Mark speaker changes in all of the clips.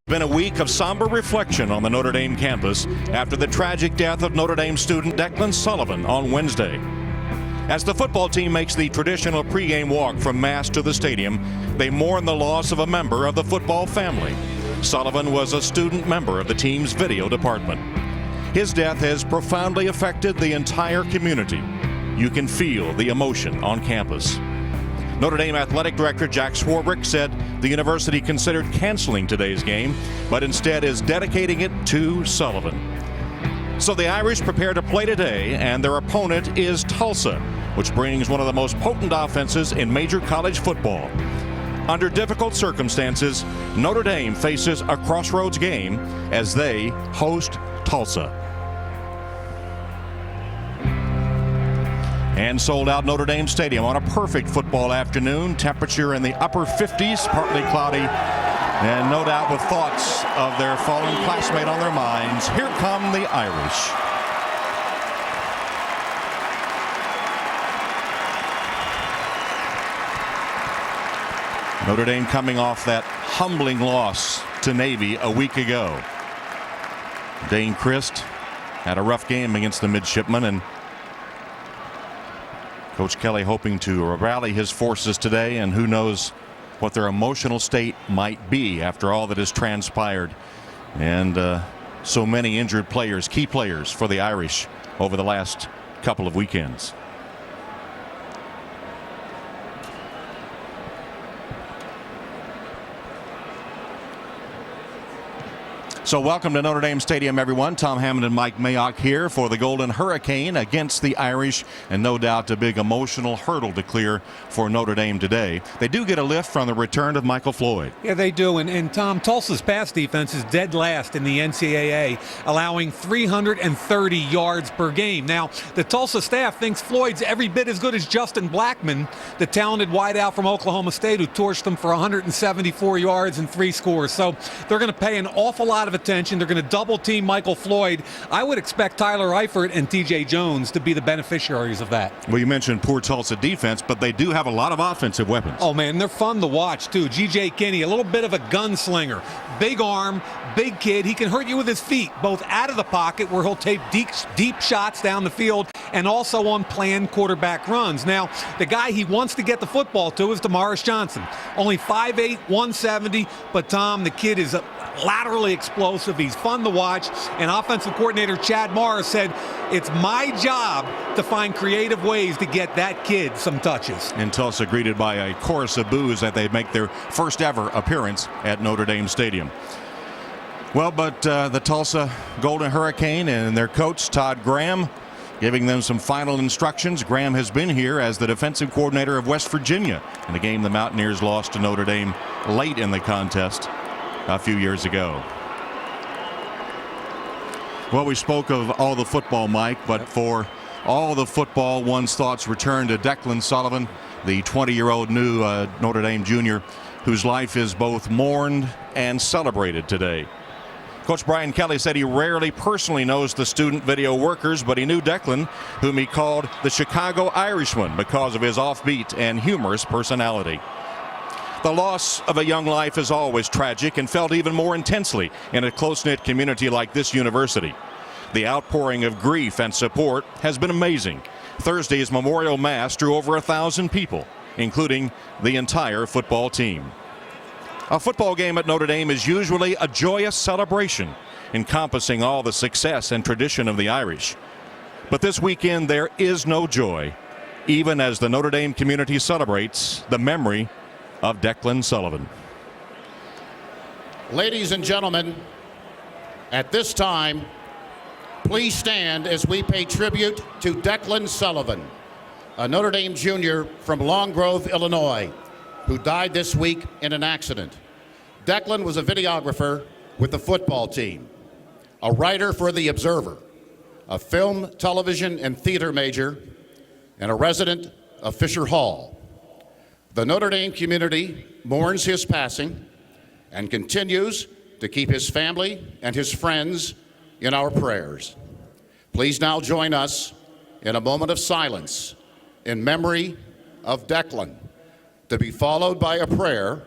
Speaker 1: Been a week of somber reflection on the Notre Dame campus after the tragic death of Notre Dame student Declan Sullivan on Wednesday. As the football team makes the traditional pregame walk from Mass to the stadium, they mourn the loss of a member of the football family. Sullivan was a student member of the team's video department. His death has profoundly affected the entire community. You can feel the emotion on campus. Notre Dame Athletic Director Jack Swarbrick said the university considered canceling today's game, but instead is dedicating it to Sullivan. So the Irish prepare to play today, and their opponent is Tulsa, which brings one of the most potent offenses in major college football. Under difficult circumstances, Notre Dame faces a crossroads game as they host Tulsa. And sold out Notre Dame Stadium on a perfect football afternoon. Temperature in the upper 50s, partly cloudy, and no doubt with thoughts of their fallen classmate on their minds. Here come the Irish. Notre Dame coming off that humbling loss to Navy a week ago. Dane Christ had a rough game against the midshipmen, and Coach Kelly hoping to rally his forces today, and who knows what their emotional state might be after all that has transpired, and so many injured players, key players for the Irish over the last couple of weekends. So welcome to Notre Dame Stadium, everyone. Tom Hammond and Mike Mayock here for the Golden Hurricane against the Irish, and no doubt a big emotional hurdle to clear for Notre Dame today. They do get a lift from the return of Michael Floyd.
Speaker 2: Yeah, they do. And Tom, Tulsa's pass defense is dead last in the NCAA, allowing 330 yards per game. Now, the Tulsa staff thinks Floyd's every bit as good as Justin Blackman, the talented wideout from Oklahoma State who torched them for 174 yards and 3 scores. So they're going to pay an awful lot of attention. They're going to double team Michael Floyd. I would expect Tyler Eifert and TJ Jones to be the beneficiaries of that.
Speaker 1: Well, you mentioned poor Tulsa defense, but they do have a lot of offensive weapons.
Speaker 2: Oh man, they're fun to watch too. G.J. Kinney, a little bit of a gunslinger, big arm, big kid. He can hurt you with his feet, both out of the pocket where he'll take deep shots down the field, and also on planned quarterback runs. Now, the guy he wants to get the football to is Damaris Johnson. Only 5'8", 170, but Tom, the kid is laterally explosive. He's fun to watch, and offensive coordinator Chad Morris said, it's my job to find creative ways to get that kid some touches.
Speaker 1: And Tulsa greeted by a chorus of boos that they make their first ever appearance at Notre Dame Stadium. Well, but the Tulsa Golden Hurricane and their coach Todd Graham giving them some final instructions. Graham has been here as the defensive coordinator of West Virginia in a game the Mountaineers lost to Notre Dame late in the contest a few years ago. Well, we spoke of all the football, Mike, but for all the football, one's thoughts return to Declan Sullivan, the 20-year-old new Notre Dame junior, whose life is both mourned and celebrated today. Coach Brian Kelly said he rarely personally knows the student video workers, but he knew Declan, whom he called the Chicago Irishman because of his offbeat and humorous personality. The loss of a young life is always tragic and felt even more intensely in a close-knit community like this university. The outpouring of grief and support has been amazing. Thursday's Memorial Mass drew over 1,000 people, including the entire football team. A football game at Notre Dame is usually a joyous celebration, encompassing all the success and tradition of the Irish. But this weekend there is no joy, even as the Notre Dame community celebrates the memory of Declan Sullivan.
Speaker 3: Ladies and gentlemen, at this time, please stand as we pay tribute to Declan Sullivan, a Notre Dame junior from Long Grove, Illinois, who died this week in an accident. Declan was a videographer with the football team, a writer for The Observer, a film, television, and theater major, and a resident of Fisher Hall. The Notre Dame community mourns his passing and continues to keep his family and his friends in our prayers. Please now join us in a moment of silence in memory of Declan, to be followed by a prayer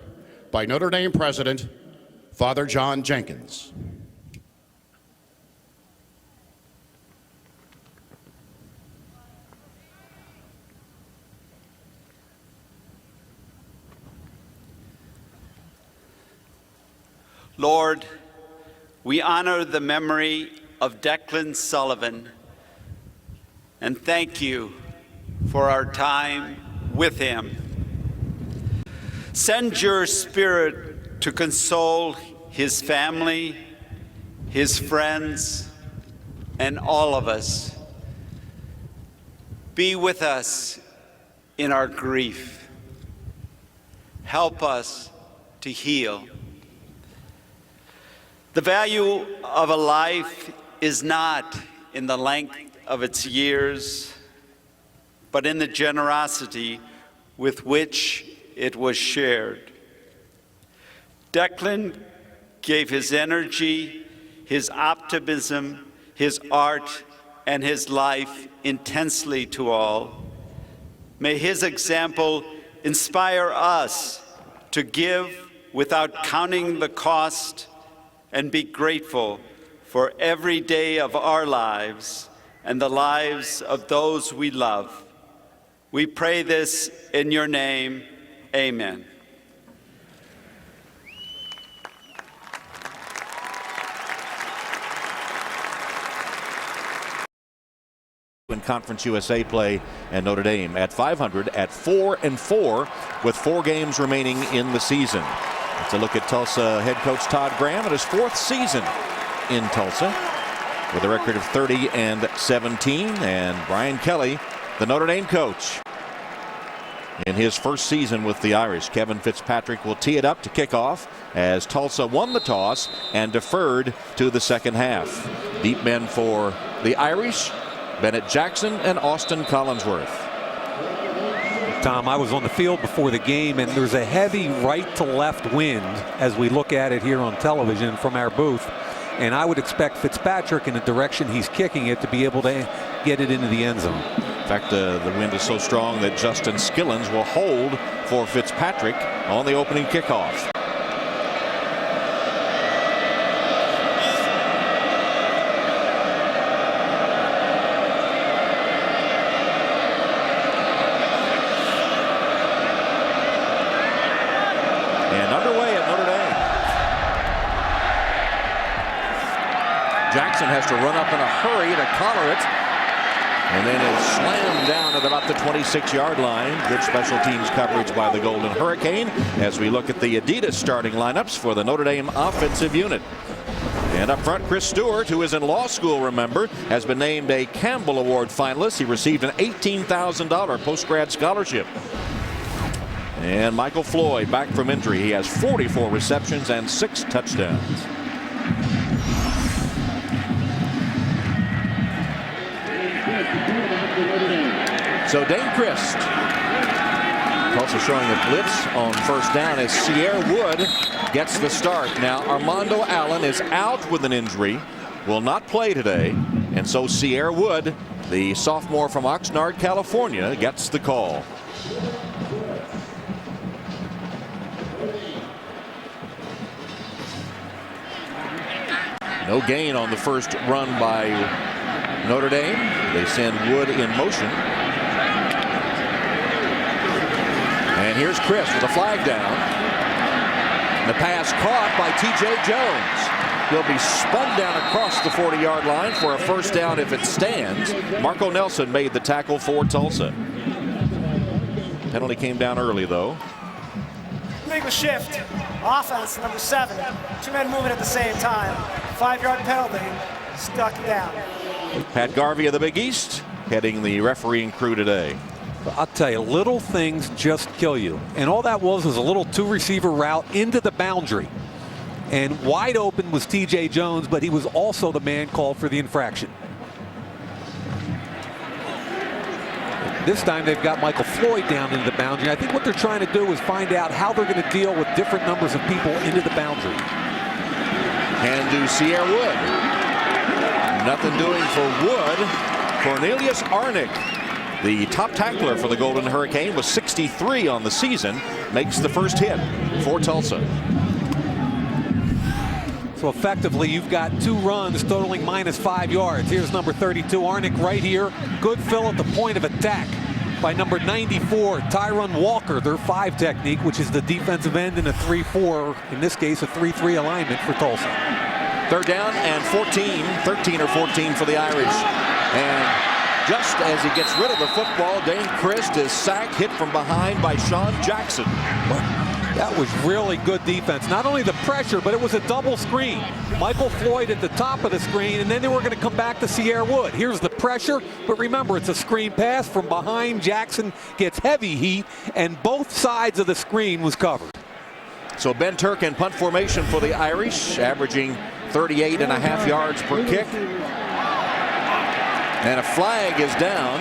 Speaker 3: by Notre Dame President Father John Jenkins.
Speaker 4: Lord, we honor the memory of Declan Sullivan and thank you for our time with him. Send your Spirit to console his family, his friends, and all of us. Be with us in our grief. Help us to heal. The value of a life is not in the length of its years, but in the generosity with which it was shared. Declan gave his energy, his optimism, his art, and his life intensely to all. May his example inspire us to give without counting the cost and be grateful for every day of our lives and the lives of those we love. We pray this in your name. Amen.
Speaker 1: In Conference USA play, and Notre Dame at 500 at 4-4 with 4 games remaining in the season. Let's a look at Tulsa head coach Todd Graham at his 4th season in Tulsa with a record of 30-17, and Brian Kelly, the Notre Dame coach, in his first season with the Irish. Kevin Fitzpatrick will tee it up to kick off as Tulsa won the toss and deferred to the second half. Deep men for the Irish: Bennett Jackson and Austin Collinsworth.
Speaker 2: Tom, I was on the field before the game, and there's a heavy right to left wind as we look at it here on television from our booth. And I would expect Fitzpatrick, in the direction he's kicking it, to be able to get it into the end zone.
Speaker 1: In fact, the wind is so strong that Justin Skillins will hold for Fitzpatrick on the opening kickoff. And underway at Notre Dame. Jackson has to run up in a hurry to collar it, and then is slammed down at about the 26-yard line. Good special teams coverage by the Golden Hurricane as we look at the Adidas starting lineups for the Notre Dame offensive unit. And up front, Chris Stewart, who is in law school, remember, has been named a Campbell Award finalist. He received an $18,000 post-grad scholarship. And Michael Floyd, back from injury. He has 44 receptions and 6 touchdowns. So Dane Christ. Also showing a blitz on first down as Sierra Wood gets the start. Now Armando Allen is out with an injury, will not play today, and so Sierra Wood, the sophomore from Oxnard, California, gets the call. No gain on the first run by Notre Dame. They send Wood in motion. And here's Chris with a flag down. The pass caught by T.J. Jones. He'll be spun down across the 40-yard line for a first down if it stands. Marco Nelson made the tackle for Tulsa. Penalty came down early, though.
Speaker 5: Legal shift. Offense, number 7. 2 men moving at the same time. 5-yard penalty. Stuck down.
Speaker 1: Pat Garvey of the Big East heading the refereeing crew today.
Speaker 2: I'll tell you, little things just kill you. And all that was a little 2-receiver route into the boundary. And wide open was T.J. Jones, but he was also the man called for the infraction. This time they've got Michael Floyd down into the boundary. I think what they're trying to do is find out how they're going to deal with different numbers of people into the boundary.
Speaker 1: And to Sierra Wood. Nothing doing for Wood. Cornelius Arnick, the top tackler for the Golden Hurricane, with 63 on the season, makes the first hit for Tulsa.
Speaker 2: So effectively, you've got 2 runs totaling -5 yards. Here's number 32, Arnick, right here. Good fill at the point of attack by number 94, Tyron Walker, their 5 technique, which is the defensive end in a 3-4, in this case a 3-3 alignment for Tulsa.
Speaker 1: 3rd down and 14, 13 or 14 for the Irish. And just as he gets rid of the football, Dane Christ is sacked, hit from behind by Sean Jackson.
Speaker 2: That was really good defense. Not only the pressure, but it was a double screen. Michael Floyd at the top of the screen, and then they were going to come back to Sierra Wood. Here's the pressure, but remember, it's a screen pass from behind. Jackson gets heavy heat, and both sides of the screen was covered.
Speaker 1: So Ben Turk in punt formation for the Irish, averaging 38.5 yards per kick. And a flag is down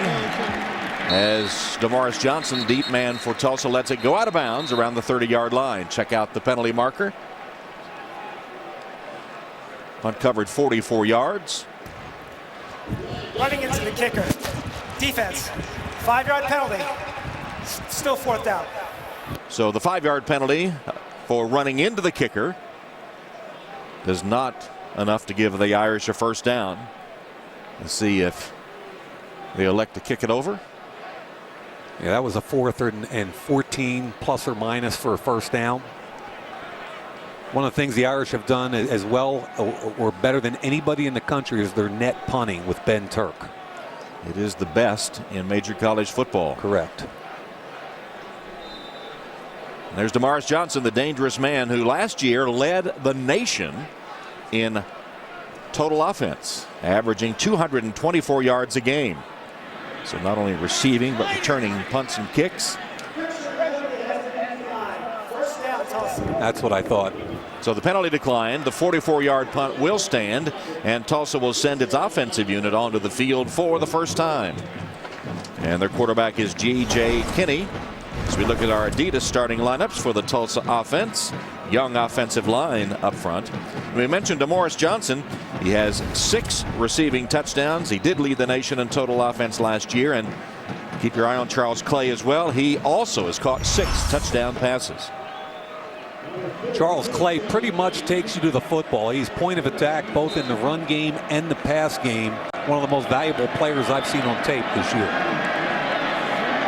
Speaker 1: as DeMaurice Johnson, deep man for Tulsa, lets it go out of bounds around the 30-yard line. Check out the penalty marker. Punt covered 44 yards.
Speaker 5: Running into the kicker. Defense. 5-yard penalty. Still 4th down.
Speaker 1: So the 5-yard penalty for running into the kicker is not enough to give the Irish a 1st down. Let's see if they elect to kick it over.
Speaker 2: Yeah, that was a 4th and 14 plus or minus for a 1st down. One of the things the Irish have done as well or better than anybody in the country is their net punting with Ben Turk.
Speaker 1: It is the best in major college football.
Speaker 2: Correct.
Speaker 1: And there's DeMaurice Johnson, the dangerous man who last year led the nation in total offense, averaging 224 yards a game. So not only receiving but returning punts and kicks.
Speaker 2: That's what I thought.
Speaker 1: So the penalty declined. The 44-yard punt will stand, and Tulsa will send its offensive unit onto the field for the first time. And their quarterback is G.J. Kinney. As we look at our Adidas starting lineups for the Tulsa offense, young offensive line up front. We mentioned DeMaurice Johnson. He has 6 receiving touchdowns. He did lead the nation in total offense last year. And keep your eye on Charles Clay as well. He also has caught 6 touchdown passes.
Speaker 2: Charles Clay pretty much takes you to the football. He's point of attack both in the run game and the pass game. One of the most valuable players I've seen on tape this year.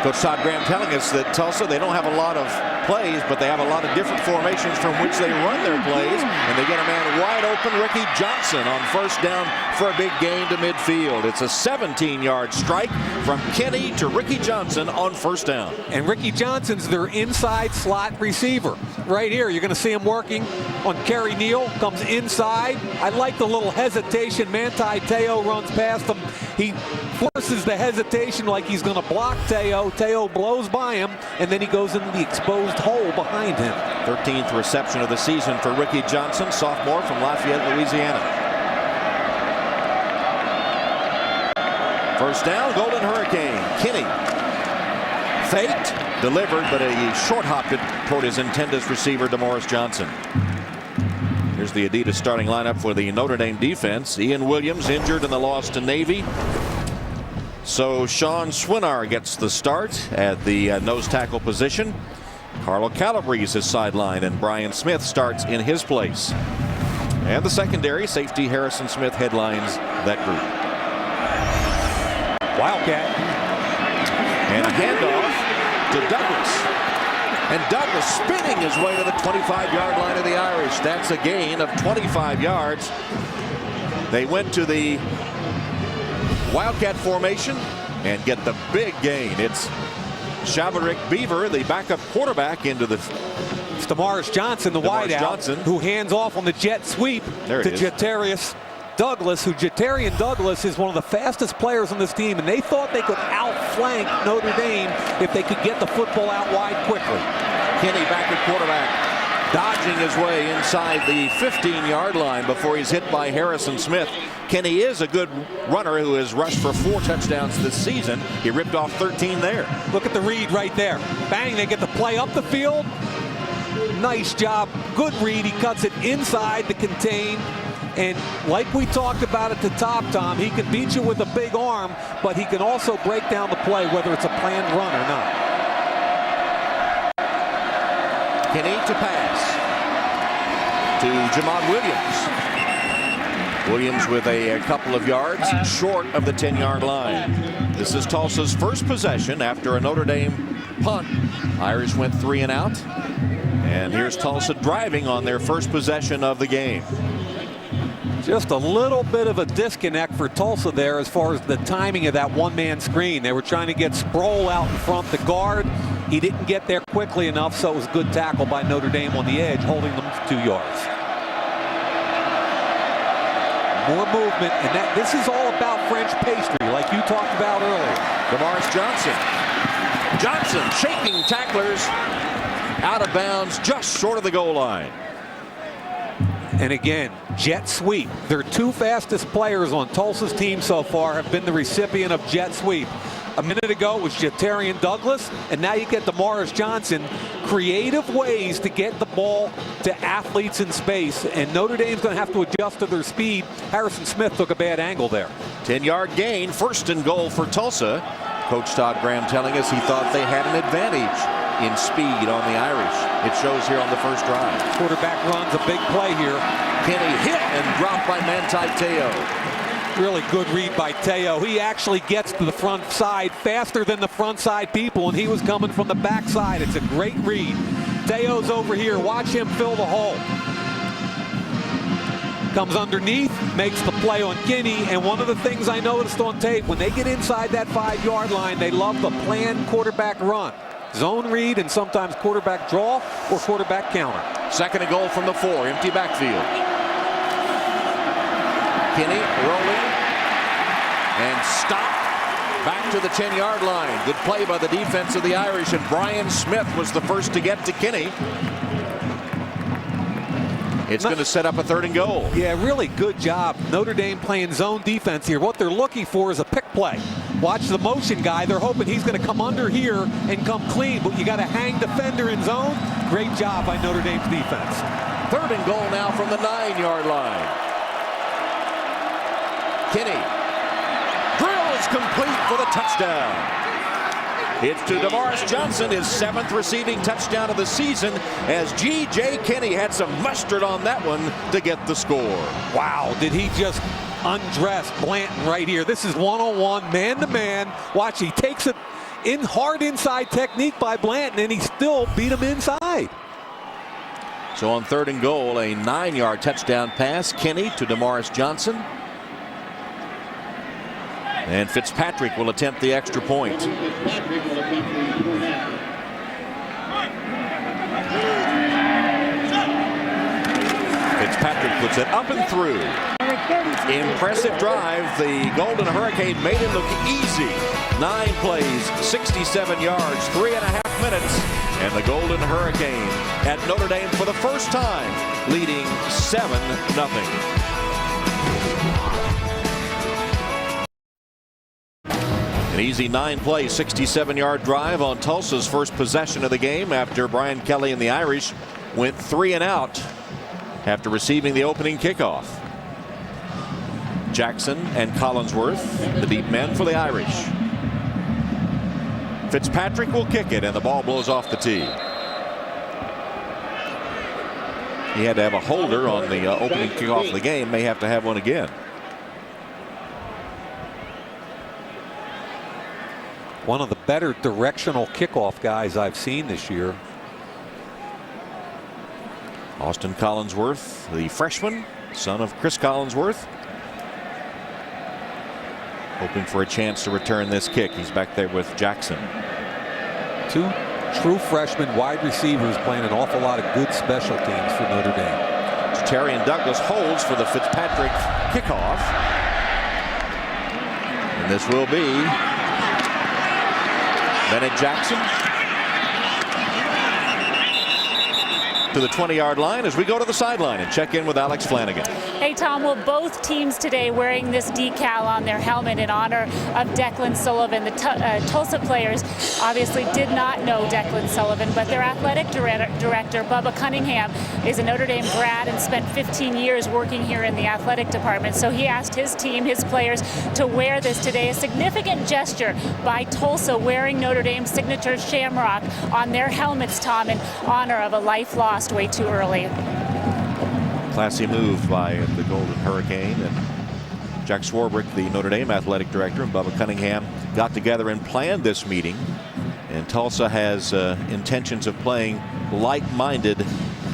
Speaker 1: Coach Todd Graham telling us that Tulsa, they don't have a lot of plays, but they have a lot of different formations from which they run their plays, and they get a man wide open, Ricky Johnson, on 1st down for a big gain to midfield. It's a 17-yard strike from Kinney to Ricky Johnson on 1st down.
Speaker 2: And Ricky Johnson's their inside slot receiver. Right here, you're going to see him working on Kerry Neal, comes inside. I like the little hesitation. Manti Te'o runs past him. He forces the hesitation like he's going to block Te'o. Te'o blows by him, and then he goes into the exposed hole behind him.
Speaker 1: 13th reception of the season for Ricky Johnson, sophomore from Lafayette, Louisiana. 1st down, Golden Hurricane. Kinney faked, delivered, but he short-hopped it toward his intended receiver, DeMaurice Johnson. Here's the Adidas starting lineup for the Notre Dame defense. Ian Williams injured in the loss to Navy. So Sean Swinar gets the start at the nose tackle position. Carlo Calabrese is sidelined, and Brian Smith starts in his place. And the secondary, safety Harrison Smith headlines that group.
Speaker 2: Wildcat.
Speaker 1: And a handoff to Douglas. And Douglas spinning his way to the 25-yard line of the Irish. That's a gain of 25 yards. They went to the Wildcat formation and get the big gain. It's Shavarick Beaver, the backup quarterback, into the...
Speaker 2: It's DeMaurice Johnson, the wideout, who hands off on the jet sweep to Jatarius Douglas, who Jatarian Douglas is one of the fastest players on this team, and they thought they could outflank Notre Dame if they could get the football out wide quickly.
Speaker 1: Kinney back at quarterback, dodging his way inside the 15-yard line before he's hit by Harrison Smith. Kinney is a good runner who has rushed for 4 touchdowns this season. He ripped off 13 there.
Speaker 2: Look at the read right there. Bang, they get the play up the field. Nice job. Good read. He cuts it inside to contain. And like we talked about at the top, Tom, he can beat you with a big arm, but he can also break down the play, whether it's a planned run or not.
Speaker 1: Kinney to pass to Jamon Williams.
Speaker 6: Williams with a couple of yards short of the 10-yard line. This is Tulsa's first possession after a Notre Dame punt. Irish went 3 and out. And here's Tulsa driving on their first possession of the game.
Speaker 2: Just a little bit of a disconnect for Tulsa there as far as the timing of that one-man screen. They were trying to get Sproul out in front, the guard. He didn't get there quickly enough, so it was a good tackle by Notre Dame on the edge, holding them to 2 yards. More movement, and this is all about French pastry, like you talked about earlier.
Speaker 6: Damaris Johnson. Johnson shaking tacklers out of bounds just short of the goal line.
Speaker 2: And again, jet sweep. Their 2 fastest players on Tulsa's team so far have been the recipient of jet sweep. A minute ago it was Jatarian Douglas, and now you get Damaris Johnson. Creative ways to get the ball to athletes in space, and Notre Dame's going to have to adjust to their speed. Harrison Smith took a bad angle there.
Speaker 6: 10-yard gain, 1st and goal for Tulsa. Coach Todd Graham telling us he thought they had an advantage in speed on the Irish. It shows here on the first drive.
Speaker 2: Quarterback runs a big play here.
Speaker 6: Kenny hit and dropped by Manti Te'o.
Speaker 2: Really good read by Te'o. He actually gets to the front side faster than the front side people, and he was coming from the back side. It's a great read. Te'o's over here. Watch him fill the hole. Comes underneath, makes the play on Kinney, and one of the things I noticed on tape, when they get inside that 5-yard line, they love the planned quarterback run. Zone read and sometimes quarterback draw or quarterback counter.
Speaker 6: 2nd and goal from the 4, empty backfield. Kinney rolling and stopped back to the 10-yard line. Good play by the defense of the Irish, and Brian Smith was the first to get to Kinney. It's going to set up a 3rd and goal.
Speaker 2: Yeah, really good job. Notre Dame playing zone defense here. What they're looking for is a pick play. Watch the motion guy. They're hoping he's going to come under here and come clean, but you got to hang defender in zone. Great job by Notre Dame's defense.
Speaker 6: 3rd and goal now from the 9-yard line. Kinney drills complete for the touchdown. It's to Damaris Johnson, his 7th receiving touchdown of the season, as G.J. Kinney had some mustard on that one to get the score.
Speaker 2: Wow, did he just undress Blanton right here. This is one-on-one, man-to-man. Watch, he takes it in hard inside technique by Blanton, and he still beat him inside.
Speaker 6: So on 3rd and goal, a 9-yard touchdown pass. Kinney to Damaris Johnson. And Fitzpatrick will attempt the extra point. Fitzpatrick puts it up and through. Impressive drive. The Golden Hurricane made it look easy. 9 plays, 67 yards, 3.5 minutes. And the Golden Hurricane at Notre Dame for the first time leading 7-0. An easy 9-play, 67-yard drive on Tulsa's first possession of the game after Brian Kelly and the Irish went 3 and out after receiving the opening kickoff. Jackson and Collinsworth, the deep men for the Irish. Fitzpatrick will kick it, and the ball blows off the tee. He had to have a holder on the opening kickoff of the game. May have to have one again.
Speaker 2: One of the better directional kickoff guys I've seen this year.
Speaker 6: Austin Collinsworth, the freshman, son of Chris Collinsworth. Hoping for a chance to return this kick. He's back there with Jackson.
Speaker 2: 2 true freshman wide receivers playing an awful lot of good special teams for Notre Dame.
Speaker 6: Jatarian Douglas holds for the Fitzpatrick kickoff. And this will be Bennett Jackson to the 20-yard line as we go to the sideline and check in with Alex Flanagan.
Speaker 7: Hey, Tom, well, both teams today wearing this decal on their helmet in honor of Declan Sullivan. The Tulsa players obviously did not know Declan Sullivan, but their athletic director, Bubba Cunningham, is a Notre Dame grad and spent 15 years working here in the athletic department. So he asked his team, his players, to wear this today. A significant gesture by Tulsa wearing Notre Dame's signature shamrock on their helmets, Tom, in honor of a life lost way too early.
Speaker 6: Classy move by the Golden Hurricane. And Jack Swarbrick, the Notre Dame athletic director, and Bubba Cunningham got together and planned this meeting. And Tulsa has intentions of playing like-minded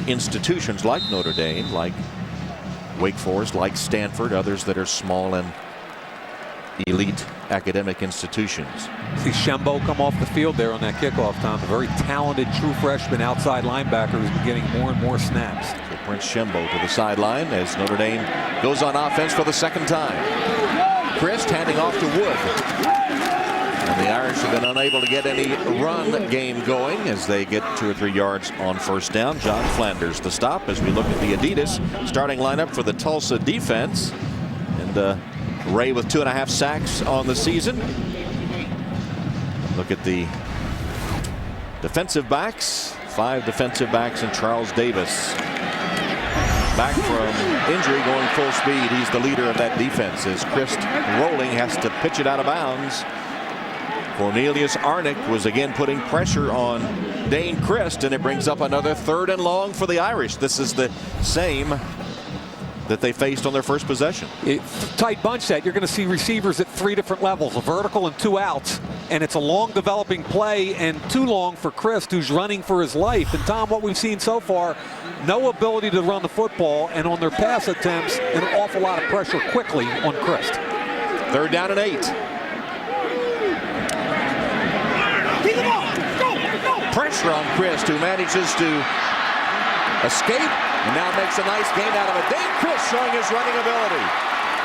Speaker 6: institutions like Notre Dame, like Wake Forest, like Stanford, others that are small and elite academic institutions.
Speaker 2: See Shembo come off the field there on that kickoff, Tom. A very talented true freshman outside linebacker who's been getting more and more snaps.
Speaker 6: So Prince Shembo to the sideline as Notre Dame goes on offense for the second time. Christ handing off to Wood. And the Irish have been unable to get any run game going as they get 2 or 3 yards on first down. John Flanders to stop as we look at the Adidas starting lineup for the Tulsa defense. And Ray with 2.5 sacks on the season. Look at the defensive backs. 5 defensive backs and Charles Davis. Back from injury, going full speed. He's the leader of that defense as Christ rolling has to pitch it out of bounds. Cornelius Arnick was again putting pressure on Dane Christ, and it brings up another 3rd and long for the Irish. This is the same that they faced on their first possession.
Speaker 2: Tight bunch set. You're going to see receivers at 3 different levels, a vertical and 2 outs. And it's a long developing play and too long for Christ, who's running for his life. And Tom, what we've seen so far, no ability to run the football, and on their pass attempts, an awful lot of pressure quickly on Christ.
Speaker 6: 3rd down and 8. Pressure on Christ, who manages to escape and now makes a nice gain out of it. Dane Christ showing his running ability.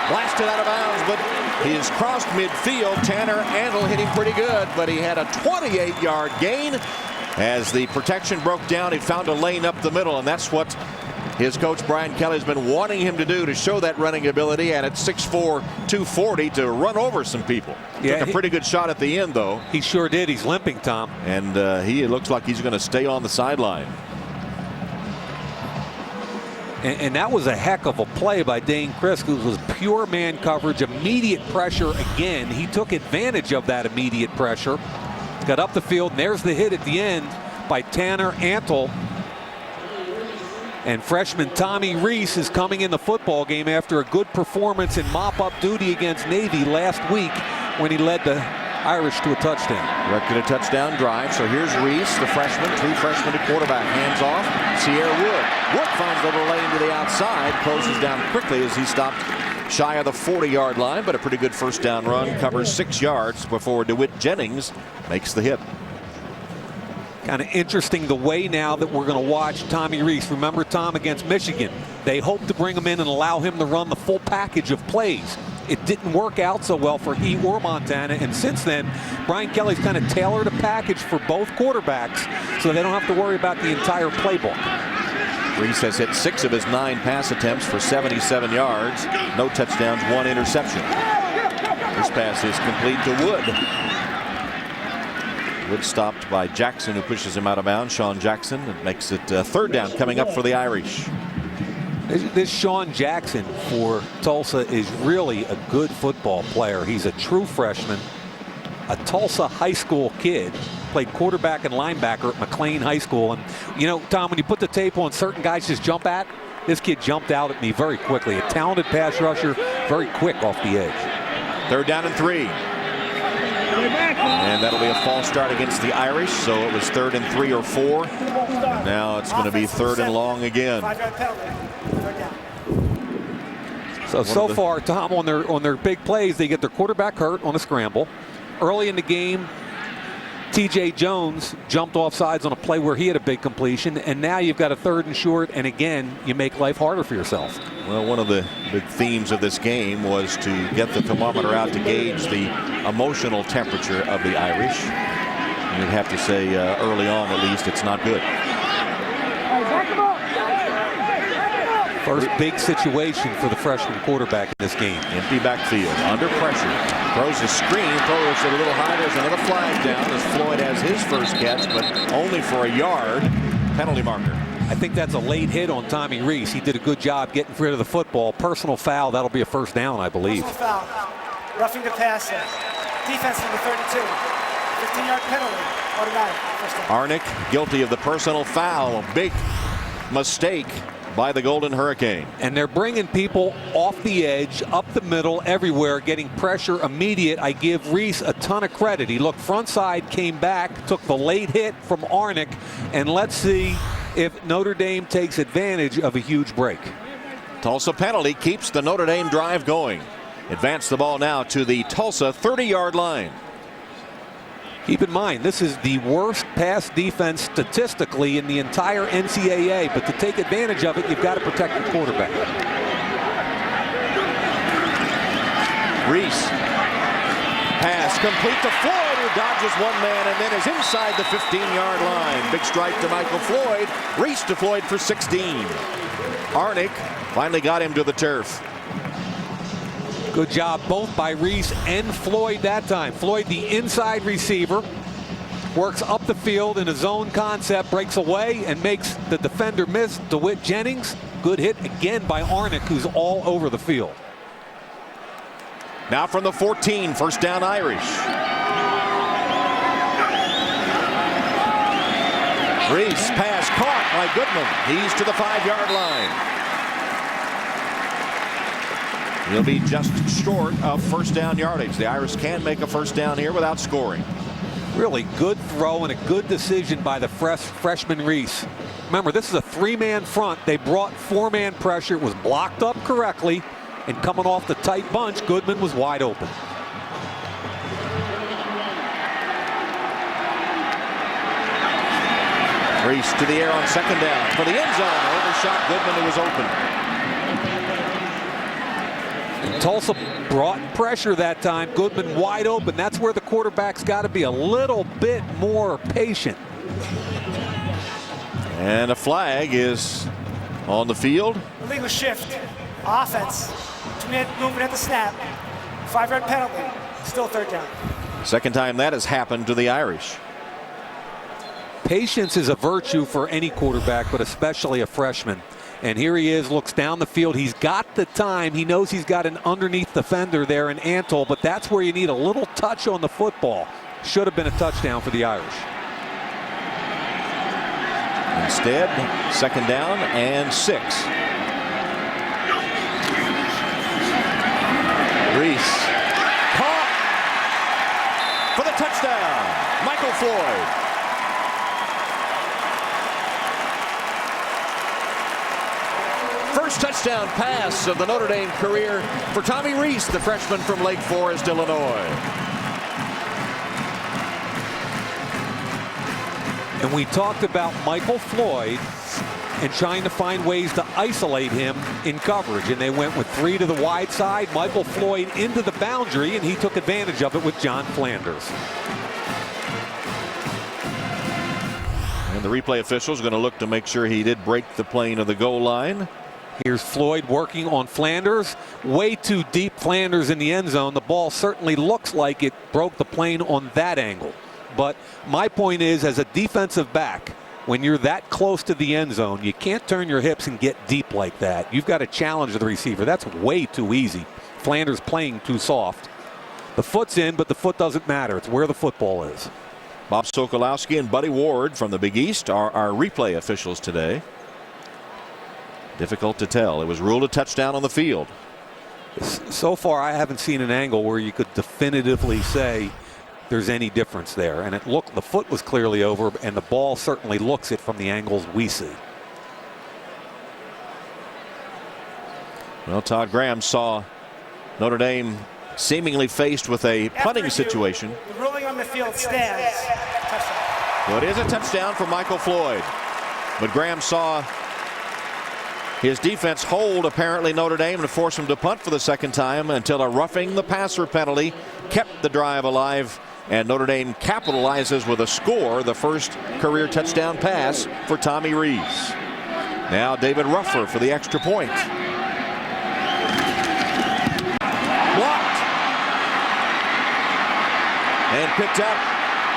Speaker 6: Blasted out of bounds, but he has crossed midfield. Tanner Andel hit him pretty good, but he had a 28-yard gain. As the protection broke down, he found a lane up the middle, and that's what his coach Brian Kelly has been wanting him to do, to show that running ability, and at 6'4", 240 to run over some people.
Speaker 2: Yeah,
Speaker 6: took a pretty good shot at the end, though.
Speaker 2: He sure did. He's limping, Tom.
Speaker 6: And he looks like he's going to stay on the sideline.
Speaker 2: And that was a heck of a play by Dane Christ, who was pure man coverage, immediate pressure again. He took advantage of that immediate pressure. Got up the field, and there's the hit at the end by Tanner Andel. And freshman Tommy Reese is coming in the football game after a good performance in mop-up duty against Navy last week when he led the Irish to a touchdown.
Speaker 6: Directed a touchdown drive. So here's Reese, the freshman, true freshman to quarterback. Hands off. Sierra Wood. Wood finds a little lane to the outside. Closes down quickly as he stopped shy of the 40-yard line, but a pretty good first down run. Covers 6 yards before DeWitt Jennings makes the hit.
Speaker 2: Kind of interesting the way now that we're going to watch Tommy Reese. Remember Tom against Michigan. They hope to bring him in and allow him to run the full package of plays. It didn't work out so well for he or Montana, and since then Brian Kelly's kind of tailored a package for both quarterbacks so they don't have to worry about the entire playbook.
Speaker 6: Reese has hit 6 of his 9 pass attempts for 77 yards. No touchdowns, 1 interception. This pass is complete to Wood. Wood stopped by Jackson, who pushes him out of bounds. Sean Jackson. It makes it 3rd down coming up for the Irish.
Speaker 2: This Sean Jackson for Tulsa is really a good football player. He's a true freshman, a Tulsa high school kid, played quarterback and linebacker at McLean High School. And you know, Tom, when you put the tape on, certain guys just jump at. This kid jumped out at me very quickly. A talented pass rusher, very quick off the edge.
Speaker 6: 3rd down and 3. And that'll be a false start against the Irish, so it was 3rd and 3 or 4. Now it's going to be 3rd and long again.
Speaker 2: So far, Tom, on their big plays, they get their quarterback hurt on a scramble. Early in the game, T.J. Jones jumped off sides on a play where he had a big completion, and now you've got a 3rd and short, and again, you make life harder for yourself.
Speaker 6: Well, one of the big themes of this game was to get the thermometer out to gauge the emotional temperature of the Irish. And you'd have to say early on, at least, it's not good.
Speaker 2: First big situation for the freshman quarterback in this game.
Speaker 6: Empty backfield, under pressure. Throws a screen, throws it a little high. There's another flag down as Floyd has his first catch, but only for a yard. Penalty marker.
Speaker 2: I think that's a late hit on Tommy Reese. He did a good job getting rid of the football. Personal foul, that'll be a 1st down, I believe.
Speaker 5: Personal foul. Roughing the passer. Defense number 32. 15-yard penalty. Automatic.
Speaker 6: Arnick guilty of the personal foul. A big mistake by the Golden Hurricane.
Speaker 2: And they're bringing people off the edge, up the middle, everywhere, getting pressure immediate. I give Reese a ton of credit. He looked front side, came back, took the late hit from Arnick, and let's see if Notre Dame takes advantage of a huge break.
Speaker 6: Tulsa penalty keeps the Notre Dame drive going. Advance the ball now to the Tulsa 30-yard line.
Speaker 2: Keep in mind, this is the worst pass defense statistically in the entire NCAA, but to take advantage of it, you've got to protect the quarterback.
Speaker 6: Reese. Pass complete to Floyd, who dodges one man and then is inside the 15-yard line. Big strike to Michael Floyd. Reese to Floyd for 16. Arnick finally got him to the turf.
Speaker 2: Good job both by Reese and Floyd that time. Floyd, the inside receiver, works up the field in a zone concept, breaks away and makes the defender miss. DeWitt Jennings, good hit again by Arnick, who's all over the field.
Speaker 6: Now from the 14, first down Irish. Reese pass caught by Goodman. He's to the 5-yard line. He'll be just short of first down yardage. The Irish can make a first down here without scoring.
Speaker 2: Really good throw and a good decision by the freshman Reese. Remember, this is a 3-man front. They brought 4-man pressure. It was blocked up correctly, and coming off the tight bunch, Goodman was wide open.
Speaker 6: Reese to the air on second down for the end zone. Overshot Goodman, who was open.
Speaker 2: Tulsa brought pressure that time. Goodman wide open. That's where the quarterback's got to be a little bit more patient.
Speaker 6: And a flag is on the field.
Speaker 5: Illegal shift. Offense. 2-minute movement at the snap. 5-yard penalty. Still third down.
Speaker 6: Second time that has happened to the Irish.
Speaker 2: Patience is a virtue for any quarterback, but especially a freshman. And here he is, looks down the field. He's got the time. He knows he's got an underneath defender there in Antle, but that's where you need a little touch on the football. Should have been a touchdown for the Irish.
Speaker 6: Instead, second down and 6. Reese caught for the touchdown. Michael Floyd. First touchdown pass of the Notre Dame career for Tommy Reese, the freshman from Lake Forest, Illinois.
Speaker 2: And we talked about Michael Floyd and trying to find ways to isolate him in coverage. And they went with 3 to the wide side, Michael Floyd into the boundary, and he took advantage of it with John Flanders.
Speaker 6: And the replay official is going to look to make sure he did break the plane of the goal line.
Speaker 2: Here's Floyd working on Flanders. Way too deep Flanders in the end zone. The ball certainly looks like it broke the plane on that angle. But my point is, as a defensive back, when you're that close to the end zone, you can't turn your hips and get deep like that. You've got to challenge the receiver. That's way too easy. Flanders playing too soft. The foot's in, but the foot doesn't matter. It's where the football is.
Speaker 6: Bob Sokolowski and Buddy Ward from the Big East are our replay officials today. Difficult to tell. It was ruled a touchdown on the field.
Speaker 2: So far, I haven't seen an angle where you could definitively say there's any difference there. And it looked, the foot was clearly over, and the ball certainly looks it from the angles we see.
Speaker 6: Well, Todd Graham saw Notre Dame seemingly faced with a punting situation.
Speaker 5: The ruling on the field stands. Touchdown.
Speaker 6: Well, it is a touchdown for Michael Floyd. But Graham saw his defense hold apparently Notre Dame to force him to punt for the second time until a roughing the passer penalty kept the drive alive, and Notre Dame capitalizes with a score, the first career touchdown pass for Tommy Reese. Now David Ruffer for the extra point. Blocked and picked up.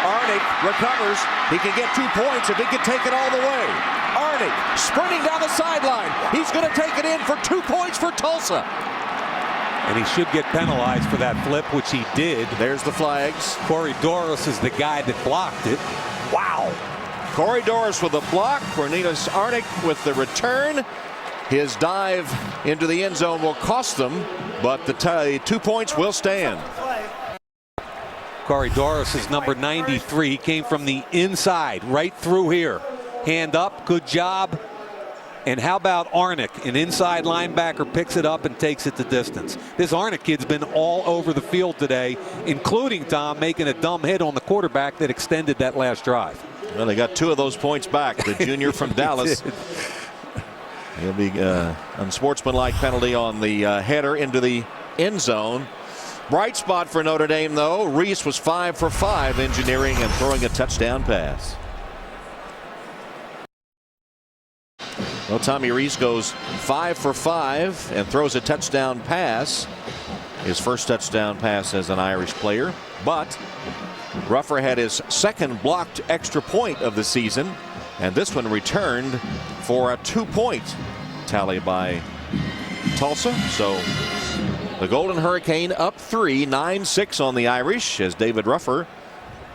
Speaker 6: Arnick recovers. He can get 2 points if he can take it all the way. Arnick sprinting down the sideline. He's going to take it in for 2 points for Tulsa.
Speaker 2: And he should get penalized for that flip, which he did.
Speaker 6: There's the flags.
Speaker 2: Corey Doris is the guy that blocked it. Wow.
Speaker 6: Corey Doris with the block. Cornelius Arnick with the return. His dive into the end zone will cost them, but the 2 points will stand.
Speaker 2: Corey Doris is number 93. He came from the inside right through here. Hand up, good job. And how about Arnick, an inside linebacker, picks it up and takes it the distance. This Arnick kid's been all over the field today, including, Tom, making a dumb hit on the quarterback that extended that last drive.
Speaker 6: Well, they got 2 of those points back. The junior from Dallas. He'll be unsportsmanlike penalty on the header into the end zone. Bright spot for Notre Dame, though. Reese was 5 for 5 engineering and throwing a touchdown pass. Well, Tommy Reese goes 5 for 5 and throws a touchdown pass. His first touchdown pass as an Irish player. But Ruffer had his second blocked extra point of the season, and this one returned for a 2-point tally by Tulsa. So the Golden Hurricane up 3, 9-6 on the Irish as David Ruffer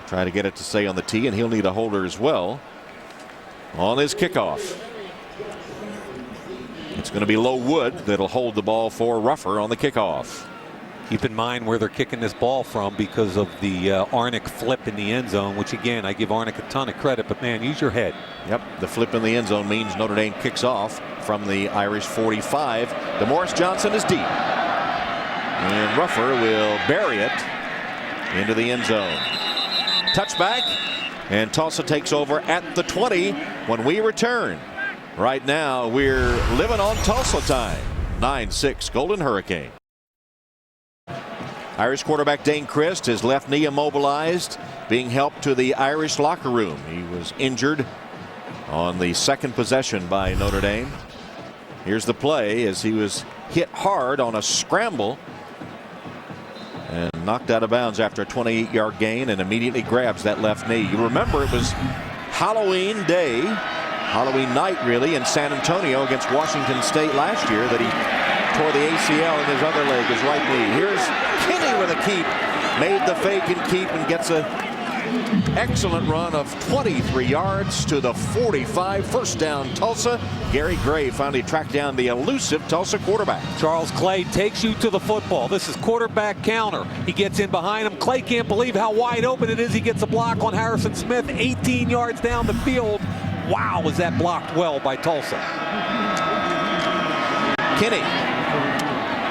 Speaker 6: trying to get it to stay on the tee, and he'll need a holder as well on his kickoff. It's going to be Low Wood that'll hold the ball for Ruffer on the kickoff.
Speaker 2: Keep in mind where they're kicking this ball from because of the Arnick flip in the end zone, which again, I give Arnick a ton of credit, but man, use your head.
Speaker 6: Yep, the flip in the end zone means Notre Dame kicks off from the Irish 45. DeMorris Johnson is deep. And Ruffer will bury it into the end zone. Touchback, and Tulsa takes over at the 20 when we return. Right now, we're living on Tulsa time. 9-6 Golden Hurricane. Irish quarterback Dane Christ, his left knee immobilized, being helped to the Irish locker room. He was injured on the second possession by Notre Dame. Here's the play as he was hit hard on a scramble and knocked out of bounds after a 28-yard gain, and immediately grabs that left knee. You remember it was Halloween day, Halloween night really, in San Antonio against Washington State last year that he tore the ACL in his other leg, his right knee. Here's Kinney with a keep, made the fake and keep, and gets a excellent run of 23 yards to the 45. First down Tulsa. Gary Gray finally tracked down the elusive Tulsa quarterback.
Speaker 2: Charles Clay takes you to the football. This is quarterback counter. He gets in behind him. Clay can't believe how wide open it is. He gets a block on Harrison Smith 18 yards down the field. Wow, was that blocked well by Tulsa.
Speaker 6: Kinney.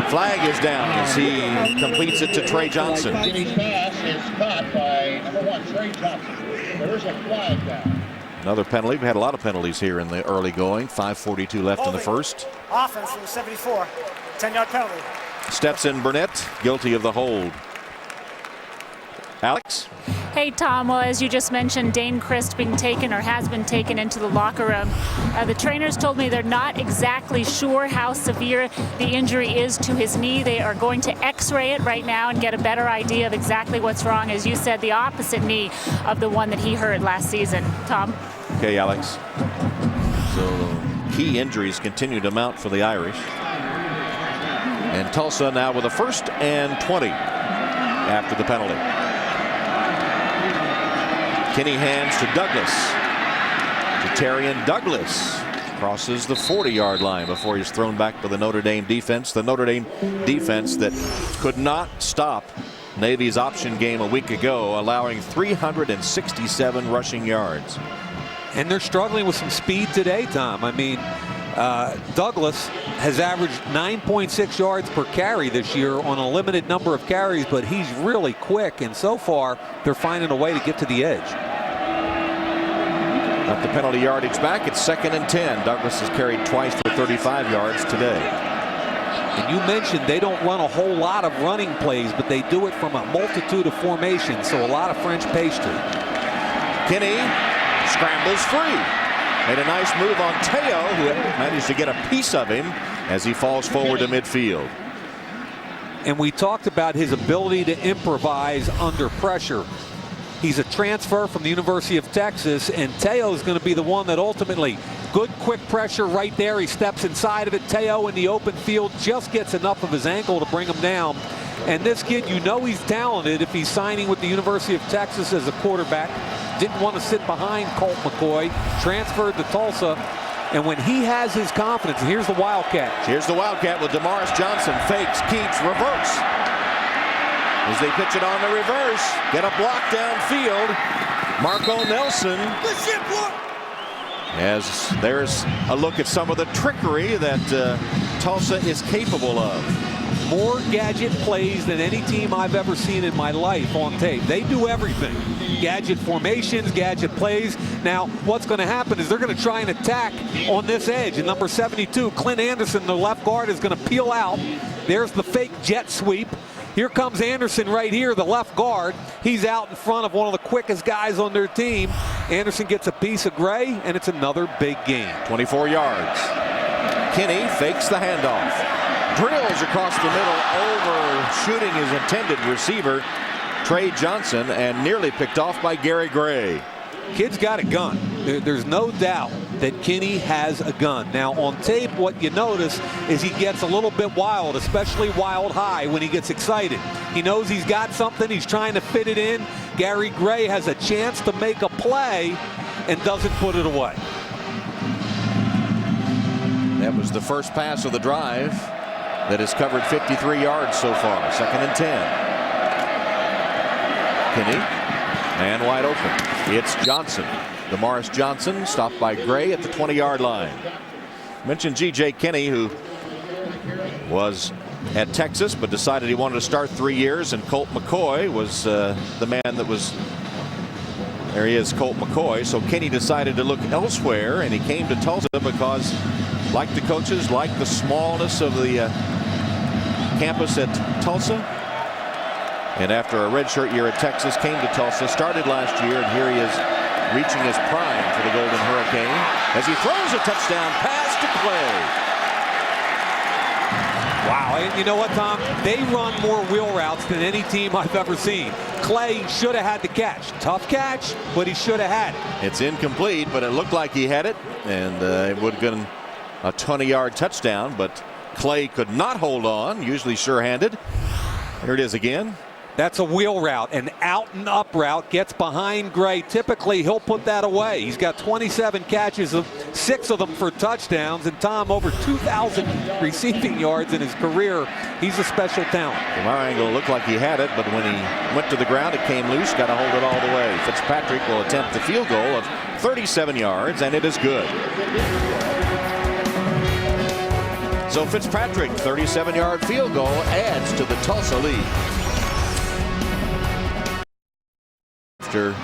Speaker 6: Flag is down as he completes it to Trey Johnson.
Speaker 3: Kinney's pass is caught by number 1, Trey Johnson. There's a flag down.
Speaker 6: Another penalty. We had a lot of penalties here in the early going. 5:42 left in the first.
Speaker 5: Offense from 74. 10-yard penalty.
Speaker 6: Stetson Burnett guilty of the hold. Alex?
Speaker 7: Hey, Tom, well, as you just mentioned, Dane Christ being taken or has been taken into the locker room. The trainers told me they're not exactly sure how severe the injury is to his knee. They are going to x-ray it right now and get a better idea of exactly what's wrong. As you said, the opposite knee of the one that he hurt last season. Tom?
Speaker 6: Okay, Alex. So key injuries continue to mount for the Irish. And Tulsa now with a 1st and 20 after the penalty. Kinney hands to Douglas. Jatarian Douglas crosses the 40-yard line before he's thrown back to the Notre Dame defense. The Notre Dame defense that could not stop Navy's option game a week ago, allowing 367 rushing yards.
Speaker 2: And they're struggling with some speed today, Tom. I mean, Douglas has averaged 9.6 yards per carry this year on a limited number of carries, but he's really quick, and so far they're finding a way to get to the edge.
Speaker 6: Got the penalty yardage back. It's 2nd and 10. Douglas has carried twice for 35 yards today.
Speaker 2: And you mentioned they don't run a whole lot of running plays, but they do it from a multitude of formations, so a lot of French pastry.
Speaker 6: Kinney scrambles free. Made a nice move on Teo, who managed to get a piece of him as he falls forward to midfield.
Speaker 2: And we talked about his ability to improvise under pressure. He's a transfer from the University of Texas, and Teo is going to be the one that ultimately, good quick pressure right there. He steps inside of it. Teo in the open field just gets enough of his ankle to bring him down. And this kid, you know he's talented if he's signing with the University of Texas as a quarterback. Didn't want to sit behind Colt McCoy, transferred to Tulsa, And when he has his confidence, and here's the Wildcat.
Speaker 6: Here's the Wildcat with Damaris Johnson. Fakes, keeps, reverse. As they pitch it on the reverse, get a block downfield. Marco Nelson. As there's a look at some of the trickery that Tulsa is capable of.
Speaker 2: More gadget plays than any team I've ever seen in my life on tape. They do everything. Gadget formations, gadget plays. Now, what's going to happen is they're going to try and attack on this edge. And number 72, Clint Anderson, the left guard, is going to peel out. There's the fake jet sweep. Here comes Anderson right here, the left guard. He's out in front of one of the quickest guys on their team. Anderson gets a piece of Gray, and it's another big gain.
Speaker 6: 24 yards. Kinney fakes the handoff. Drills across the middle, overshooting his intended receiver, Trey Johnson, and nearly picked off by Gary Gray.
Speaker 2: Kid's got a gun. There's no doubt that Kinney has a gun. Now on tape, what you notice is he gets a little bit wild, especially wild high when he gets excited. He knows he's got something. He's trying to fit it in. Gary Gray has a chance to make a play and doesn't put it away.
Speaker 6: That was the first pass of the drive that has covered 53 yards so far. 2nd and 10. Kinney, man wide open. It's Johnson. Damaris Johnson stopped by Gray at the 20-yard line. Mentioned G.J. Kinney, who was at Texas but decided he wanted to start 3 years, and Colt McCoy was the man that was. There he is, Colt McCoy. So Kinney decided to look elsewhere, and he came to Tulsa because, like the coaches, like the smallness of the campus at Tulsa, and after a redshirt year at Texas, came to Tulsa, started last year, and here he is reaching his prime for the Golden Hurricane as he throws a touchdown pass to Clay.
Speaker 2: Wow, and you know what, Tom? They run more wheel routes than any team I've ever seen. Clay should have had the catch. Tough catch, but he should have had it.
Speaker 6: It's incomplete, but it looked like he had it, and it would have been a 20-yard touchdown, but Clay could not hold on, usually sure-handed. Here it is again.
Speaker 2: That's a wheel route, an out and up route, gets behind Gray. Typically, he'll put that away. He's got 27 catches, 6 of them for touchdowns, and Tom, over 2,000 receiving yards in his career. He's a special talent.
Speaker 6: From our angle, it looked like he had it, but when he went to the ground, it came loose, got to hold it all the way. Fitzpatrick will attempt the field goal of 37 yards, and it is good. So Fitzpatrick, 37-yard field goal, adds to the Tulsa lead. After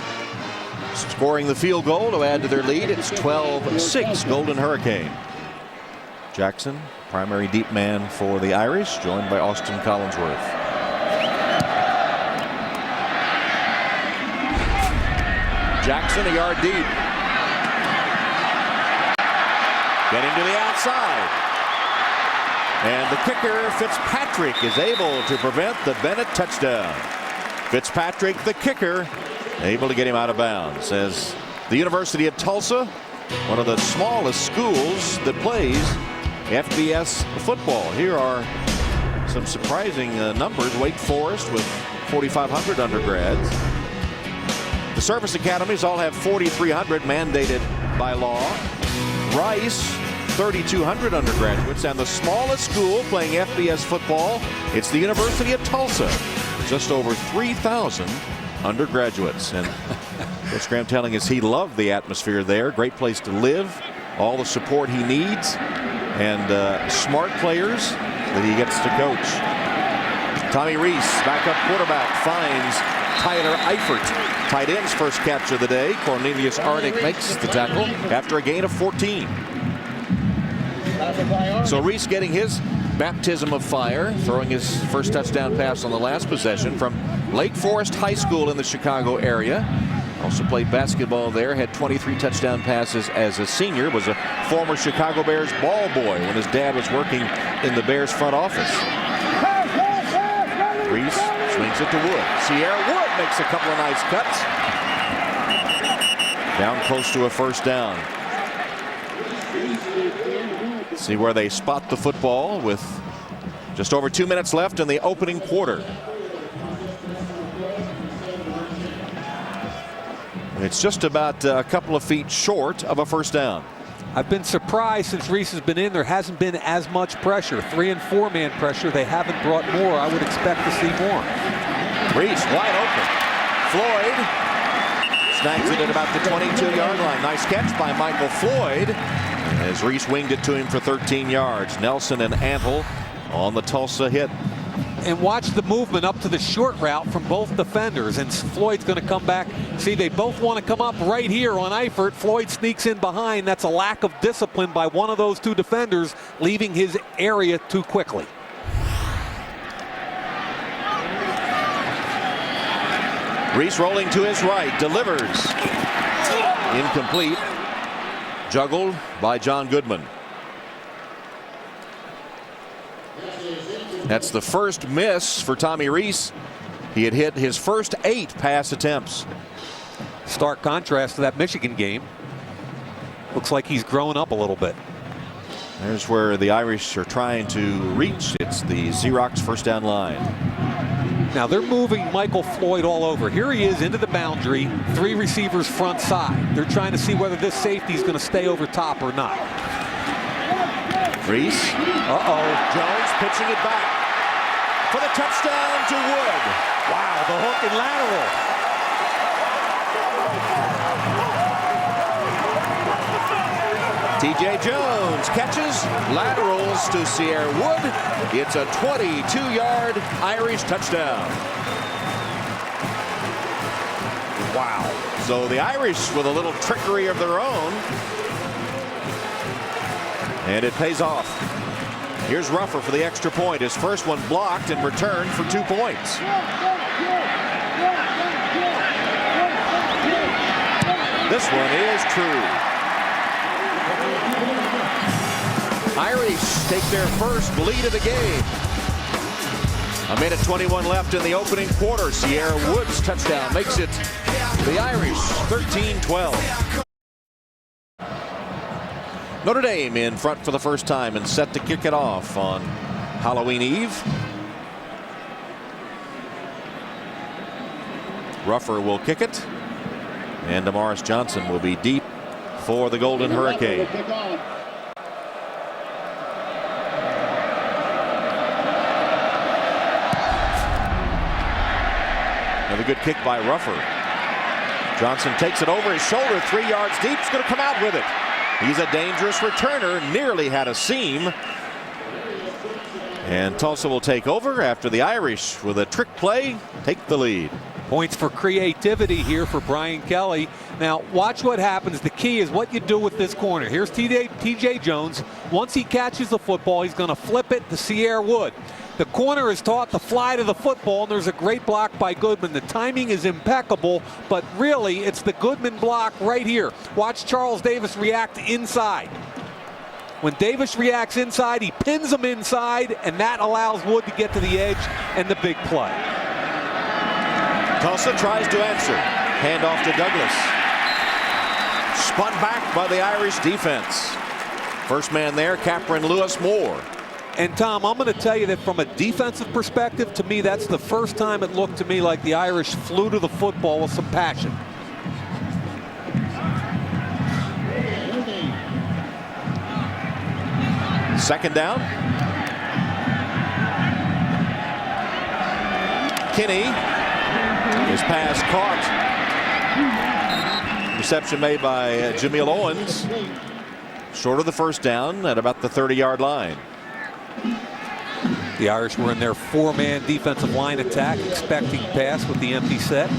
Speaker 6: scoring the field goal to add to their lead, it's 12-6 Golden Hurricane. Jackson, primary deep man for the Irish, joined by Austin Collinsworth. Jackson a yard deep. Getting to the outside. And the kicker, Fitzpatrick, is able to prevent the Bennett touchdown. Fitzpatrick, the kicker, able to get him out of bounds. As the University of Tulsa, one of the smallest schools that plays FBS football. Here are some surprising numbers. Wake Forest with 4,500 undergrads. The service academies all have 4,300 mandated by law. Rice, 3,200 undergraduates, and the smallest school playing FBS football, it's the University of Tulsa. Just over 3,000 undergraduates. And Coach Graham telling us he loved the atmosphere there. Great place to live, all the support he needs, and smart players that he gets to coach. Tommy Reese, backup quarterback, finds Tyler Eifert. Tight end's first catch of the day. Cornelius Arnick makes the tackle after a gain of 14. So Reese getting his baptism of fire, throwing his first touchdown pass on the last possession from Lake Forest High School in the Chicago area. Also played basketball there, had 23 touchdown passes as a senior, was a former Chicago Bears ball boy when his dad was working in the Bears front office. Reese swings it to Wood. Sierra Wood makes a couple of nice cuts. Down close to a first down. See where they spot the football with just over 2 minutes left in the opening quarter. It's just about a couple of feet short of a first down.
Speaker 2: I've been surprised since Reese has been in. There hasn't been as much pressure. 3- and 4-man pressure. They haven't brought more. I would expect to see more.
Speaker 6: Reese wide open. Floyd snags it at about the 22-yard line. Nice catch by Michael Floyd as Reese winged it to him for 13 yards. Nelson and Antle on the Tulsa hit.
Speaker 2: And watch the movement up to the short route from both defenders. And Floyd's going to come back. See, they both want to come up right here on Eifert. Floyd sneaks in behind. That's a lack of discipline by one of those two defenders, leaving his area too quickly.
Speaker 6: Reese rolling to his right, delivers. Incomplete. Juggled by John Goodman. That's the first miss for Tommy Reese. He had hit his first 8 pass attempts.
Speaker 2: Stark contrast to that Michigan game. Looks like he's growing up a little bit.
Speaker 6: There's where the Irish are trying to reach. It's the Xerox first down line.
Speaker 2: Now they're moving Michael Floyd all over. Here he is into the boundary. 3 receivers front side. They're trying to see whether this safety is going to stay over top or not.
Speaker 6: Reese. Jones pitching it back for the touchdown to Wood.
Speaker 2: Wow, the hook and lateral.
Speaker 6: TJ Jones catches, laterals to Sierra Wood. It's a 22-yard Irish touchdown. Wow. So the Irish with a little trickery of their own. And it pays off. Here's Ruffer for the extra point. His first one blocked and returned for 2 points. This one is true. Irish take their first lead of the game. 1:21 left in the opening quarter. Sierra Woods touchdown makes it the Irish 13-12. Notre Dame in front for the first time and set to kick it off on Halloween Eve. Ruffer will kick it, and Damaris Johnson will be deep for the Golden Hurricane. Another good kick by Ruffer. Johnson takes it over his shoulder, 3 yards deep. He's going to come out with it. He's a dangerous returner, nearly had a seam. And Tulsa will take over after the Irish, with a trick play, take the lead.
Speaker 2: Points for creativity here for Brian Kelly. Now watch what happens. The key is what you do with this corner. Here's TJ Jones. Once he catches the football, he's going to flip it to Sierra Wood. The corner is taught to fly to the football, and there's a great block by Goodman. The timing is impeccable, but really it's the Goodman block right here. Watch Charles Davis react inside. When Davis reacts inside, he pins him inside, and that allows Wood to get to the edge and the big play.
Speaker 6: Tulsa tries to answer. Handoff to Douglas. Spun back by the Irish defense. First man there, Capron Lewis Moore.
Speaker 2: And Tom, I'm going to tell you that from a defensive perspective, to me, that's the first time it looked to me like the Irish flew to the football with some passion.
Speaker 6: Second down. Kinney. His pass caught. Reception made by Jameel Owens. Short of the first down at about the 30-yard line.
Speaker 2: The Irish were in their 4-man defensive line attack, expecting pass with the empty set.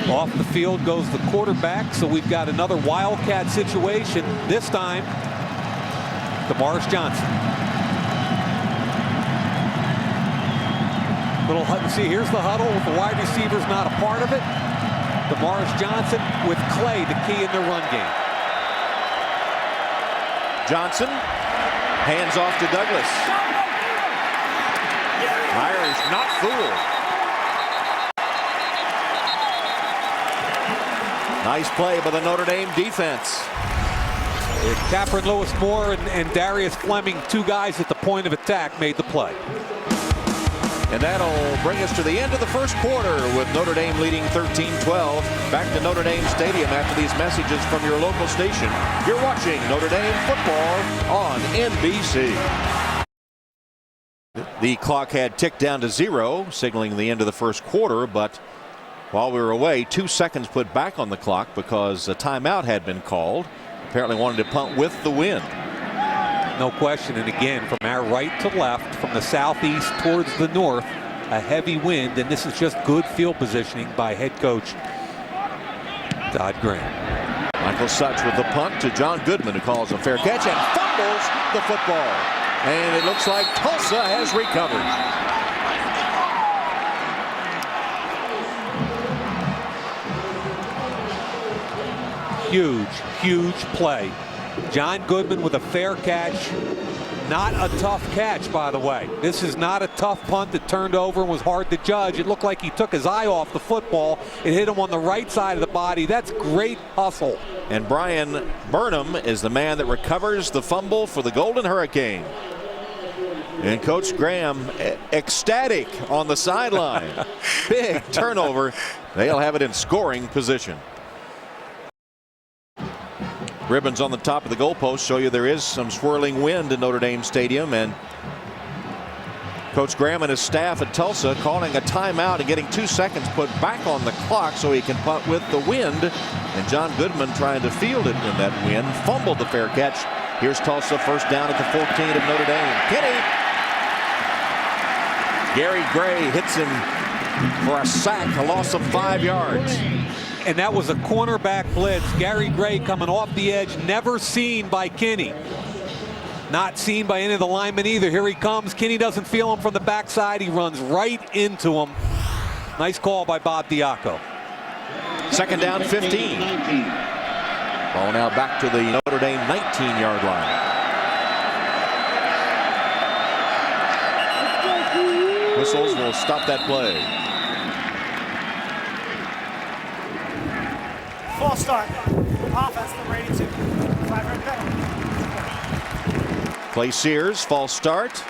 Speaker 2: Off the field goes the quarterback, so we've got another Wildcat situation. This time, Damaris Johnson. See, here's the huddle with the wide receivers not a part of it. Damaris Johnson with Clay, the key in their run game.
Speaker 6: Johnson hands off to Douglas. Irish not fooled. Nice play by the Notre Dame defense.
Speaker 2: Capron Lewis Moore and Darius Fleming, 2 guys at the point of attack, made the play.
Speaker 6: And that'll bring us to the end of the first quarter with Notre Dame leading 13-12. Back to Notre Dame Stadium after these messages from your local station. You're watching Notre Dame football on NBC. The clock had ticked down to 0, signaling the end of the first quarter, but while we were away, 2 seconds put back on the clock because a timeout had been called. Apparently wanted to punt with the wind.
Speaker 2: No question, and again, from our right to left, from the southeast towards the north, a heavy wind, and this is just good field positioning by head coach Todd Graham.
Speaker 6: Michael Such with the punt to John Goodman, who calls a fair catch and fumbles the football. And it looks like Tulsa has recovered.
Speaker 2: Huge play. John Goodman with a fair catch. Not a tough catch, by the way. This is not a tough punt that turned over and was hard to judge. It looked like he took his eye off the football. It hit him on the right side of the body. That's great hustle.
Speaker 6: And Brian Burnham is the man that recovers the fumble for the Golden Hurricane. And Coach Graham ecstatic on the sideline. Big turnover. They'll have it in scoring position. Ribbons on the top of the goalpost show you there is some swirling wind in Notre Dame Stadium, and Coach Graham and his staff at Tulsa calling a timeout and getting 2 seconds put back on the clock so he can punt with the wind. And John Goodman trying to field it in that wind, fumbled the fair catch. Here's Tulsa, first down at the 14 of Notre Dame. Kenny. Gary Gray hits him for a sack, a loss of 5 yards.
Speaker 2: And that was a cornerback blitz. Gary Gray coming off the edge, never seen by Kinney. Not seen by any of the linemen either. Here he comes. Kinney doesn't feel him from the backside. He runs right into him. Nice call by Bob Diaco.
Speaker 6: Second down, 15. Ball now back to the Notre Dame 19-yard line. Whistles will stop that play.
Speaker 5: False start. Offense, number 82. 5-yard penalty.
Speaker 6: Clay Sears, false start.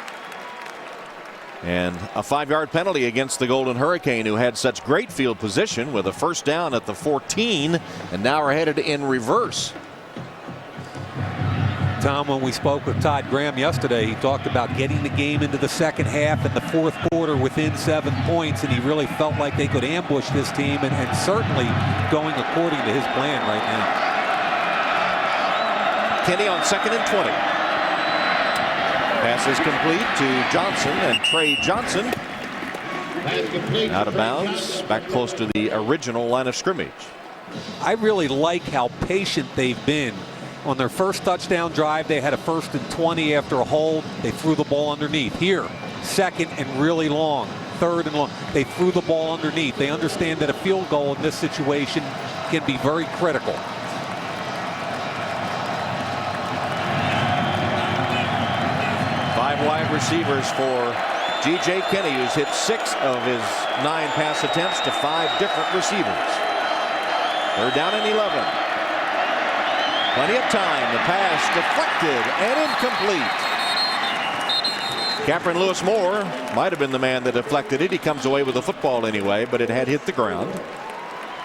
Speaker 6: And a 5-yard penalty against the Golden Hurricane, who had such great field position with a first down at the 14, and now are headed in reverse.
Speaker 2: Tom, when we spoke with Todd Graham yesterday, he talked about getting the game into the second half and the fourth quarter within 7 points, and he really felt like they could ambush this team, and certainly going according to his plan right now.
Speaker 6: Kenny on 2nd and 20. Pass is complete to Johnson, and Trey Johnson out of bounds, back close to the original line of scrimmage.
Speaker 2: I really like how patient they've been. On their first touchdown drive, they had a 1st and 20 after a hold. They threw the ball underneath. Here, 2nd and really long, 3rd and long. They threw the ball underneath. They understand that a field goal in this situation can be very critical.
Speaker 6: Five wide receivers for G.J. Kinney, who's hit 6 of his 9 pass attempts to 5 different receivers. 3rd down and 11. Plenty of time. The pass deflected and incomplete. Cameron Lewis Moore might have been the man that deflected it. He comes away with the football anyway, but it had hit the ground.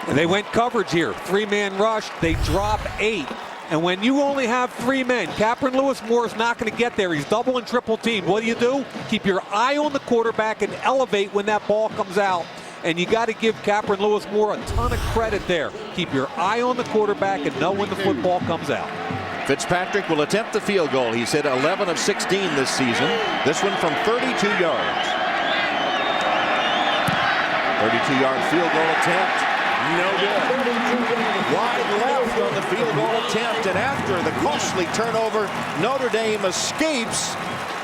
Speaker 2: And they went coverage here. 3-man rush. They drop 8. And when you only have 3 men, Cameron Lewis Moore is not going to get there. He's double and triple teamed. What do? Keep your eye on the quarterback and elevate when that ball comes out. And you got to give Cameron Lewis Moore a ton of credit there. Keep your eye on the quarterback and know when the football comes out.
Speaker 6: Fitzpatrick will attempt the field goal. He's hit 11 of 16 this season. This one from 32 yards. 32-yard field goal attempt. No good. Wide left on the field goal attempt. And after the costly turnover, Notre Dame escapes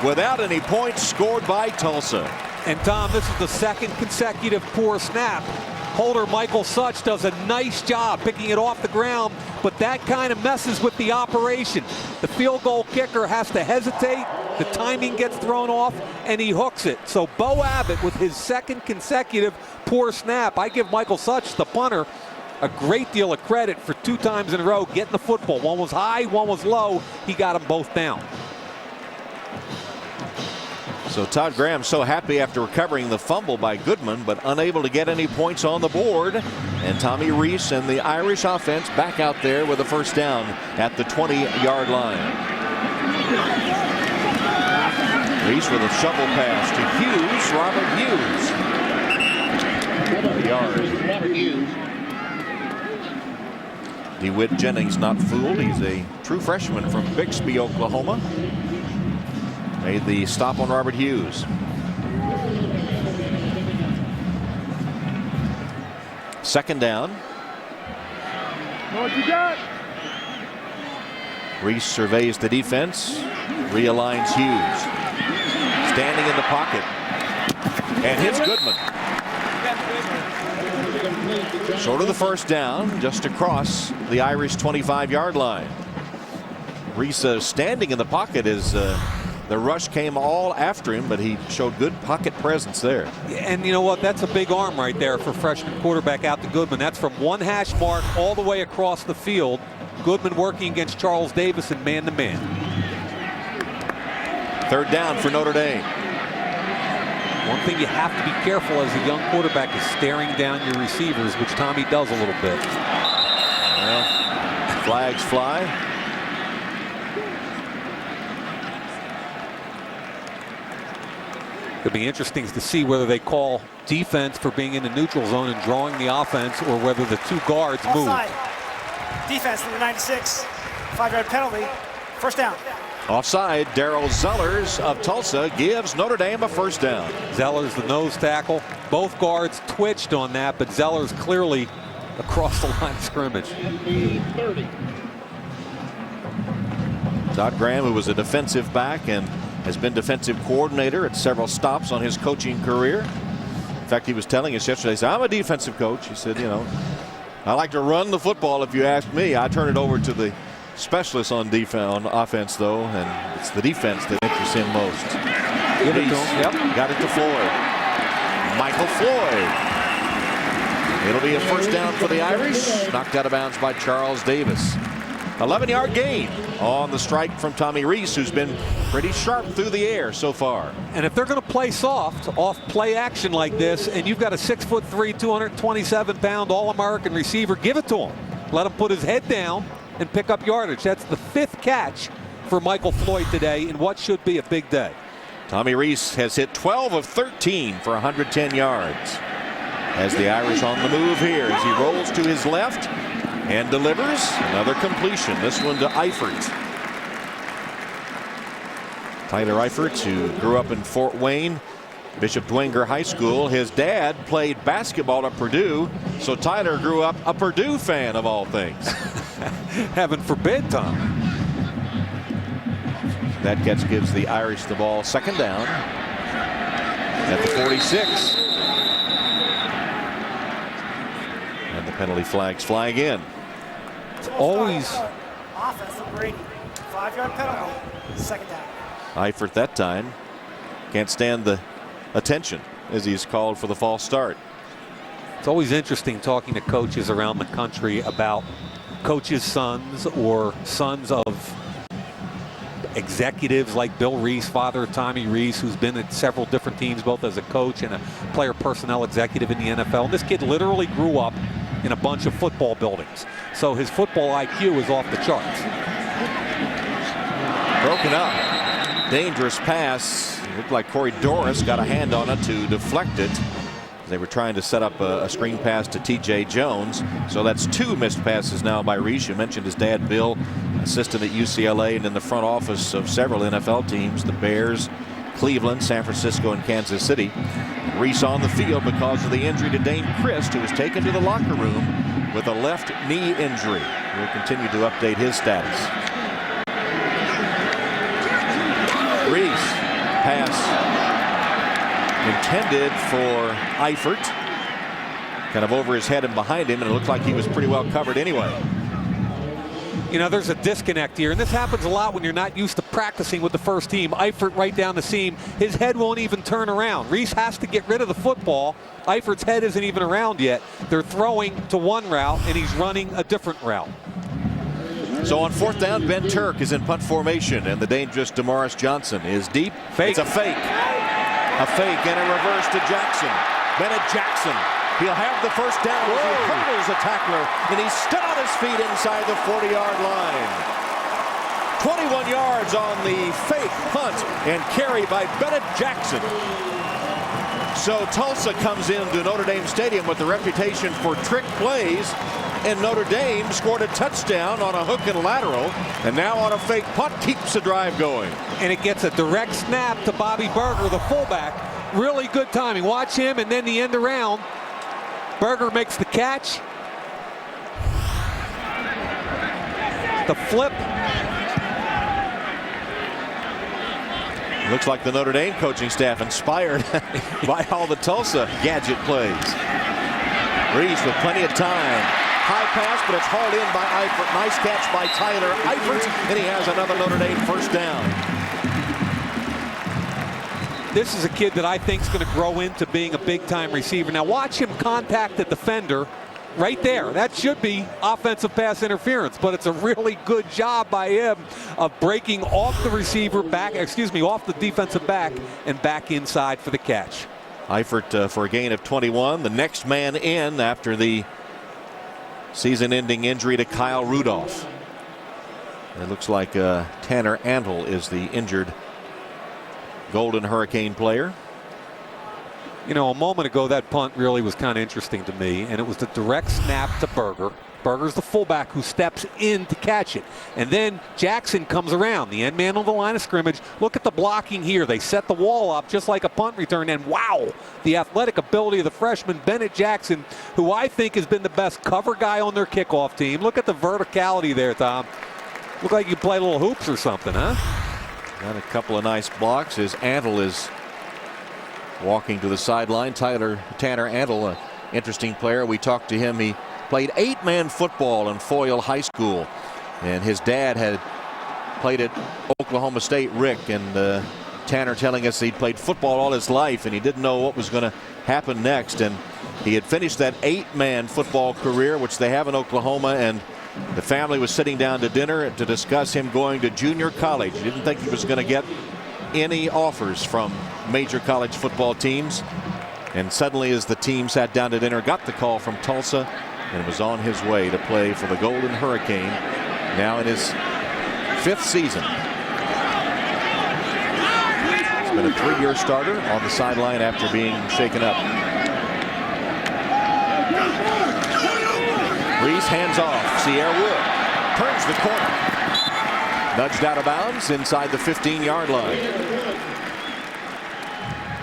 Speaker 6: without any points scored by Tulsa.
Speaker 2: And Tom, this is the 2nd consecutive poor snap. Holder Michael Such does a nice job picking it off the ground, but that kind of messes with the operation. The field goal kicker has to hesitate, the timing gets thrown off, and he hooks it. So Bo Abbott with his 2nd consecutive poor snap. I give Michael Such, the punter, a great deal of credit for 2 times in a row getting the football. One was high, one was low. He got them both down.
Speaker 6: So Todd Graham so happy after recovering the fumble by Goodman, but unable to get any points on the board. And Tommy Rees and the Irish offense back out there with a first down at the 20-yard line. Rees with a shovel pass to Hughes, Robert Hughes. DeWitt Jennings not fooled. He's a true freshman from Bixby, Oklahoma. Made the stop on Robert Hughes. Second down.
Speaker 8: What you got?
Speaker 6: Rees surveys the defense, realigns Hughes. Standing in the pocket. And hits Goodman. Short of the first down, just across the Irish 25-yard line. Rees standing in the pocket as the rush came all after him, but he showed good pocket presence there.
Speaker 2: And you know what? That's a big arm right there for freshman quarterback out to Goodman. That's from one hash mark all the way across the field. Goodman working against Charles Davis in man-to-man.
Speaker 6: Third down for Notre Dame.
Speaker 2: One thing you have to be careful as a young quarterback is staring down your receivers, which Tommy does a little bit.
Speaker 6: Well, flags fly.
Speaker 2: It'll be interesting to see whether they call defense for being in the neutral zone and drawing the offense, or whether the two guards move.
Speaker 5: Offside. Defense, number 96. 5-yard penalty. First down.
Speaker 6: Offside. Darrell Zellers of Tulsa gives Notre Dame a first down.
Speaker 2: Zellers, the nose tackle. Both guards twitched on that, but Zellers clearly across the line of scrimmage.
Speaker 6: Todd Graham, who was a defensive back and has been defensive coordinator at several stops on his coaching career. In fact, he was telling us yesterday, he said, I'm a defensive coach. He said, you know, I like to run the football if you ask me. I turn it over to the specialists on defense, on offense, though, and it's the defense that interests him most.
Speaker 2: Give it to him. Yep.
Speaker 6: Got it to Floyd. Michael Floyd. It'll be a first down for the Irish. Knocked out of bounds by Charles Davis. 11-yard gain on the strike from Tommy Rees, who's been pretty sharp through the air so far.
Speaker 2: And if they're going to play soft off play action like this, and you've got a 6'3", 227-pound All-American receiver, give it to him. Let him put his head down and pick up yardage. That's the 5th catch for Michael Floyd today in what should be a big day.
Speaker 6: Tommy Rees has hit 12 of 13 for 110 yards. As the Irish on the move here as he rolls to his left and delivers another completion. This one to Eifert. Tyler Eifert, who grew up in Fort Wayne, Bishop Dwenger High School. His dad played basketball at Purdue, so Tyler grew up a Purdue fan of all things.
Speaker 2: Heaven forbid, Tom.
Speaker 6: That catch gives the Irish the ball. Second down at the 46. And the penalty flags fly again.
Speaker 2: It's always
Speaker 5: offense, number 80. 5-yard penalty. Second down.
Speaker 6: Eifert that time can't stand the attention as he's called for the false start.
Speaker 2: It's always interesting talking to coaches around the country about coaches' sons or sons of executives like Bill Rees, father of Tommy Rees, who's been at several different teams, both as a coach and a player personnel executive in the NFL. And this kid literally grew up in a bunch of football buildings, so his football IQ is off the charts.
Speaker 6: Broken up. Dangerous pass. It looked like Corey Doris got a hand on it to deflect it. They were trying to set up a screen pass to T.J. Jones. So that's 2 missed passes now by Rees. You mentioned his dad, Bill, assistant at UCLA and in the front office of several NFL teams, the Bears, Cleveland, San Francisco, and Kansas City. Rees on the field because of the injury to Dane Christ, who was taken to the locker room with a left knee injury. We'll continue to update his status. Rees, pass intended for Eifert, kind of over his head and behind him, and it looked like he was pretty well covered anyway.
Speaker 2: You know, there's a disconnect here, and this happens a lot when you're not used to practicing with the first team. Eifert right down the seam. His head won't even turn around. Rees has to get rid of the football. Eifert's head isn't even around yet. They're throwing to one route, and he's running a different route.
Speaker 6: So on 4th down, Ben Turk is in punt formation, and the dangerous Damaris Johnson is deep.
Speaker 2: Fake.
Speaker 6: It's a fake. A fake and a reverse to Jackson. Bennett Jackson. He'll have the first down as he hurdles a tackler, and he's still on his feet inside the 40-yard line. 21 yards on the fake punt and carry by Bennett Jackson. So Tulsa comes into Notre Dame Stadium with a reputation for trick plays, and Notre Dame scored a touchdown on a hook and lateral, and now on a fake punt keeps the drive going.
Speaker 2: And it gets a direct snap to Bobby Berger, the fullback. Really good timing. Watch him, and then the end around. Berger makes the catch. The flip.
Speaker 6: Looks like the Notre Dame coaching staff inspired by all the Tulsa gadget plays. Reese with plenty of time. High pass, but it's hauled in by Eifert. Nice catch by Tyler Eifert, and he has another Notre Dame first down.
Speaker 2: This is a kid that I think is going to grow into being a big-time receiver. Now watch him contact the defender right there. That should be offensive pass interference, but it's a really good job by him of breaking off the receiver back, off the defensive back and back inside for the catch.
Speaker 6: Eifert for a gain of 21. The next man in after the season-ending injury to Kyle Rudolph. It looks like Tanner Antle is the injured Golden Hurricane player.
Speaker 2: You know, a moment ago that punt really was kind of interesting to me, and it was the direct snap to Berger. Berger's the fullback who steps in to catch it, and then Jackson comes around, the end man on the line of scrimmage. Look at the blocking here. They set the wall up just like a punt return, and wow, the athletic ability of the freshman Bennett Jackson, who I think has been the best cover guy on their kickoff team. Look at the verticality there, Tom. Look like you play little hoops or something, huh?
Speaker 6: Got a couple of nice blocks as Antle is walking to the sideline. Tanner Antle, an interesting player. We talked to him. He played 8-man football in Foyle High School, and his dad had played at Oklahoma State, Rick, and Tanner telling us he'd played football all his life and he didn't know what was going to happen next, and he had finished that 8-man football career, which they have in Oklahoma, and the family was sitting down to dinner to discuss him going to junior college. He didn't think he was going to get any offers from major college football teams, and suddenly as the team sat down to dinner, got the call from Tulsa and was on his way to play for the Golden Hurricane, now in his 5th season. He's been a 3-year starter on the sideline after being shaken up. Reese hands off. Sierra Wood turns the corner. Nudged out of bounds inside the 15-yard line.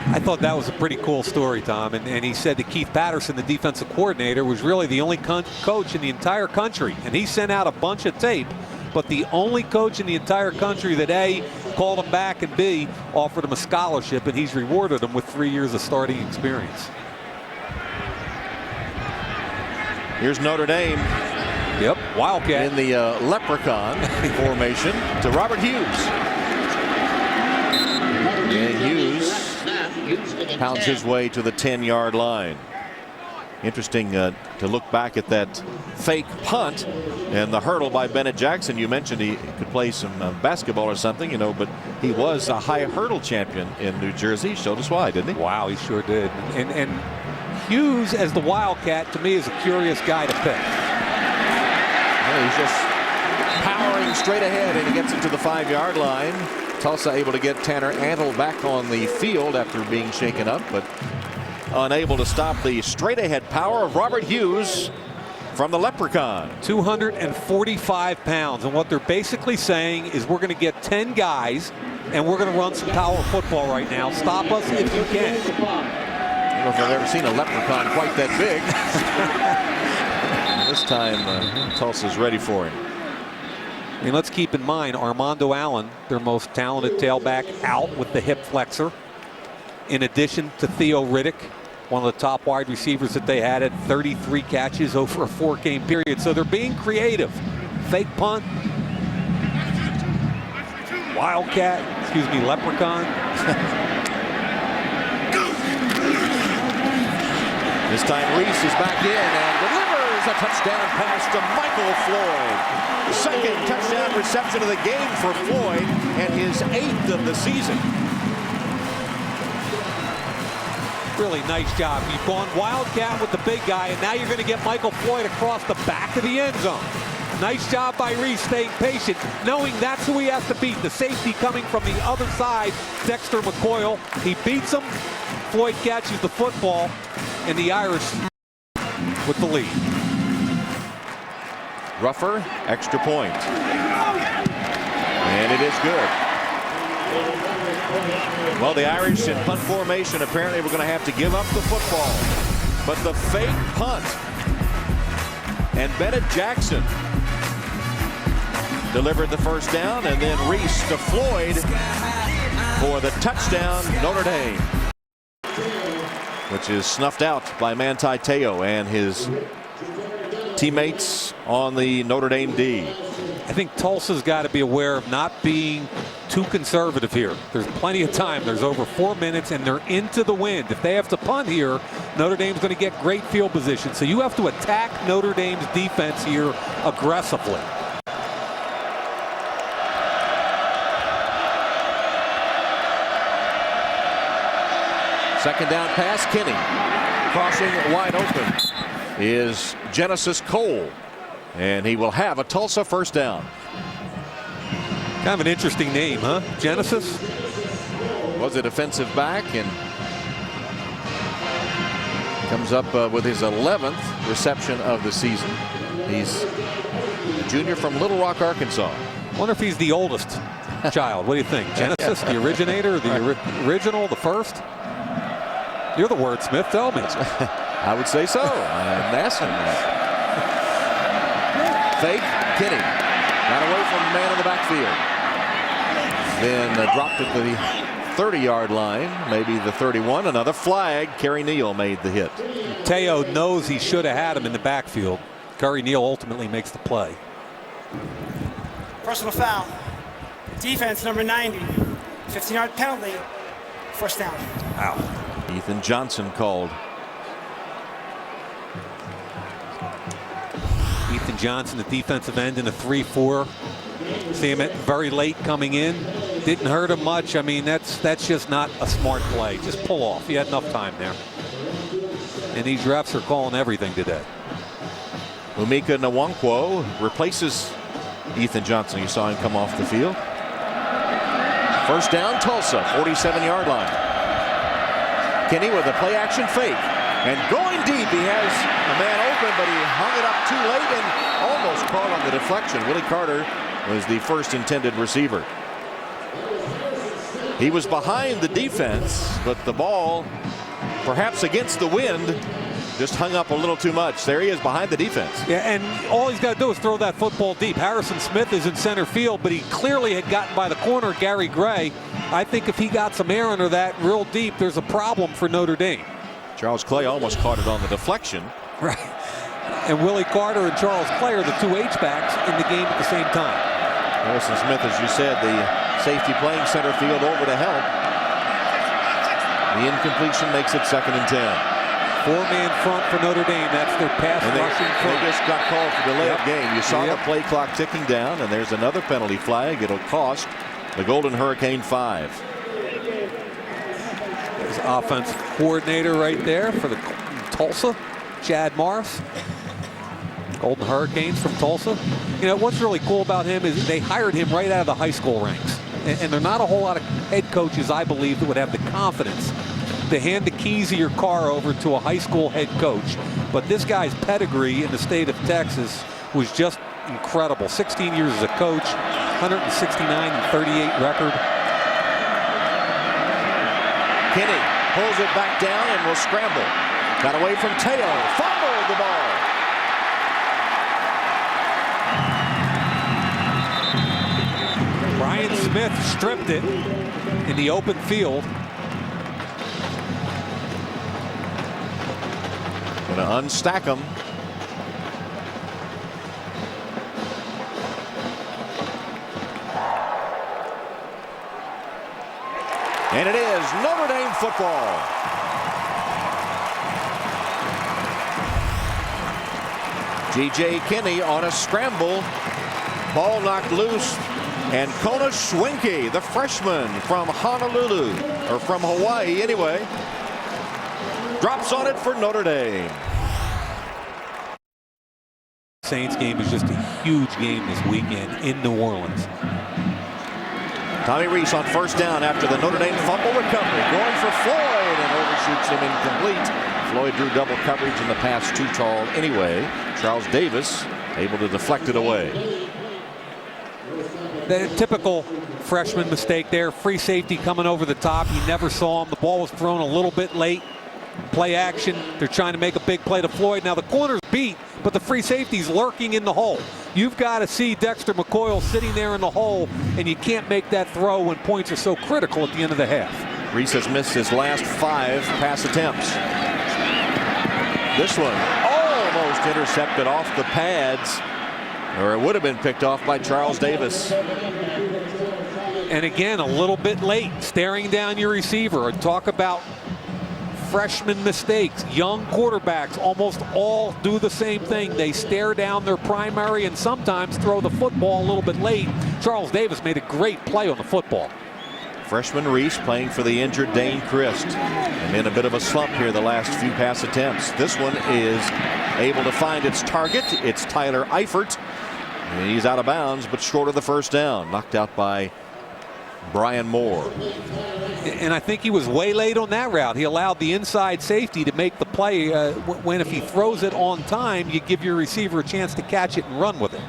Speaker 2: I thought that was a pretty cool story, Tom. And he said that Keith Patterson, the defensive coordinator, was really the only coach in the entire country. And he sent out a bunch of tape, but the only coach in the entire country that A, called him back, and B, offered him a scholarship, and he's rewarded him with 3 years of starting experience.
Speaker 6: Here's Notre Dame.
Speaker 2: Yep, Wildcat.
Speaker 6: In the leprechaun formation to Robert Hughes. And Hughes pounds his way to the 10-yard line. Interesting to look back at that fake punt and the hurdle by Bennett Jackson. You mentioned he could play some basketball or something, you know, but he was a high hurdle champion in New Jersey. He showed us why, didn't he?
Speaker 2: Wow, he sure did. And Hughes as the Wildcat, to me, is a curious guy to pick.
Speaker 6: Well, he's just powering straight ahead, and he gets it to the 5-yard line. Tulsa able to get Tanner Antle back on the field after being shaken up, but unable to stop the straight ahead power of Robert Hughes from the Leprechaun.
Speaker 2: 245 pounds, and what they're basically saying is we're going to get 10 guys and we're going to run some power football right now. Stop us if you can.
Speaker 6: I don't know if I've ever seen a leprechaun quite that big. This time Tulsa's ready for him.
Speaker 2: I mean, let's keep in mind Armando Allen, their most talented tailback, out with the hip flexor. In addition to Theo Riddick, one of the top wide receivers that they had, 33 catches over a 4-game period. So they're being creative. Fake punt. Wildcat, leprechaun.
Speaker 6: This time Reese is back in and delivers a touchdown pass to Michael Floyd. Second touchdown reception of the game for Floyd and his 8th of the season.
Speaker 2: Really nice job. You've gone wildcat with the big guy, and now you're going to get Michael Floyd across the back of the end zone. Nice job by Reese staying patient, knowing that's who he has to beat. The safety coming from the other side, Dexter McCoyle. He beats him. Floyd catches the football, and the Irish with the lead.
Speaker 6: Ruffer, extra point. And it is good. Well, the Irish in punt formation apparently were going to have to give up the football. But the fake punt. And Bennett Jackson delivered the first down, and then Reese to Floyd for the touchdown, Notre Dame. Which is snuffed out by Manti Te'o and his teammates on the Notre Dame D.
Speaker 2: I think Tulsa's got to be aware of not being too conservative here. There's plenty of time. There's over 4 minutes, and they're into the wind. If they have to punt here, Notre Dame's going to get great field position. So you have to attack Notre Dame's defense here aggressively.
Speaker 6: Second down pass, Kinney. Crossing wide open is Genesis Cole. And he will have a Tulsa first down.
Speaker 2: Kind of an interesting name, huh? Genesis?
Speaker 6: Was a defensive back and comes up with his 11th reception of the season. He's a junior from Little Rock, Arkansas.
Speaker 2: Wonder if he's the oldest child. What do you think? Genesis, the originator, the original, the first? You're the wordsmith. Tell me.
Speaker 6: I would say so. I'm asking that. Fake, Kinney got away from the man in the backfield. Then dropped at the 30-yard line, maybe the 31. Another flag. Kerry Neal made the hit.
Speaker 2: Te'o knows he should have had him in the backfield. Kerry Neal ultimately makes the play.
Speaker 5: Personal foul. Defense number 90. 15-yard penalty. First down.
Speaker 2: Wow.
Speaker 6: Ethan Johnson called.
Speaker 2: Ethan Johnson, the defensive end, in a 3-4. See him at very late coming in. Didn't hurt him much. I mean, that's just not a smart play. Just pull off. He had enough time there. And these refs are calling everything today.
Speaker 6: Umika Nwankwo replaces Ethan Johnson. You saw him come off the field. First down, Tulsa, 47-yard line. Kenny with a play action fake. And going deep, he has a man open, but he hung it up too late and almost caught on the deflection. Willie Carter was the first intended receiver. He was behind the defense, but the ball, perhaps against the wind, just hung up a little too much. There he is behind the defense.
Speaker 2: Yeah, and all he's got to do is throw that football deep. Harrison Smith is in center field, but he clearly had gotten by the corner, Gary Gray. I think if he got some air under that real deep, there's a problem for Notre Dame.
Speaker 6: Charles Clay almost caught it on the deflection.
Speaker 2: Right. And Willie Carter and Charles Clay are the two H-backs in the game at the same time.
Speaker 6: Harrison Smith, as you said, the safety playing center field over to help. The incompletion makes it 2nd and 10.
Speaker 2: 4-man front for Notre Dame. That's their pass rushing front.
Speaker 6: They just got called for delay of game. You saw the play clock ticking down, and there's another penalty flag. It'll cost the Golden Hurricane 5.
Speaker 2: There's offensive coordinator right there for the Tulsa, Chad Morris. Golden Hurricanes from Tulsa. You know, what's really cool about him is they hired him right out of the high school ranks. And there are not a whole lot of head coaches, I believe, that would have the confidence to hand the keys of your car over to a high school head coach. But this guy's pedigree in the state of Texas was just incredible. 16 years as a coach, 169-38 record.
Speaker 6: Kinney pulls it back down and will scramble. Got away from Te'o. Fumbled the ball.
Speaker 2: Brian Smith stripped it in the open field.
Speaker 6: Going to unstack him. And it is Notre Dame football. G.J. Kinney on a scramble. Ball knocked loose. And Kona Schwenke, the freshman from Honolulu, or from Hawaii anyway, drops on it for Notre Dame.
Speaker 2: Saints game is just a huge game this weekend in New Orleans.
Speaker 6: Tommy Rees on first down after the Notre Dame fumble recovery. Going for Floyd and overshoots him incomplete. Floyd drew double coverage and the pass too tall anyway. Charles Davis able to deflect it away.
Speaker 2: The typical freshman mistake there. Free safety coming over the top. You never saw him. The ball was thrown a little bit late. Play action. They're trying to make a big play to Floyd. Now the corner's beat, but the free safety's lurking in the hole. You've got to see Dexter McCoyle sitting there in the hole, and you can't make that throw when points are so critical at the end of the half.
Speaker 6: Rees has missed his last 5 pass attempts. This one almost intercepted off the pads, or it would have been picked off by Charles Davis.
Speaker 2: And again, a little bit late, staring down your receiver. Talk about freshman mistakes. Young quarterbacks almost all do the same thing. They stare down their primary and sometimes throw the football a little bit late. Charles Davis made a great play on the football.
Speaker 6: Freshman Rees playing for the injured Dane Christ, and in a bit of a slump here the last few pass attempts. This one is able to find its target. It's Tyler Eifert, and he's out of bounds but short of the first down. Knocked out by Brian Moore.
Speaker 2: And I think he was way late on that route. He allowed the inside safety to make the play when if he throws it on time, you give your receiver a chance to catch it and run with it.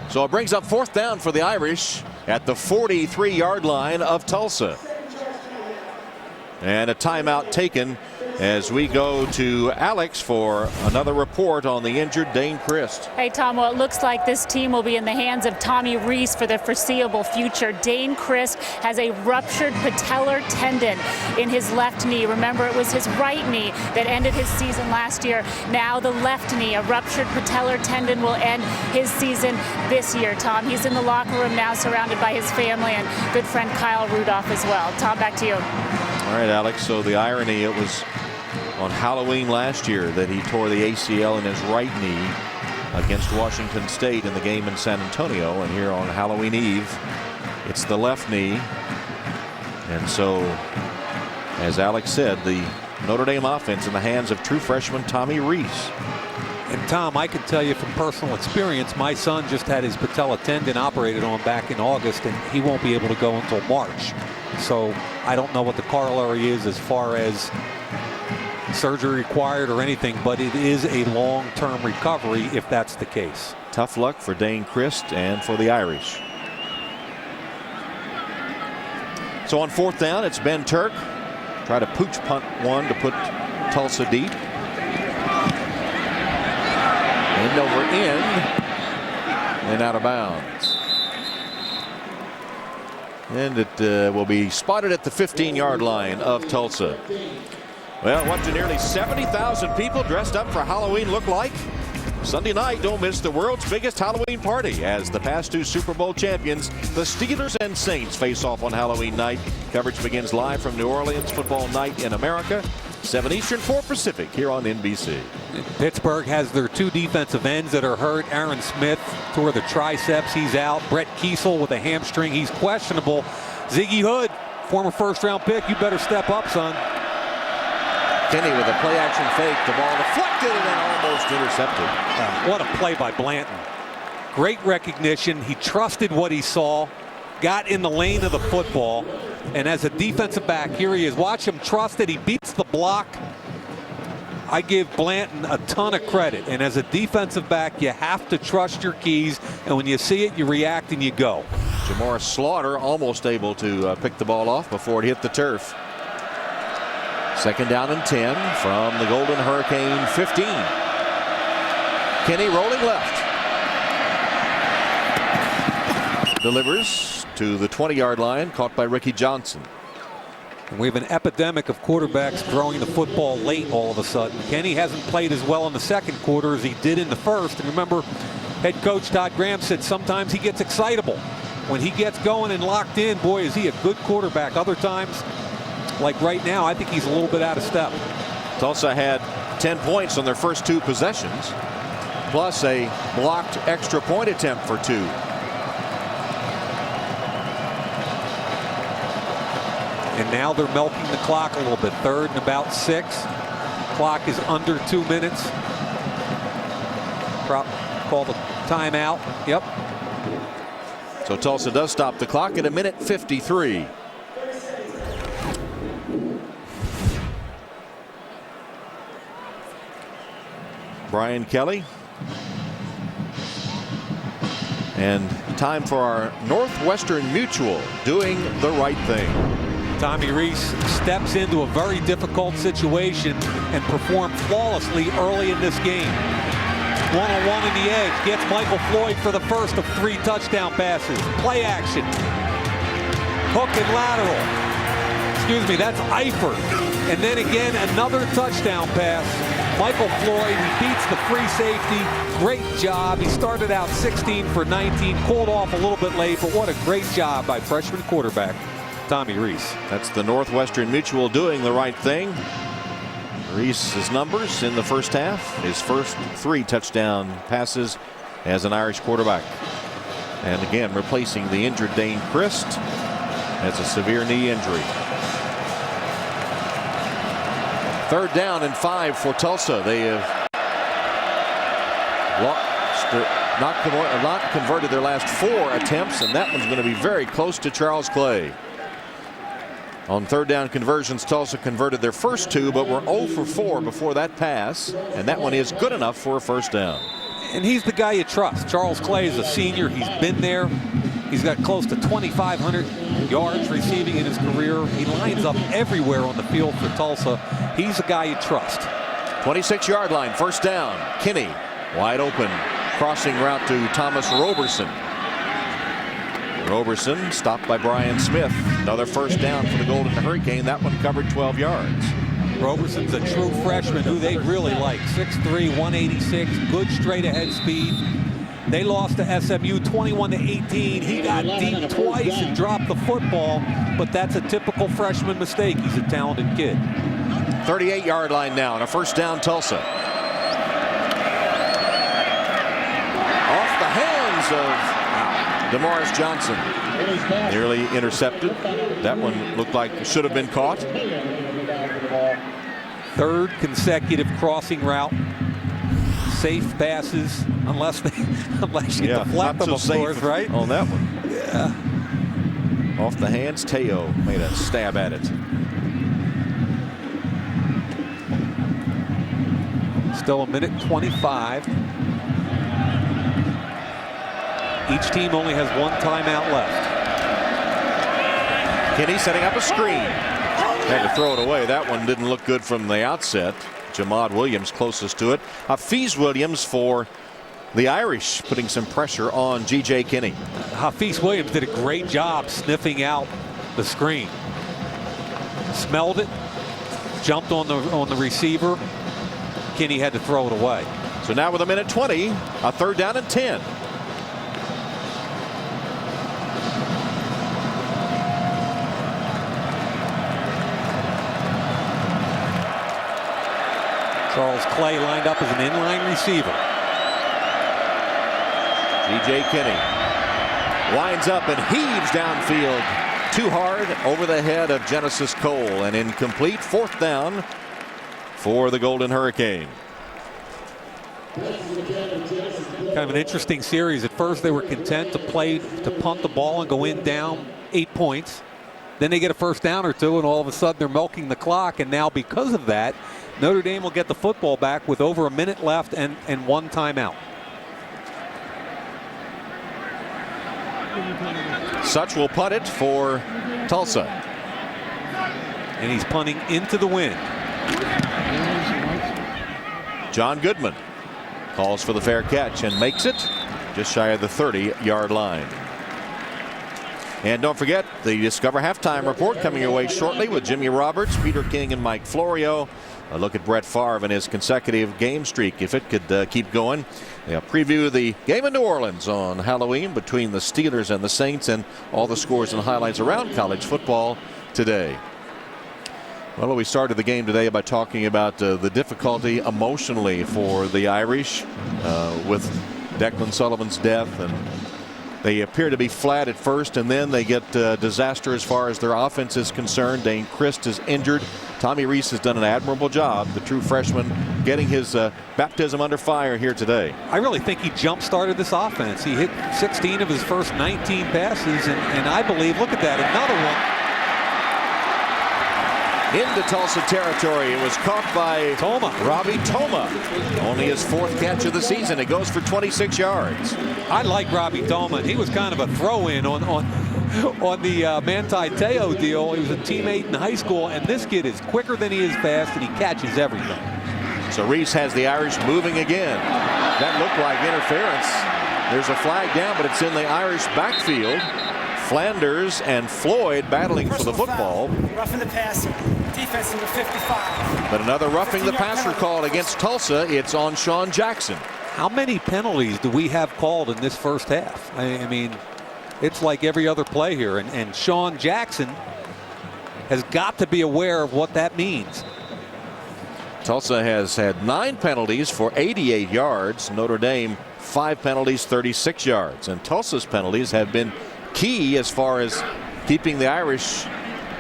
Speaker 6: So it brings up fourth down for the Irish at the 43-yard line of Tulsa. And a timeout taken as we go to Alex for another report on the injured Dane Christ.
Speaker 7: Hey, Tom, well, it looks like this team will be in the hands of Tommy Rees for the foreseeable future. Dane Christ has a ruptured patellar tendon in his left knee. Remember, it was his right knee that ended his season last year. Now the left knee, a ruptured patellar tendon, will end his season this year, Tom. He's in the locker room now surrounded by his family and good friend Kyle Rudolph as well. Tom, back to you.
Speaker 6: All right, Alex, so the irony, it was on Halloween last year that he tore the ACL in his right knee against Washington State in the game in San Antonio, and here on Halloween Eve it's the left knee. And so, as Alex said, the Notre Dame offense in the hands of true freshman Tommy Rees.
Speaker 2: And Tom, I can tell you from personal experience, my son just had his patella tendon operated on back in August, and he won't be able to go until March. So I don't know what the corollary is as far as surgery required or anything, but it is a long-term recovery if that's the case.
Speaker 6: Tough luck for Dane Christ and for the Irish. So on fourth down, it's Ben Turk. Try to pooch punt one to put Tulsa deep. End over end and out of bounds. And it will be spotted at the 15-yard line of Tulsa. Well, what do nearly 70,000 people dressed up for Halloween look like? Sunday night, don't miss the world's biggest Halloween party as the past 2 Super Bowl champions, the Steelers and Saints, face off on Halloween night. Coverage begins live from New Orleans Football Night in America, 7 Eastern, 4 Pacific, here on NBC.
Speaker 2: Pittsburgh has their 2 defensive ends that are hurt. Aaron Smith tore the triceps, he's out. Brett Kiesel with a hamstring, he's questionable. Ziggy Hood, former first-round pick, you better step up, son.
Speaker 6: Kenny with a play-action fake, the ball deflected and then almost intercepted.
Speaker 2: What a play by Blanton. Great recognition. He trusted what he saw, got in the lane of the football, and as a defensive back, here he is. Watch him trust it. He beats the block. I give Blanton a ton of credit, and as a defensive back, you have to trust your keys, and when you see it, you react and you go.
Speaker 6: Jamar Slaughter almost able to pick the ball off before it hit the turf. Second down and 10 from the Golden Hurricane 15. Kenny rolling left. Delivers to the 20-yard line, caught by Ricky Johnson.
Speaker 2: We have an epidemic of quarterbacks throwing the football late all of a sudden. Kenny hasn't played as well in the second quarter as he did in the first. And remember, head coach Todd Graham said sometimes he gets excitable. When he gets going and locked in, boy, is he a good quarterback. Other times, like right now, I think he's a little bit out of step.
Speaker 6: Tulsa had 10 points on their first 2 possessions, plus a blocked extra point attempt for 2.
Speaker 2: And now they're milking the clock a little bit. 3rd and about 6. Clock is under 2 minutes. Call the timeout. Yep.
Speaker 6: So Tulsa does stop the clock at 1:53. Brian Kelly. And time for our Northwestern Mutual doing the right thing.
Speaker 2: Tommy Reese steps into a very difficult situation and performed flawlessly early in this game. One-on-one in the edge, gets Michael Floyd for the first of 3 touchdown passes. Play action. Hook and lateral. Excuse me, that's Eifert. And then again, another touchdown pass. Michael Floyd, he beats the free safety. Great job. He started out 16 for 19, called off a little bit late, but what a great job by freshman quarterback Tommy Reese.
Speaker 6: That's the Northwestern Mutual doing the right thing. Reese's numbers in the first half, his first 3 touchdown passes as an Irish quarterback. And again, replacing the injured Dane Christ. Has a severe knee injury. 3rd down and 5 for Tulsa. They have not converted their last 4 attempts, and that one's going to be very close to Charles Clay. On 3rd down conversions, Tulsa converted their first 2, but were 0 for 4 before that pass, and that one is good enough for a first down.
Speaker 2: And he's the guy you trust. Charles Clay is a senior. He's been there. He's got close to 2,500 yards receiving in his career. He lines up everywhere on the field for Tulsa. He's a guy you trust.
Speaker 6: 26-yard line, first down. Kinney wide open, crossing route to Thomas Roberson. Roberson stopped by Brian Smith. Another first down for the Golden Hurricane. That one covered 12 yards.
Speaker 2: Roberson's a true freshman who they really like. 6'3", 186, good straight ahead speed. They lost to SMU 21-18. He got deep twice and dropped the football, but that's a typical freshman mistake. He's a talented kid.
Speaker 6: 38-yard line now and a first down Tulsa. Off the hands of DeMaurice Johnson. Nearly intercepted. That one looked like it should have been caught.
Speaker 2: 3rd consecutive crossing route. Safe passes, unless you deflect them, of course, right?
Speaker 6: On that one. Yeah. Off the hands, Teo made a stab at it.
Speaker 2: Still 1:25. Each team only has 1 timeout left.
Speaker 6: Kinney setting up a screen. Had to throw it away. That one didn't look good from the outset. Jamad Williams closest to it. Hafiz Williams for the Irish, putting some pressure on G.J. Kinney.
Speaker 2: Hafiz Williams did a great job sniffing out the screen. Smelled it, jumped on the receiver. Kinney had to throw it away.
Speaker 6: So now with 1:20, a 3rd down and 10.
Speaker 2: Charles Clay lined up as an inline receiver.
Speaker 6: G.J. Kinney winds up and heaves downfield too hard over the head of Genesis Cole, and incomplete. 4th down for the Golden Hurricane.
Speaker 2: Kind of an interesting series. At first they were content to punt the ball and go in down 8 points. Then they get a first down or 2, and all of a sudden they're milking the clock. And now because of that, Notre Dame will get the football back with over a minute left and 1 timeout.
Speaker 6: Such will punt it for Tulsa.
Speaker 2: And he's punting into the wind.
Speaker 6: John Goodman calls for the fair catch and makes it just shy of the 30-yard line. And don't forget the Discover Halftime Report coming your way shortly with Jimmy Roberts, Peter King, and Mike Florio. A look at Brett Favre and his consecutive game streak, if it could keep going. They'll preview the game in New Orleans on Halloween between the Steelers and the Saints, and all the scores and highlights around college football today. Well, we started the game today by talking about the difficulty emotionally for the Irish with Declan Sullivan's death, and They appear to be flat at first, and then they get disaster as far as their offense is concerned. Dane Christ is injured. Tommy Reese has done an admirable job, the true freshman, getting his baptism under fire here today.
Speaker 2: I really think he jump-started this offense. He hit 16 of his first 19 passes, and I believe, look at that, another one.
Speaker 6: Into Tulsa territory. It was caught by Robbie Toma. Only his 4th catch of the season. It goes for 26 yards.
Speaker 2: I like Robbie Toma. He was kind of a throw-in on the Manti Te'o deal. He was a teammate in high school, and this kid is quicker than he is fast, and he catches everything.
Speaker 6: So Reese has the Irish moving again. That looked like interference. There's a flag down, but it's in the Irish backfield. Flanders and Floyd battling for the football.
Speaker 5: Roughing the passer. Defense number 55.
Speaker 6: But another roughing the passer called against Tulsa. It's on Sean Jackson.
Speaker 2: How many penalties do we have called in this first half? I mean, it's like every other play here. And Sean Jackson has got to be aware of what that means.
Speaker 6: Tulsa has had 9 penalties for 88 yards. Notre Dame 5 penalties, 36 yards. And Tulsa's penalties have been key as far as keeping the Irish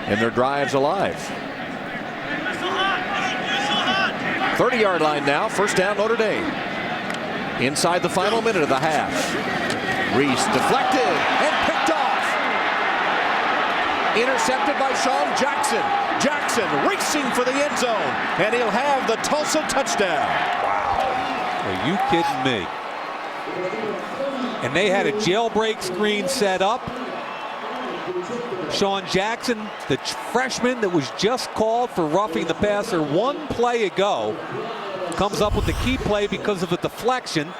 Speaker 6: and their drives alive. 30-yard line now. First down, Notre Dame. Inside the final minute of the half. Reese deflected and picked off. Intercepted by Sean Jackson. Jackson racing for the end zone, and he'll have the Tulsa touchdown.
Speaker 2: Wow. Are you kidding me? And they had a jailbreak screen set up. Sean Jackson, the freshman that was just called for roughing the passer 1 play ago, comes up with the key play because of a deflection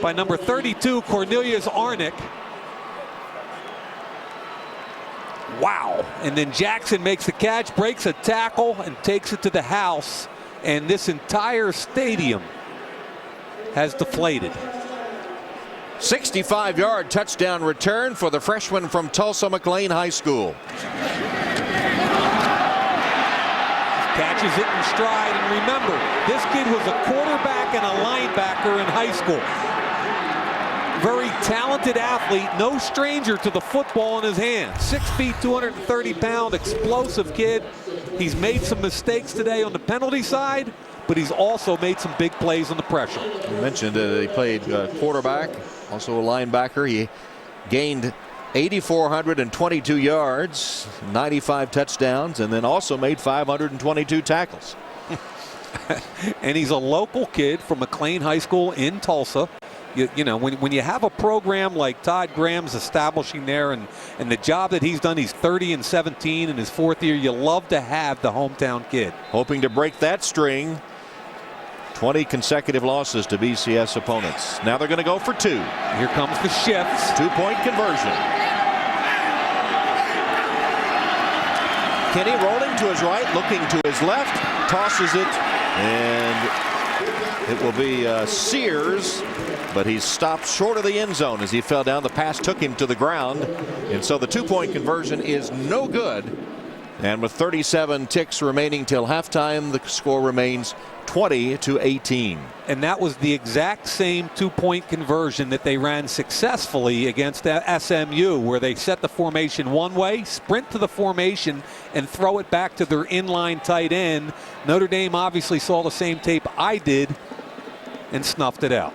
Speaker 2: by number 32, Cornelius Arnick. Wow. And then Jackson makes the catch, breaks a tackle, and takes it to the house. And this entire stadium has deflated.
Speaker 6: 65-yard touchdown return for the freshman from Tulsa McLean High School.
Speaker 2: Catches it in stride, and remember, this kid was a quarterback and a linebacker in high school. Very talented athlete, no stranger to the football in his hands. 6 feet, 230-pound, explosive kid. He's made some mistakes today on the penalty side, but he's also made some big plays on the pressure.
Speaker 6: You mentioned he played quarterback, also a linebacker. He gained 8,422 yards, 95 touchdowns, and then also made 522 tackles.
Speaker 2: And he's a local kid from McLean High School in Tulsa. You know, when you have a program like Todd Graham's establishing there, and the job that he's done, he's 30-17 in his 4th year, you love to have the hometown kid.
Speaker 6: Hoping to break that string. 20 consecutive losses to BCS opponents. Now they're going to go for 2.
Speaker 2: Here comes the shifts.
Speaker 6: 2-point conversion. Kenny rolling to his right, looking to his left, tosses it, and it will be Sears, but he's stopped short of the end zone as he fell down. The pass took him to the ground, and so the 2-point conversion is no good. And with 37 ticks remaining till halftime, the score remains 20-18.
Speaker 2: And that was the exact same 2-point conversion that they ran successfully against SMU, where they set the formation one way, sprint to the formation, and throw it back to their inline tight end. Notre Dame obviously saw the same tape I did and snuffed it out.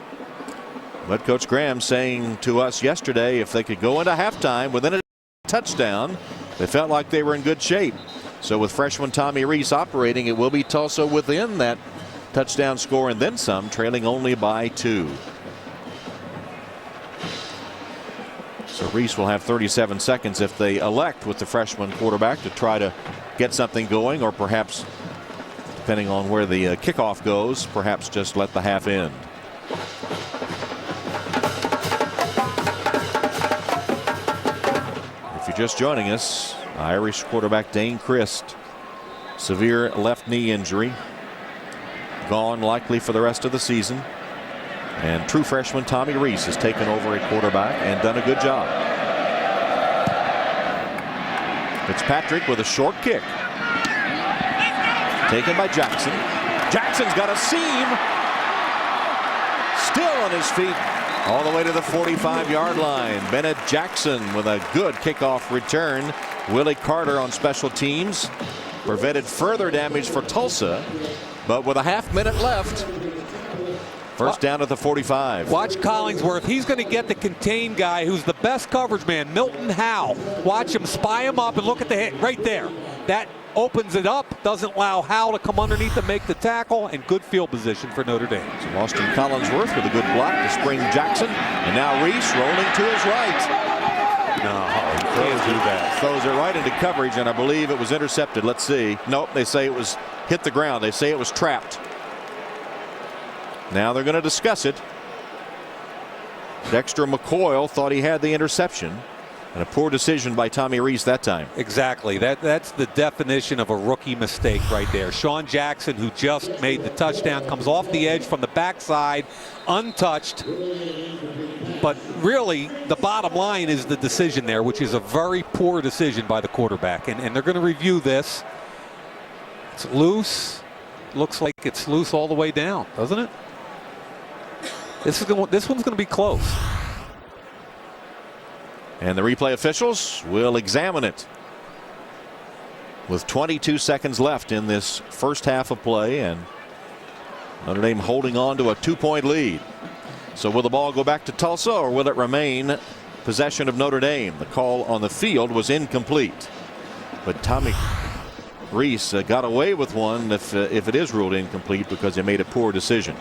Speaker 6: But Coach Graham saying to us yesterday, if they could go into halftime within a touchdown, they felt like they were in good shape. So with freshman Tommy Reese operating, it will be Tulsa within that touchdown score and then some, trailing only by 2. So Reese will have 37 seconds if they elect with the freshman quarterback to try to get something going, or perhaps, depending on where the kickoff goes, perhaps just let the half end. Just joining us, Irish quarterback Dane Christ, severe left knee injury, gone likely for the rest of the season, and true freshman Tommy Reese has taken over at quarterback and done a good job. Fitzpatrick with a short kick, taken by Jackson. Jackson's got a seam, still on his feet, all the way to the 45-yard line. Bennett Jackson with a good kickoff return. Willie Carter on special teams prevented further damage for Tulsa, but with a half-minute left, first down at the 45.
Speaker 2: Watch Collingsworth. He's going to get the contained guy who's the best coverage man, Milton Howe. Watch him spy him up and look at the hit right there. That opens it up, doesn't allow Howe to come underneath and make the tackle, and good field position for Notre Dame.
Speaker 6: So Austin Collingsworth with a good block to spring Jackson, and now Reese rolling to his right.
Speaker 2: No, he can't do that.
Speaker 6: Throws it right into coverage, and I believe it was intercepted. Let's see. Nope, they say it was hit the ground. They say it was trapped. Now they're going to discuss it. Dexter McCoyle thought he had the interception, and a poor decision by Tommy Reese that time.
Speaker 2: Exactly. That's the definition of a rookie mistake right there. Sean Jackson, who just made the touchdown, comes off the edge from the backside, untouched. But really, the bottom line is the decision there, which is a very poor decision by the quarterback. And they're going to review this. It's loose. Looks like it's loose all the way down, doesn't it? This one's going to be close.
Speaker 6: And the replay officials will examine it with 22 seconds left in this first half of play, and Notre Dame holding on to a 2-point lead. So will the ball go back to Tulsa, or will it remain possession of Notre Dame? The call on the field was incomplete, but Tommy Reese got away with one if it is ruled incomplete, because he made a poor decision.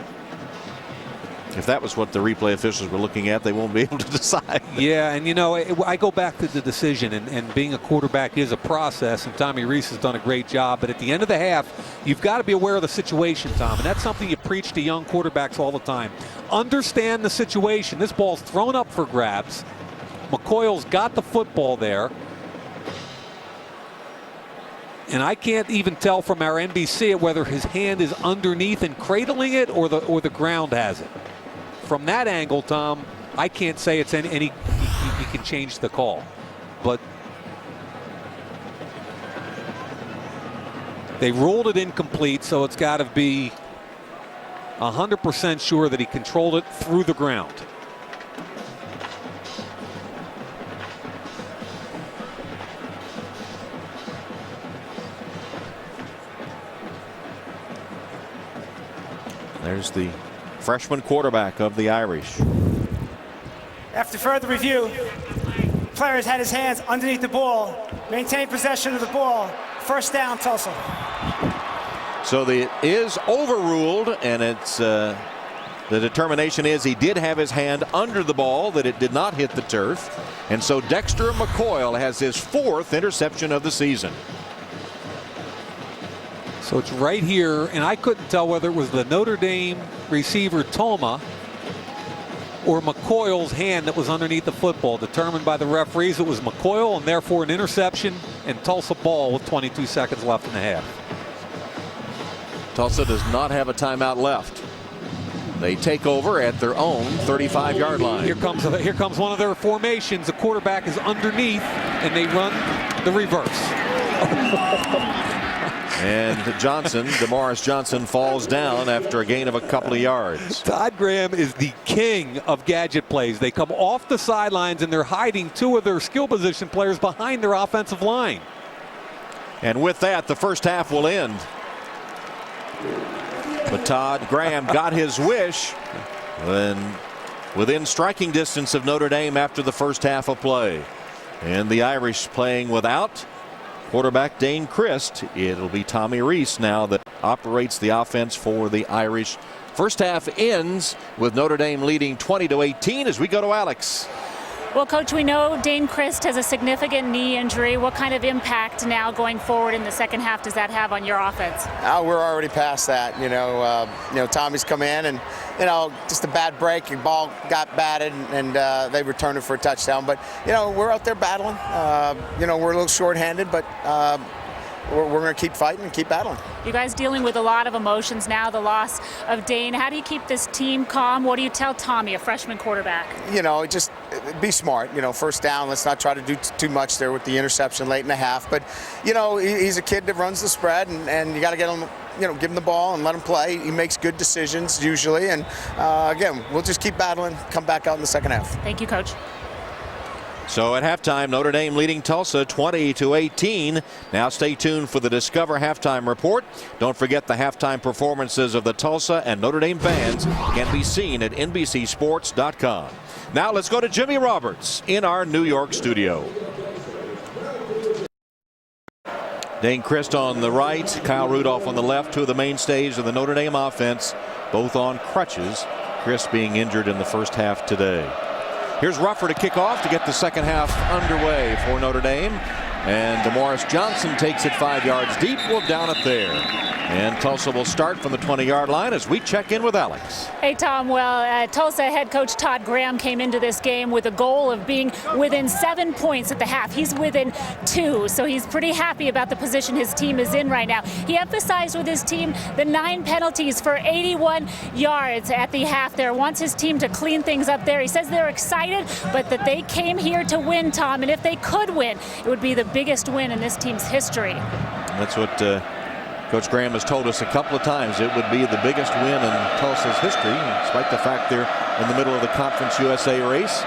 Speaker 6: If that was what the replay officials were looking at, they won't be able to decide.
Speaker 2: Yeah, and you know, I go back to the decision, and being a quarterback is a process, and Tommy Reese has done a great job. But at the end of the half, you've got to be aware of the situation, Tom, and that's something you preach to young quarterbacks all the time. Understand the situation. This ball's thrown up for grabs. McCoyle's got the football there. And I can't even tell from our NBC whether his hand is underneath and cradling it, or the ground has it. From that angle, Tom, I can't say it's any you can change the call. But they ruled it incomplete, so it's got to be 100% sure that he controlled it through the ground.
Speaker 6: There's the freshman quarterback of the Irish.
Speaker 5: After further review, players had his hands underneath the ball, maintained possession of the ball. First down, Tulsa.
Speaker 6: So it is overruled, and it's the determination is he did have his hand under the ball, that it did not hit the turf. And so Dexter McCoyle has his 4th interception of the season.
Speaker 2: So it's right here, and I couldn't tell whether it was the Notre Dame receiver Toma or McCoyle's hand that was underneath the football. Determined by the referees it was McCoyle, and therefore an interception, and Tulsa ball with 22 seconds left in the half.
Speaker 6: Tulsa does not have a timeout left. They take over at their own 35-yard line.
Speaker 2: Here comes one of their formations. The quarterback is underneath, and they run the reverse.
Speaker 6: And Demaris Johnson falls down after a gain of a couple of yards.
Speaker 2: Todd Graham is the king of gadget plays. They come off the sidelines, and they're hiding 2 of their skill position players behind their offensive line.
Speaker 6: And with that, the first half will end. But Todd Graham got his wish, and within striking distance of Notre Dame after the first half of play. And the Irish playing without quarterback Dane Christ. It'll be Tommy Reese now that operates the offense for the Irish. First half ends with Notre Dame leading 20-18 as we go to Alex.
Speaker 7: Well, Coach, we know Dane Christ has a significant knee injury. What kind of impact now going forward in the second half does that have on your offense?
Speaker 9: We're already past that. You know, Tommy's come in, and just a bad break. The ball got batted, and they returned it for a touchdown. But we're out there battling. We're a little short-handed, but we're going to keep fighting and keep battling.
Speaker 7: You guys dealing with a lot of emotions now, the loss of Dane. How do you keep this team calm? What do you tell Tommy, a freshman quarterback?
Speaker 9: Just be smart. First down, let's not try to do too much there with the interception late in the half. But, he's a kid that runs the spread, and you got to get him, give him the ball and let him play. He makes good decisions usually. And, again, we'll just keep battling, come back out in the second half.
Speaker 7: Thank you, Coach.
Speaker 6: So at halftime, Notre Dame leading Tulsa 20-18. Now stay tuned for the Discover halftime report. Don't forget the halftime performances of the Tulsa and Notre Dame bands can be seen at NBCSports.com. Now let's go to Jimmy Roberts in our New York studio. Dane Christ on the right, Kyle Rudolph on the left, two of the mainstays of the Notre Dame offense, both on crutches. Christ being injured in the first half today. Here's Ruffer to kick off to get the second half underway for Notre Dame. And DeMorris Johnson takes it 5 yards deep. We'll down it there. And Tulsa will start from the 20-yard line as we check in with Alex.
Speaker 7: Hey, Tom. Well, Tulsa head coach Todd Graham came into this game with a goal of being within 7 points at the half. He's within 2, so he's pretty happy about the position his team is in right now. He emphasized with his team the 9 penalties for 81 yards at the half there. Wants his team to clean things up there. He says they're excited, but that they came here to win, Tom. And if they could win, it would be the biggest win in this team's history.
Speaker 6: That's what Coach Graham has told us a couple of times. It would be the biggest win in Tulsa's history, despite the fact they're in the middle of the Conference USA race.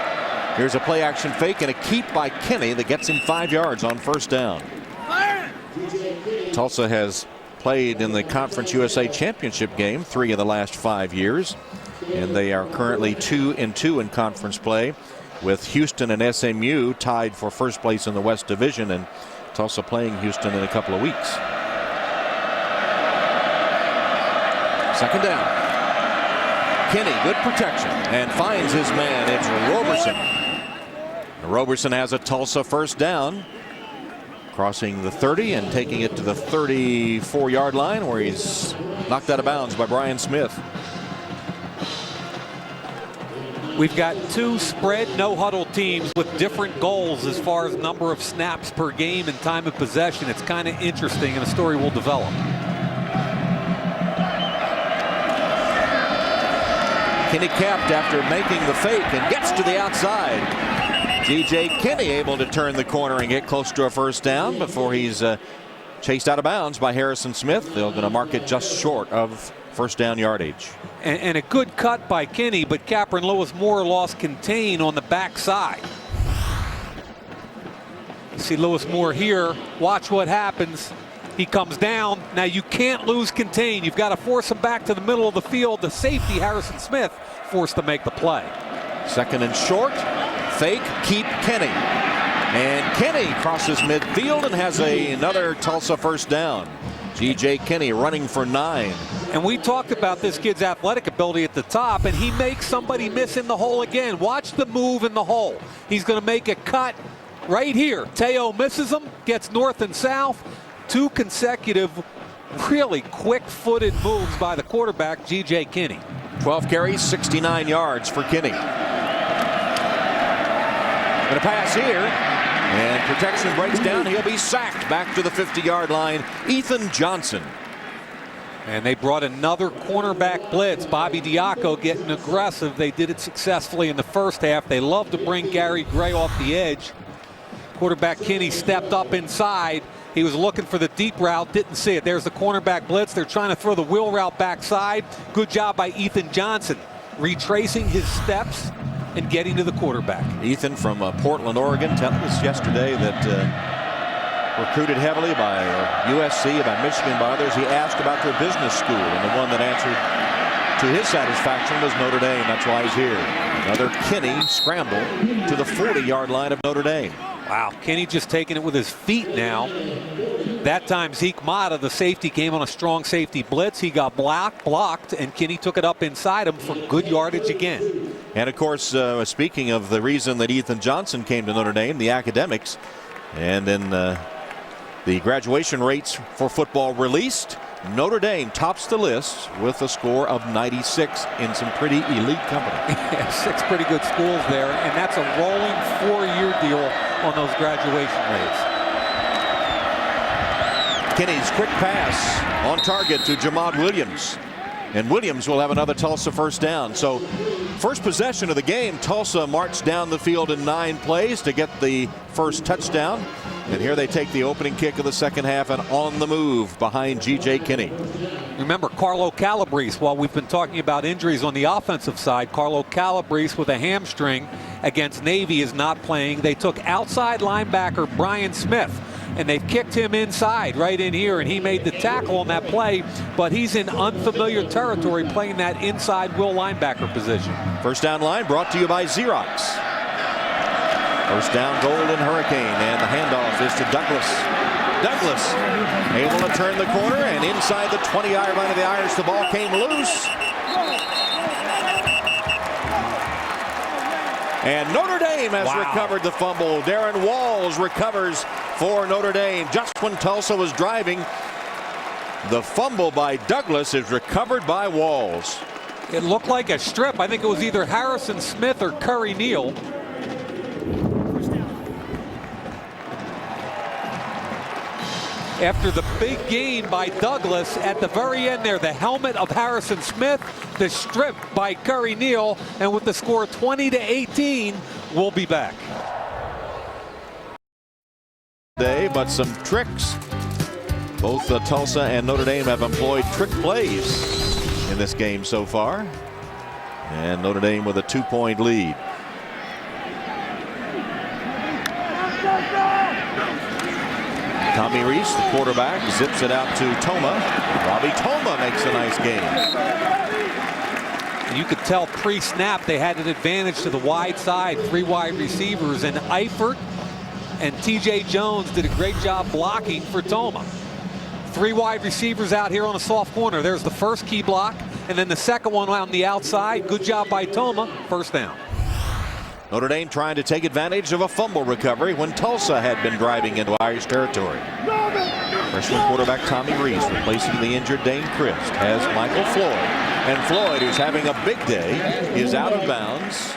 Speaker 6: Here's a play action fake and a keep by Kenny that gets him 5 yards on first down. Tulsa has played in the Conference USA championship game 3 of the last 5 years, and they are currently 2-2 in conference play, with Houston and SMU tied for first place in the West Division, and Tulsa playing Houston in a couple of weeks. Second down. Kenny, good protection, and finds his man. It's Roberson. Roberson has a Tulsa first down, crossing the 30 and taking it to the 34-yard line, where he's knocked out of bounds by Brian Smith.
Speaker 2: We've got 2 spread no-huddle teams with different goals as far as number of snaps per game and time of possession. It's kind of interesting, and a story will develop.
Speaker 6: Kenny capped after making the fake and gets to the outside. G.J. Kenny able to turn the corner and get close to a first down before he's chased out of bounds by Harrison Smith. They're going to mark it just short of first down yardage.
Speaker 2: And a good cut by Kenny, but Capron Lewis Moore lost contain on the backside. See Lewis Moore here. Watch what happens. He comes down. Now you can't lose contain. You've got to force him back to the middle of the field. The safety, Harrison Smith, forced to make the play.
Speaker 6: Second and short. Fake, keep Kenny. And Kenny crosses midfield and has another Tulsa first down. G.J. Kenny running for 9.
Speaker 2: And we talked about this kid's athletic ability at the top, and he makes somebody miss in the hole again. Watch the move in the hole. He's going to make a cut right here. Teo misses him, gets north and south. 2 consecutive really quick-footed moves by the quarterback, G.J. Kenny.
Speaker 6: 12 carries, 69 yards for Kenny. Going to pass here, and protection breaks down. He'll be sacked back to the 50-yard line. Ethan Johnson.
Speaker 2: And they brought another cornerback blitz. Bobby Diaco getting aggressive. They did it successfully in the first half. They love to bring Gary Gray off the edge. Quarterback Kenny stepped up inside. He was looking for the deep route, didn't see it. There's the cornerback blitz. They're trying to throw the wheel route backside. Good job by Ethan Johnson, retracing his steps and getting to the quarterback.
Speaker 6: Ethan from Portland, Oregon, telling us yesterday that recruited heavily by USC, by Michigan, by others. He asked about their business school, and the one that answered to his satisfaction was Notre Dame. That's why he's here. Another Kenny scramble to the 40-yard line of Notre Dame.
Speaker 2: Wow, Kenny just taking it with his feet now. That time Zeke Mata, the safety, came on a strong safety blitz. He got blocked, and Kenny took it up inside him for good yardage again.
Speaker 6: And of course, speaking of the reason that Ethan Johnson came to Notre Dame, the academics, and then the graduation rates for football released. Notre Dame tops the list with a score of 96 in some pretty elite company.
Speaker 2: Yeah, 6 pretty good schools there, and that's a rolling 4-year deal on those graduation rates.
Speaker 6: Kenny's quick pass on target to Jamad Williams. And Williams will have another Tulsa first down. So first possession of the game, Tulsa marched down the field in 9 plays to get the first touchdown. And here they take the opening kick of the second half and on the move behind G.J. Kinney.
Speaker 2: Remember Carlo Calabrese, while we've been talking about injuries on the offensive side, Carlo Calabrese with a hamstring against Navy is not playing. They took outside linebacker Brian Smith, and they've kicked him inside right in here, and he made the tackle on that play, but he's in unfamiliar territory playing that inside will linebacker position.
Speaker 6: First down line brought to you by Xerox. First down, Golden Hurricane, and the handoff is to Douglas. Douglas able to turn the corner, and inside the 20-yard line of the Irish, the ball came loose. And Notre Dame has recovered the fumble. Darren Walls recovers for Notre Dame just when Tulsa was driving. The fumble by Douglas is recovered by Walls.
Speaker 2: It looked like a strip. I think it was either Harrison Smith or Curry Neal. After the big gain by Douglas at the very end there, the helmet of Harrison Smith, the strip by Curry Neal, and with the score 20-18, we'll be back.
Speaker 6: But some tricks. Both Tulsa and Notre Dame have employed trick plays in this game so far. And Notre Dame with a 2-point lead. Tommy Reese, the quarterback, zips it out to Toma. Robbie Toma makes a nice game.
Speaker 2: You could tell pre-snap they had an advantage to the wide side, 3 wide receivers, and Eifert and TJ Jones did a great job blocking for Toma. 3 wide receivers out here on a soft corner. There's the first key block, and then the second one on the outside. Good job by Toma. First down.
Speaker 6: Notre Dame trying to take advantage of a fumble recovery when Tulsa had been driving into Irish territory. Freshman quarterback Tommy Reese replacing the injured Dane Christ has Michael Floyd. And Floyd, who's having a big day, is out of bounds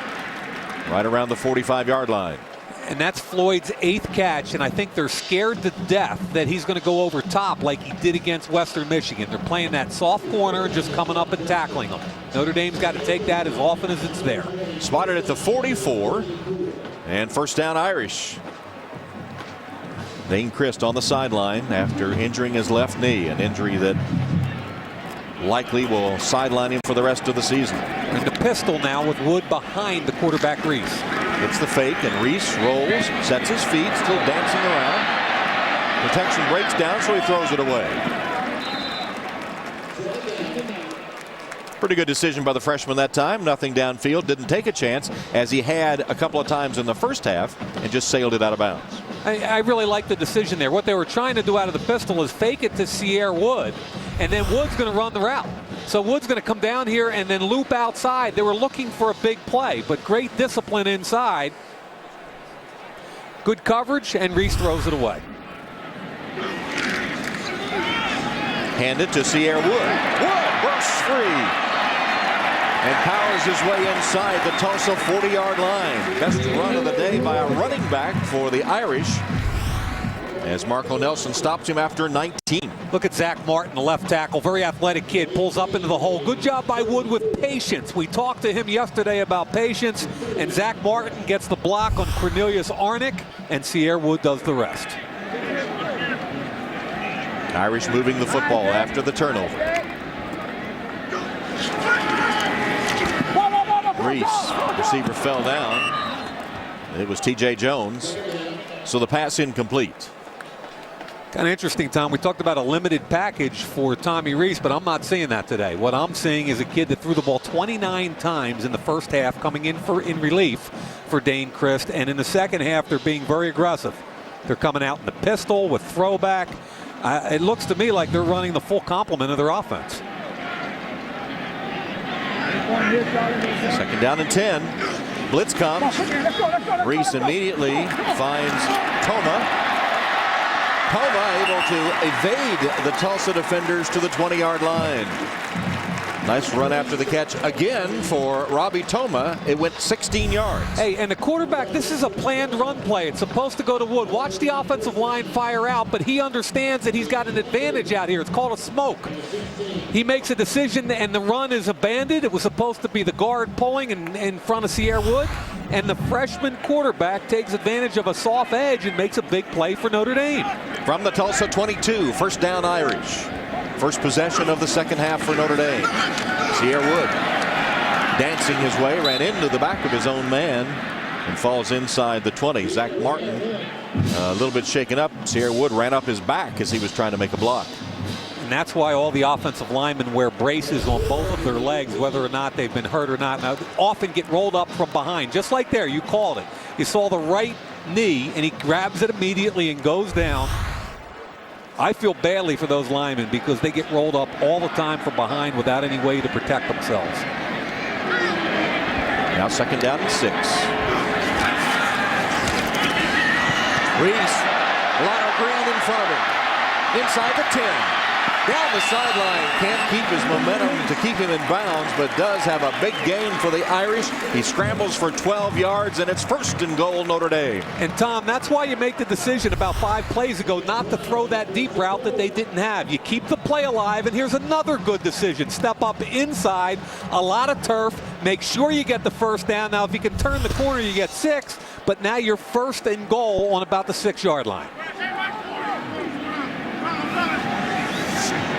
Speaker 6: right around the 45-yard line.
Speaker 2: And that's Floyd's 8th catch, and I think they're scared to death that he's going to go over top like he did against Western Michigan. They're playing that soft corner and just coming up and tackling him. Notre Dame's got to take that as often as it's there.
Speaker 6: Spotted at the 44, and first down Irish. Dane Christ on the sideline after injuring his left knee, an injury that likely will sideline him for the rest of the season.
Speaker 2: And the pistol now with Wood behind the quarterback Reese.
Speaker 6: Gets the fake, and Reese rolls, sets his feet, still dancing around. Protection breaks down, so he throws it away. Pretty good decision by the freshman that time. Nothing downfield, didn't take a chance, as he had a couple of times in the first half, and just sailed it out of bounds.
Speaker 2: I really like the decision there. What they were trying to do out of the pistol is fake it to Sierre Wood, and then Wood's going to run the route. So Wood's going to come down here and then loop outside. They were looking for a big play, but great discipline inside. Good coverage, and Reese throws it away.
Speaker 6: Handed to Sierre Wood. Wood bursts free and powers his way inside the Tulsa 40-yard line. Best run of the day by a running back for the Irish, as Marco Nelson stops him after 19.
Speaker 2: Look at Zach Martin, the left tackle, very athletic kid, pulls up into the hole. Good job by Wood with patience. We talked to him yesterday about patience, and Zach Martin gets the block on Cornelius Arnick, and Sierre Wood does the rest.
Speaker 6: Irish moving the football after the turnover. Reese, receiver fell down. It was TJ Jones, so the pass incomplete.
Speaker 2: Kind of interesting, Tom. We talked about a limited package for Tommy Reese, but I'm not seeing that today. What I'm seeing is a kid that threw the ball 29 times in the first half, coming in relief for Dane Christ, and in the second half they're being very aggressive. They're coming out in the pistol with throwback. It looks to me like they're running the full complement of their offense.
Speaker 6: Second down and 10. Blitz comes. Reese immediately finds Toma. Toma able to evade the Tulsa defenders to the 20-yard line. Nice run after the catch again for Robbie Toma. It went 16 yards.
Speaker 2: Hey, and the quarterback, this is a planned run play. It's supposed to go to Wood. Watch the offensive line fire out, but he understands that he's got an advantage out here. It's called a smoke. He makes a decision, and the run is abandoned. It was supposed to be the guard pulling in front of Sierra Wood, and the freshman quarterback takes advantage of a soft edge and makes a big play for Notre Dame.
Speaker 6: From the Tulsa 22, first down Irish. First possession of the second half for Notre Dame. Sierra Wood dancing his way, ran into the back of his own man and falls inside the 20. Zach Martin a little bit shaken up. Sierra Wood ran up his back as he was trying to make a block.
Speaker 2: And that's why all the offensive linemen wear braces on both of their legs, whether or not they've been hurt or not. Now, often get rolled up from behind, just like there. You called it. You saw the right knee, and he grabs it immediately and goes down. I feel badly for those linemen because they get rolled up all the time from behind without any way to protect themselves.
Speaker 6: Now second down and 6. Reese, Lotto Green in front of him. Inside the 10. Down the sideline, can't keep his momentum to keep him in bounds, but does have a big gain for the Irish. He scrambles for 12 yards, and it's first and goal, Notre Dame.
Speaker 2: And Tom, that's why you make the decision about 5 plays ago not to throw that deep route that they didn't have. You keep the play alive, and here's another good decision. Step up inside, a lot of turf, make sure you get the first down. Now, if you can turn the corner, you get 6, but now you're first and goal on about the 6-yard line.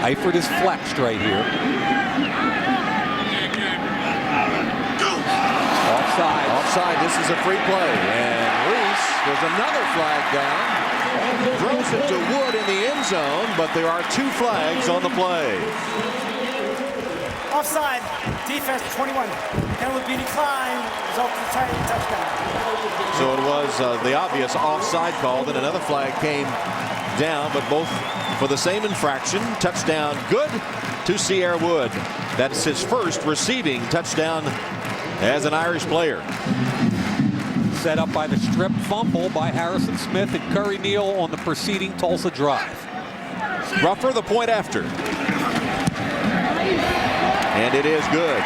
Speaker 2: Eifert is flexed right here. Offside.
Speaker 6: Offside. This is a free play. And Reese, there's another flag down. Throws it to Wood in the end zone, but there are 2 flags on the play.
Speaker 5: Offside. Defense 21. Penalty beating Klein. Result in the touchdown.
Speaker 6: So it was the obvious offside call. Then another flag came down, but both for the same infraction. Touchdown good to Sierra Wood. That's his first receiving touchdown as an Irish player.
Speaker 2: Set up by the strip fumble by Harrison Smith and Curry Neal on the preceding Tulsa drive.
Speaker 6: Ruffer the point after. And it is good.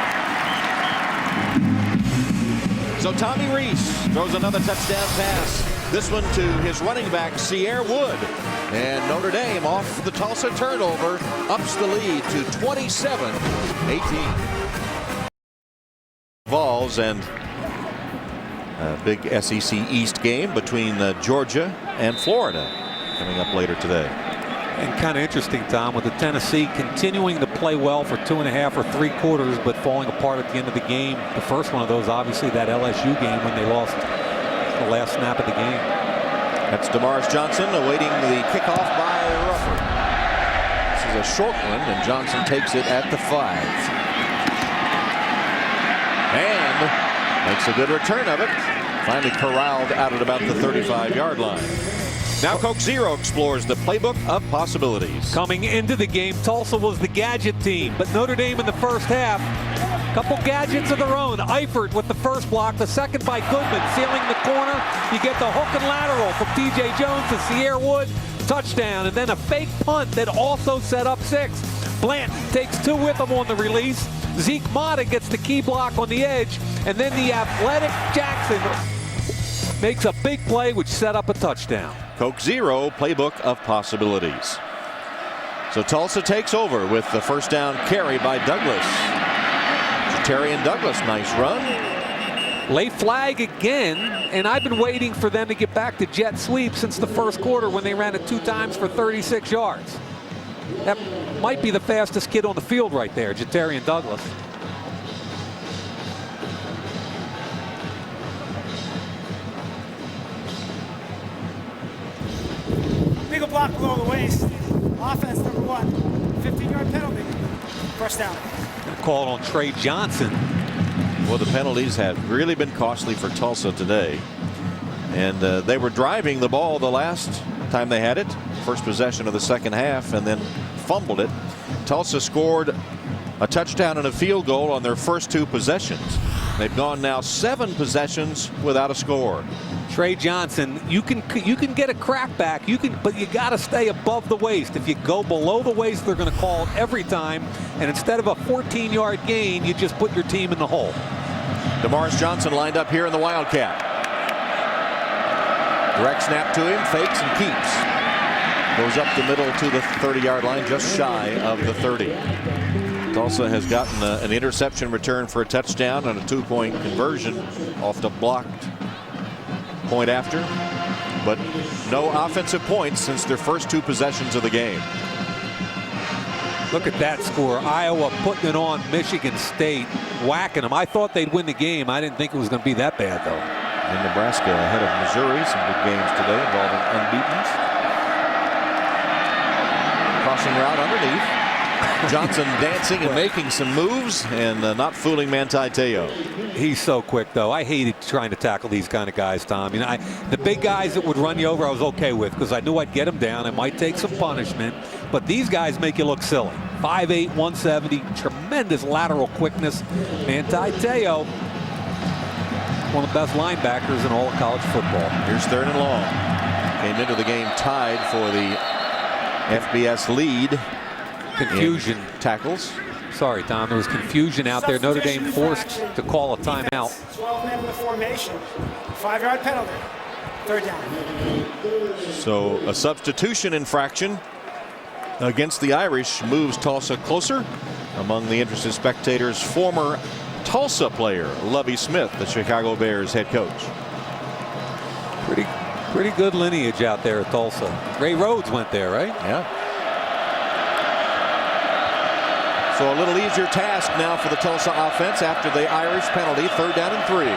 Speaker 6: So Tommy Reese throws another touchdown pass. This one to his running back, Sierra Wood. And Notre Dame, off the Tulsa turnover, ups the lead to 27-18. Vols and a big SEC East game between Georgia and Florida coming up later today.
Speaker 2: And kind of interesting, Tom, with the Tennessee continuing to play well for 2.5 or 3 quarters, but falling apart at the end of the game. The first one of those, obviously, that LSU game when they lost the last snap of the game.
Speaker 6: That's Damaris Johnson awaiting the kickoff by Ruffer. This is a short one, and Johnson takes it at the 5. And makes a good return of it. Finally corralled out at about the 35-yard line. Now Coke Zero explores the playbook of possibilities.
Speaker 2: Coming into the game, Tulsa was the gadget team, but Notre Dame in the first half, couple gadgets of their own. Eifert with the first block, the second by Goodman, sealing the corner. You get the hook and lateral from T.J. Jones to Sierra Wood, touchdown, and then a fake punt that also set up 6. Blanton takes 2 with him on the release. Zeke Mata gets the key block on the edge, and then the athletic Jackson makes a big play which set up a touchdown.
Speaker 6: Coke Zero, playbook of possibilities. So Tulsa takes over with the first down carry by Douglas. Jatarian Douglas, nice run.
Speaker 2: Late flag again, and I've been waiting for them to get back to jet sweep since the first quarter when they ran it 2 times for 36 yards. That might be the fastest kid on the field right there, Jatarian Douglas.
Speaker 5: Legal block below the waist. Offense number 1. 15-yard penalty. First down.
Speaker 2: Called on Trey Johnson.
Speaker 6: Well, the penalties have really been costly for Tulsa today. And they were driving the ball the last time they had it. First possession of the second half, and then fumbled it. Tulsa scored a touchdown and a field goal on their first 2 possessions. They've gone now 7 possessions without a score.
Speaker 2: Trey Johnson, you can get a crack back, but you got to stay above the waist. If you go below the waist, they're going to call it every time. And instead of a 14-yard gain, you just put your team in the hole.
Speaker 6: DeMaurice Johnson lined up here in the Wildcat. Direct snap to him, fakes and keeps. Goes up the middle to the 30-yard line, just shy of the 30. Tulsa has gotten an interception return for a touchdown and a 2-point conversion off the blocked point after, but no offensive points since their first 2 possessions of the game.
Speaker 2: Look at that score. Iowa putting it on Michigan State, whacking them. I thought they'd win the game. I didn't think it was going to be that bad, though.
Speaker 6: And Nebraska ahead of Missouri. Some big games today involving unbeatens. Crossing route underneath. Johnson dancing and making some moves and not fooling Manti Te'o.
Speaker 2: He's so quick, though. I hated trying to tackle these kind of guys, Tom. You know, the big guys that would run you over, I was okay with because I knew I'd get them down. I might take some punishment, but these guys make you look silly. 5'8", 170, tremendous lateral quickness. Manti Te'o, one of the best linebackers in all of college football.
Speaker 6: Here's 3rd and long. Came into the game tied for the FBS lead.
Speaker 2: Confusion.
Speaker 6: Tackles.
Speaker 2: Sorry, Tom. There was confusion out there. Notre Dame forced to call a timeout.
Speaker 5: 12 men in the formation. 5-yard penalty. 3rd down.
Speaker 6: So a substitution infraction against the Irish moves Tulsa closer. Among the interested spectators, former Tulsa player Lovie Smith, the Chicago Bears head coach.
Speaker 2: Pretty good lineage out there at Tulsa. Ray Rhodes went there, right?
Speaker 6: Yeah. So a little easier task now for the Tulsa offense after the Irish penalty. 3rd down and 3.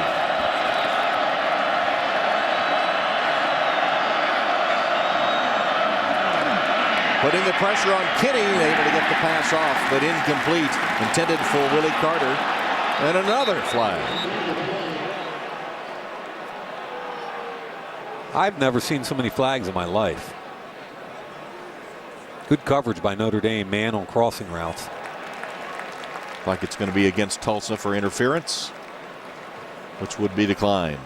Speaker 6: Putting the pressure on Kinney, able to get the pass off, but incomplete. Intended for Willie Carter. And another flag.
Speaker 2: I've never seen so many flags in my life. Good coverage by Notre Dame, man on crossing routes.
Speaker 6: Like it's going to be against Tulsa for interference, which would be declined.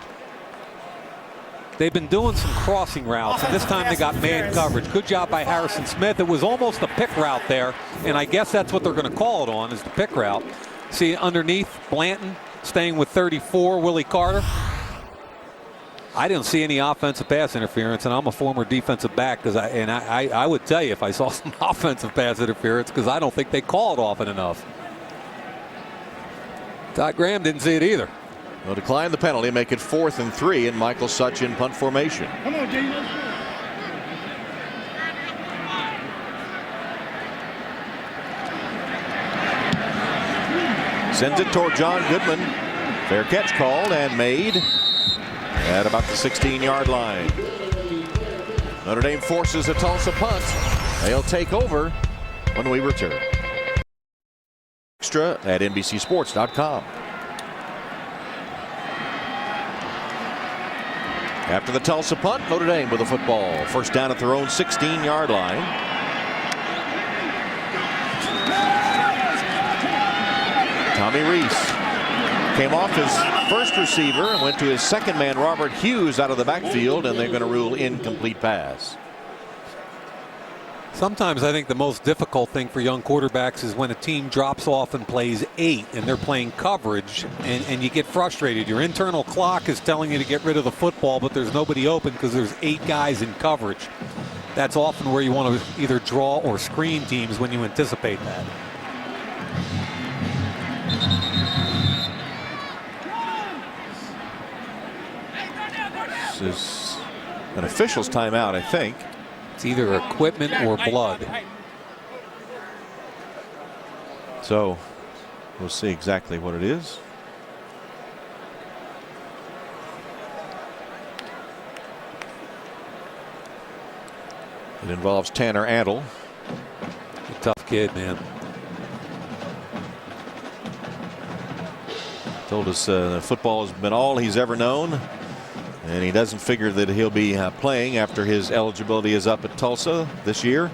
Speaker 2: They've been doing some crossing routes, and this time they got man coverage. Good job by Harrison Smith. It was almost a pick route there, and I guess that's what they're going to call it on, is the pick route. See underneath, Blanton staying with 34, Willie Carter. I didn't see any offensive pass interference, and I'm a former defensive back, I would tell you if I saw some offensive pass interference, because I don't think they call it often enough. Todd Graham didn't see it either.
Speaker 6: They'll decline the penalty, make it 4th and 3, and Michael Such in punt formation.
Speaker 8: Come on, Jay.
Speaker 6: Sends it toward John Goodman. Fair catch called and made at about the 16-yard line. Notre Dame forces a Tulsa punt. They'll take over when we return. Extra at NBCSports.com. After the Tulsa punt, Notre Dame with the football. 1st down at their own 16-yard line. Tommy Reese came off his first receiver and went to his 2nd man, Robert Hughes, out of the backfield, and they're going to rule incomplete pass.
Speaker 2: Sometimes I think the most difficult thing for young quarterbacks is when a team drops off and plays 8 and they're playing coverage and you get frustrated. Your internal clock is telling you to get rid of the football, but there's nobody open because there's 8 guys in coverage. That's often where you want to either draw or screen teams when you anticipate that.
Speaker 6: This is an official's timeout, I think.
Speaker 2: It's either equipment or blood.
Speaker 6: So we'll see exactly what it is. It involves Tanner Antle.
Speaker 2: A tough kid, man.
Speaker 6: Told us football has been all he's ever known. And he doesn't figure that he'll be playing after his eligibility is up at Tulsa this year.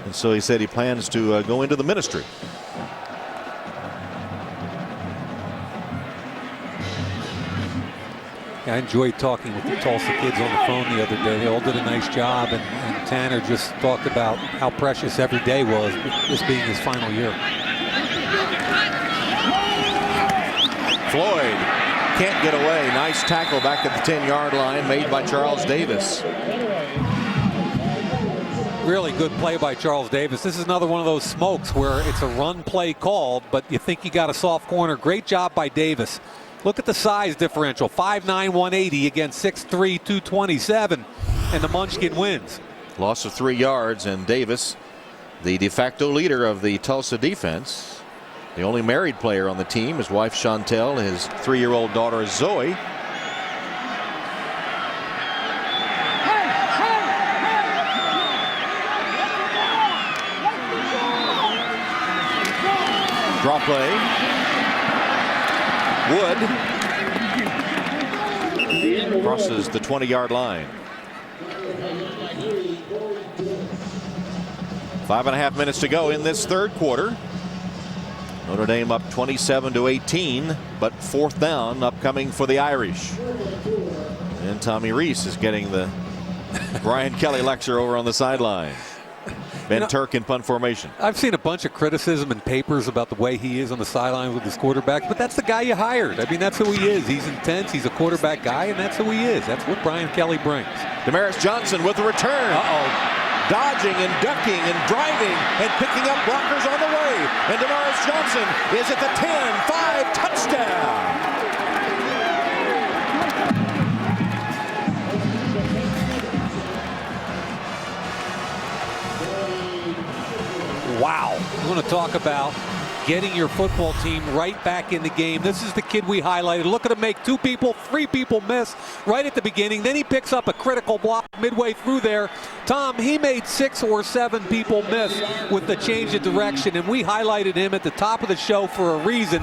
Speaker 6: And so he said he plans to go into the ministry.
Speaker 2: I enjoyed talking with the Tulsa kids on the phone the other day. They all did a nice job, and Tanner just talked about how precious every day was, this being his final year.
Speaker 6: Floyd can't get away. Nice tackle back at the 10-yard line made by Charles Davis.
Speaker 2: Really good play by Charles Davis. This is another one of those smokes where it's a run play called, but you think you got a soft corner. Great job by Davis. Look at the size differential, 5'9", 180 against 6'3", 227, and the Munchkin wins.
Speaker 6: Loss of 3 yards, and Davis, the de facto leader of the Tulsa defense, the only married player on the team, his wife Chantel, his 3-year-old daughter Zoe. Draw play. Wood crosses the 20-yard line. 5.5 minutes to go in this third quarter. Notre Dame up 27-18, but 4th down upcoming for the Irish. And Tommy Rees is getting the Brian Kelly lecture over on the sideline. Ben Turk in punt formation.
Speaker 2: I've seen a bunch of criticism in papers about the way he is on the sideline with his quarterback, but that's the guy you hired. I mean, that's who he is. He's intense. He's a quarterback guy, and that's who he is. That's what Brian Kelly brings.
Speaker 6: Damaris Johnson with the return. Dodging and ducking and driving and picking up blockers on the way. And Damaris Johnson is at the 10-5 touchdown.
Speaker 2: Wow. We want to talk about getting your football team right back in the game. This is the kid we highlighted. Look at him make 2 people, 3 people miss right at the beginning. Then he picks up a critical block midway through there. Tom, he made 6 or 7 people miss with the change of direction, and we highlighted him at the top of the show for a reason.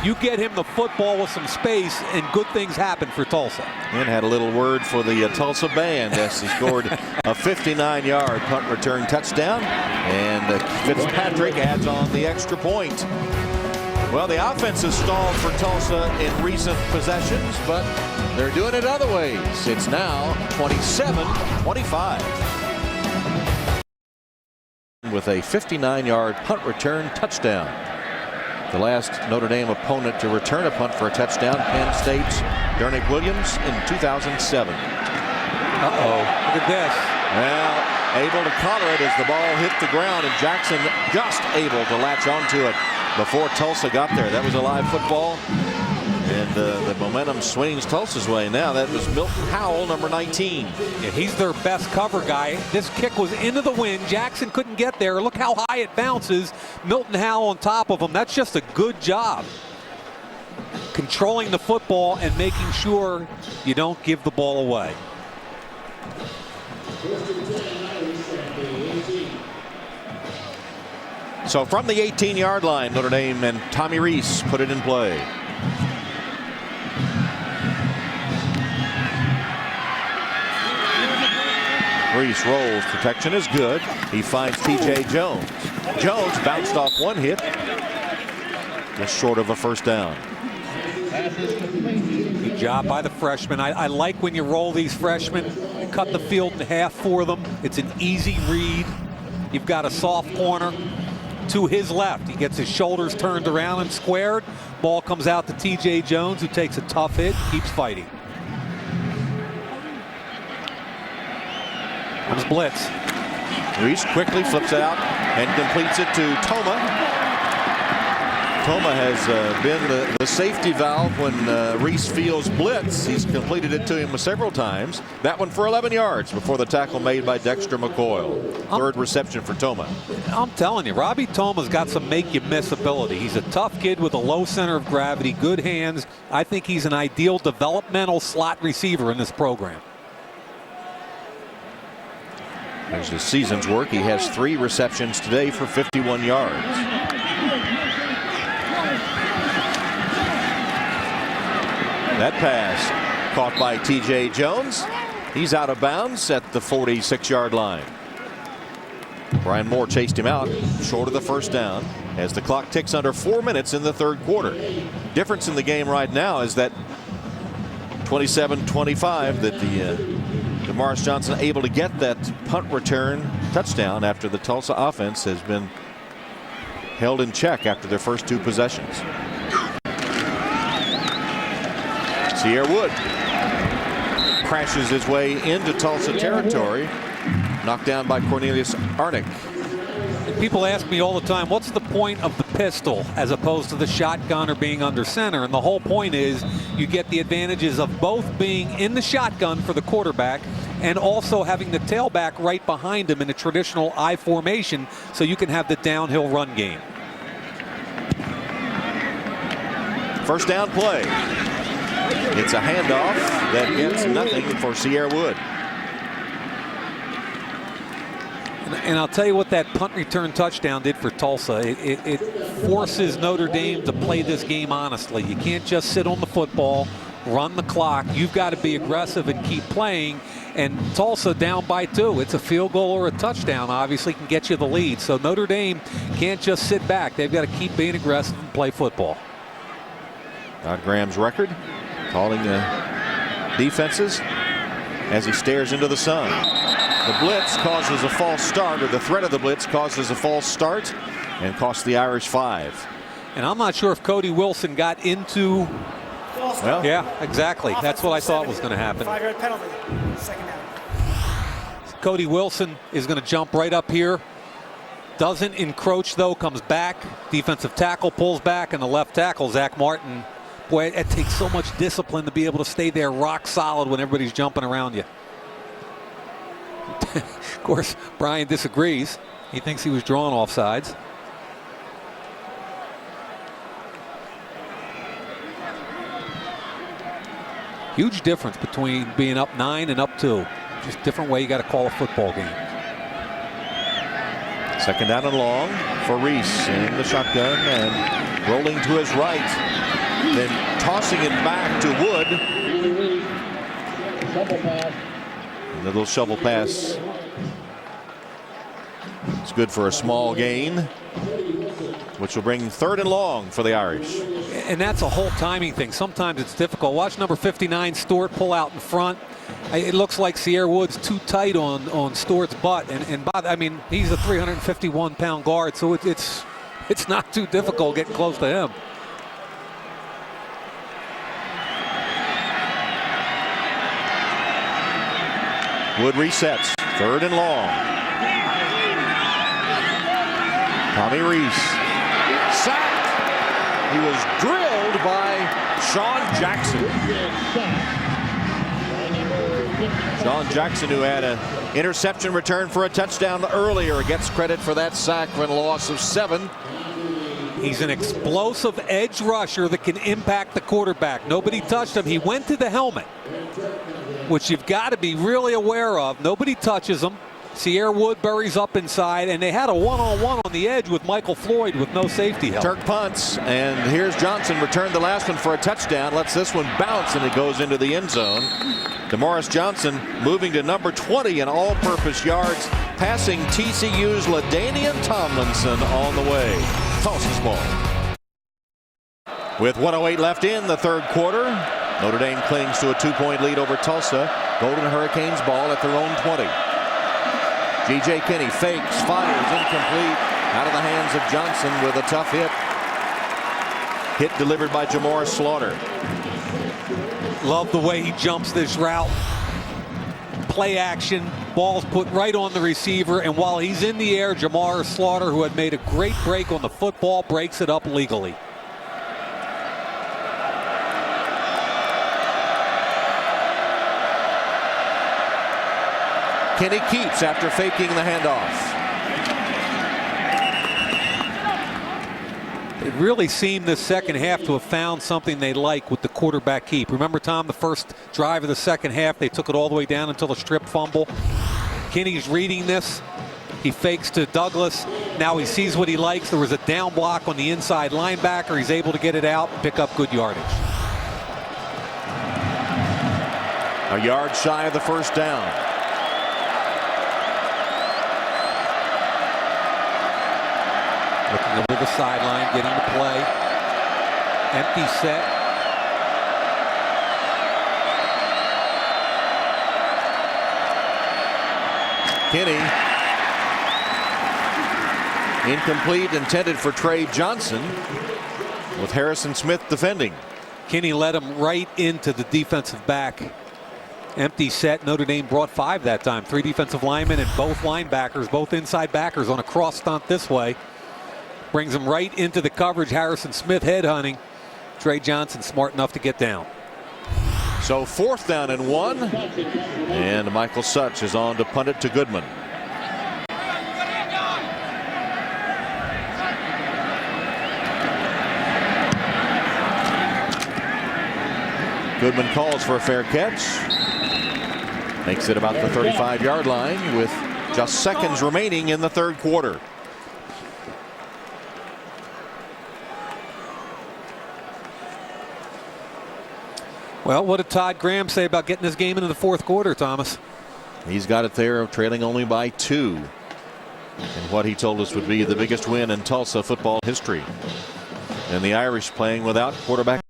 Speaker 2: You get him the football with some space, and good things happen for Tulsa.
Speaker 6: And had a little word for the Tulsa band as he scored a 59-yard punt return touchdown. And Fitzpatrick adds on the extra point. Well, the offense has stalled for Tulsa in recent possessions, but they're doing it other ways. It's now 27-25. With a 59-yard punt return touchdown. The last Notre Dame opponent to return a punt for a touchdown, Penn State's Dernick Williams in 2007.
Speaker 2: Look at this.
Speaker 6: Well, able to collar it as the ball hit the ground, and Jackson just able to latch onto it before Tulsa got there. That was a live football, and the momentum swings Tulsa's way now. That was Milton Howell, number 19.
Speaker 2: Yeah, he's their best cover guy. This kick was into the wind. Jackson couldn't get there. Look how high it bounces. Milton Howell on top of him. That's just a good job controlling the football and making sure you don't give the ball away.
Speaker 6: So from the 18-yard line, Notre Dame and Tommy Rees put it in play. Rees rolls. Protection is good. He finds T.J. Jones. Jones bounced off one hit. Just short of a first down.
Speaker 2: Good job by the freshman. I like when you roll these freshmen. You cut the field in half for them. It's an easy read. You've got a soft corner to his left. He gets his shoulders turned around and squared. Ball comes out to T.J. Jones, who takes a tough hit, keeps fighting. Comes blitz.
Speaker 6: Rees quickly flips out and completes it to Toma. Toma has been the safety valve when Rees feels blitz. He's completed it to him several times. That one for 11 yards before the tackle made by Dexter McCoyle. Third reception for Toma.
Speaker 2: I'm telling you, Robbie Toma's got some make-you-miss ability. He's a tough kid with a low center of gravity, good hands. I think he's an ideal developmental slot receiver in this program.
Speaker 6: There's his season's work. He has 3 receptions today for 51 yards. That pass caught by T.J. Jones. He's out of bounds at the 46-yard line. Brian Moore chased him out short of the first down as the clock ticks under 4 minutes in the third quarter. Difference in the game right now is that 27-25 that the Damaris Johnson able to get that punt return touchdown after the Tulsa offense has been held in check after their first 2 possessions. Sierra Wood crashes his way into Tulsa territory, knocked down by Cornelius Arnick.
Speaker 2: People ask me all the time, what's the point of the pistol as opposed to the shotgun or being under center? And the whole point is you get the advantages of both being in the shotgun for the quarterback and also having the tailback right behind him in a traditional I formation, so you can have the downhill run game.
Speaker 6: First down play. It's a handoff that gets nothing for Sierra Wood.
Speaker 2: And I'll tell you what that punt return touchdown did for Tulsa. It forces Notre Dame to play this game honestly. You can't just sit on the football, run the clock. You've got to be aggressive and keep playing. And Tulsa down by 2. It's a field goal or a touchdown, obviously, can get you the lead. So Notre Dame can't just sit back. They've got to keep being aggressive and play football.
Speaker 6: Todd Graham's record, calling the defenses as he stares into the sun. The blitz causes a false start, or the threat of the blitz causes a false start and costs the Irish 5.
Speaker 2: And I'm not sure if Cody Wilson got into.
Speaker 6: Well,
Speaker 2: yeah, exactly. That's what I thought was going to happen.
Speaker 5: 5-yard penalty. Second down.
Speaker 2: Cody Wilson is going to jump right up here. Doesn't encroach, though, comes back. Defensive tackle pulls back, and the left tackle, Zach Martin. Boy, it takes so much discipline to be able to stay there rock solid when everybody's jumping around you. Of course, Brian disagrees. He thinks he was drawn offsides. Huge difference between being up 9 and up 2. Just different way you got to call a football game.
Speaker 6: Second down and long for Reese in the shotgun and rolling to his right. Then tossing it back to Wood. And the little shovel pass. It's good for a small gain, which will bring 3rd and long for the Irish.
Speaker 2: And that's a whole timing thing. Sometimes it's difficult. Watch number 59 Stewart pull out in front. It looks like Sierra Wood's too tight on Stewart's butt, and I mean, he's a 351-pound guard, so it's not too difficult getting close to him.
Speaker 6: Wood resets, 3rd and long. Tommy Reese sacked. He was drilled by Sean Jackson. Sean Jackson, who had an interception return for a touchdown earlier, gets credit for that sack for a loss of 7.
Speaker 2: He's an explosive edge rusher that can impact the quarterback. Nobody touched him. He went to the helmet, which you've got to be really aware of. Nobody touches him. Sierra Wood buries up inside, and they had a one-on-one on the edge with Michael Floyd with no safety help.
Speaker 6: Turk punts, and here's Johnson, returned the last one for a touchdown, lets this one bounce, and it goes into the end zone. Damaris Johnson moving to number 20 in all-purpose yards, passing TCU's LaDainian Tomlinson on the way. Tulsa's ball. With 1:08 left in the 3rd quarter, Notre Dame clings to a 2-point lead over Tulsa. Golden Hurricanes ball at their own 20. G.J. Kinney fakes, fires, incomplete. Out of the hands of Johnson with a tough hit. Hit delivered by Jamar Slaughter.
Speaker 2: Love the way he jumps this route. Play action, ball's put right on the receiver, and while he's in the air, Jamar Slaughter, who had made a great break on the football, breaks it up legally.
Speaker 6: Kinney keeps after faking the handoff.
Speaker 2: It really seemed this second half to have found something they like with the quarterback keep. Remember, Tom, the first drive of the second half, they took it all the way down until a strip fumble. Kinney's reading this. He fakes to Douglas. Now he sees what he likes. There was a down block on the inside linebacker. He's able to get it out and pick up good yardage.
Speaker 6: A yard shy of the first down.
Speaker 2: Looking over the sideline, getting the play. Empty set.
Speaker 6: Kinney. Incomplete, intended for Trey Johnson, with Harrison Smith defending.
Speaker 2: Kinney led him right into the defensive back. Empty set. Notre Dame brought 5 that time. 3 defensive linemen and both linebackers, both inside backers on a cross stunt this way. Brings him right into the coverage. Harrison Smith headhunting. Trey Johnson smart enough to get down.
Speaker 6: So 4th down and 1. And Michael Such is on to punt it to Goodman. Goodman calls for a fair catch. Makes it about the 35-yard line with just seconds remaining in the 3rd quarter.
Speaker 2: Well, what did Todd Graham say about getting this game into the 4th quarter, Thomas?
Speaker 6: He's got it there, trailing only by 2. And what he told us would be the biggest win in Tulsa football history. And the Irish playing without quarterback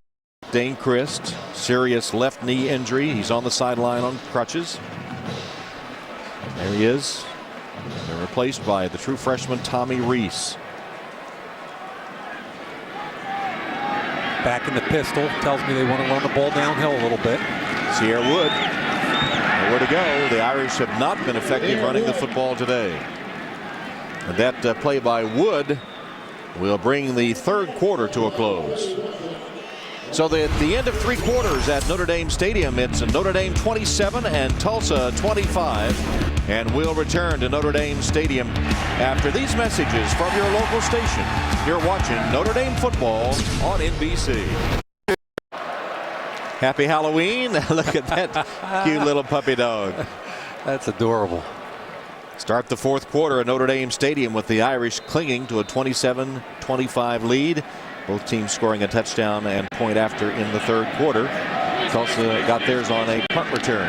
Speaker 6: Dane Christ, serious left knee injury. He's on the sideline on crutches. There he is. They're replaced by the true freshman Tommy Reese.
Speaker 2: Back in the pistol. Tells me they want to run the ball downhill a little bit.
Speaker 6: Sierra Wood. Nowhere to go. The Irish have not been effective running the football today. And that play by Wood will bring the 3rd quarter to a close. So at the end of 3 quarters at Notre Dame Stadium, it's Notre Dame 27 and Tulsa 25. And we'll return to Notre Dame Stadium after these messages from your local station. You're watching Notre Dame football on NBC. Happy Halloween. Look at that cute little puppy dog.
Speaker 2: That's adorable.
Speaker 6: Start the 4th quarter at Notre Dame Stadium with the Irish clinging to a 27-25 lead. Both teams scoring a touchdown and point after in the 3rd quarter. Tulsa got theirs on a punt return.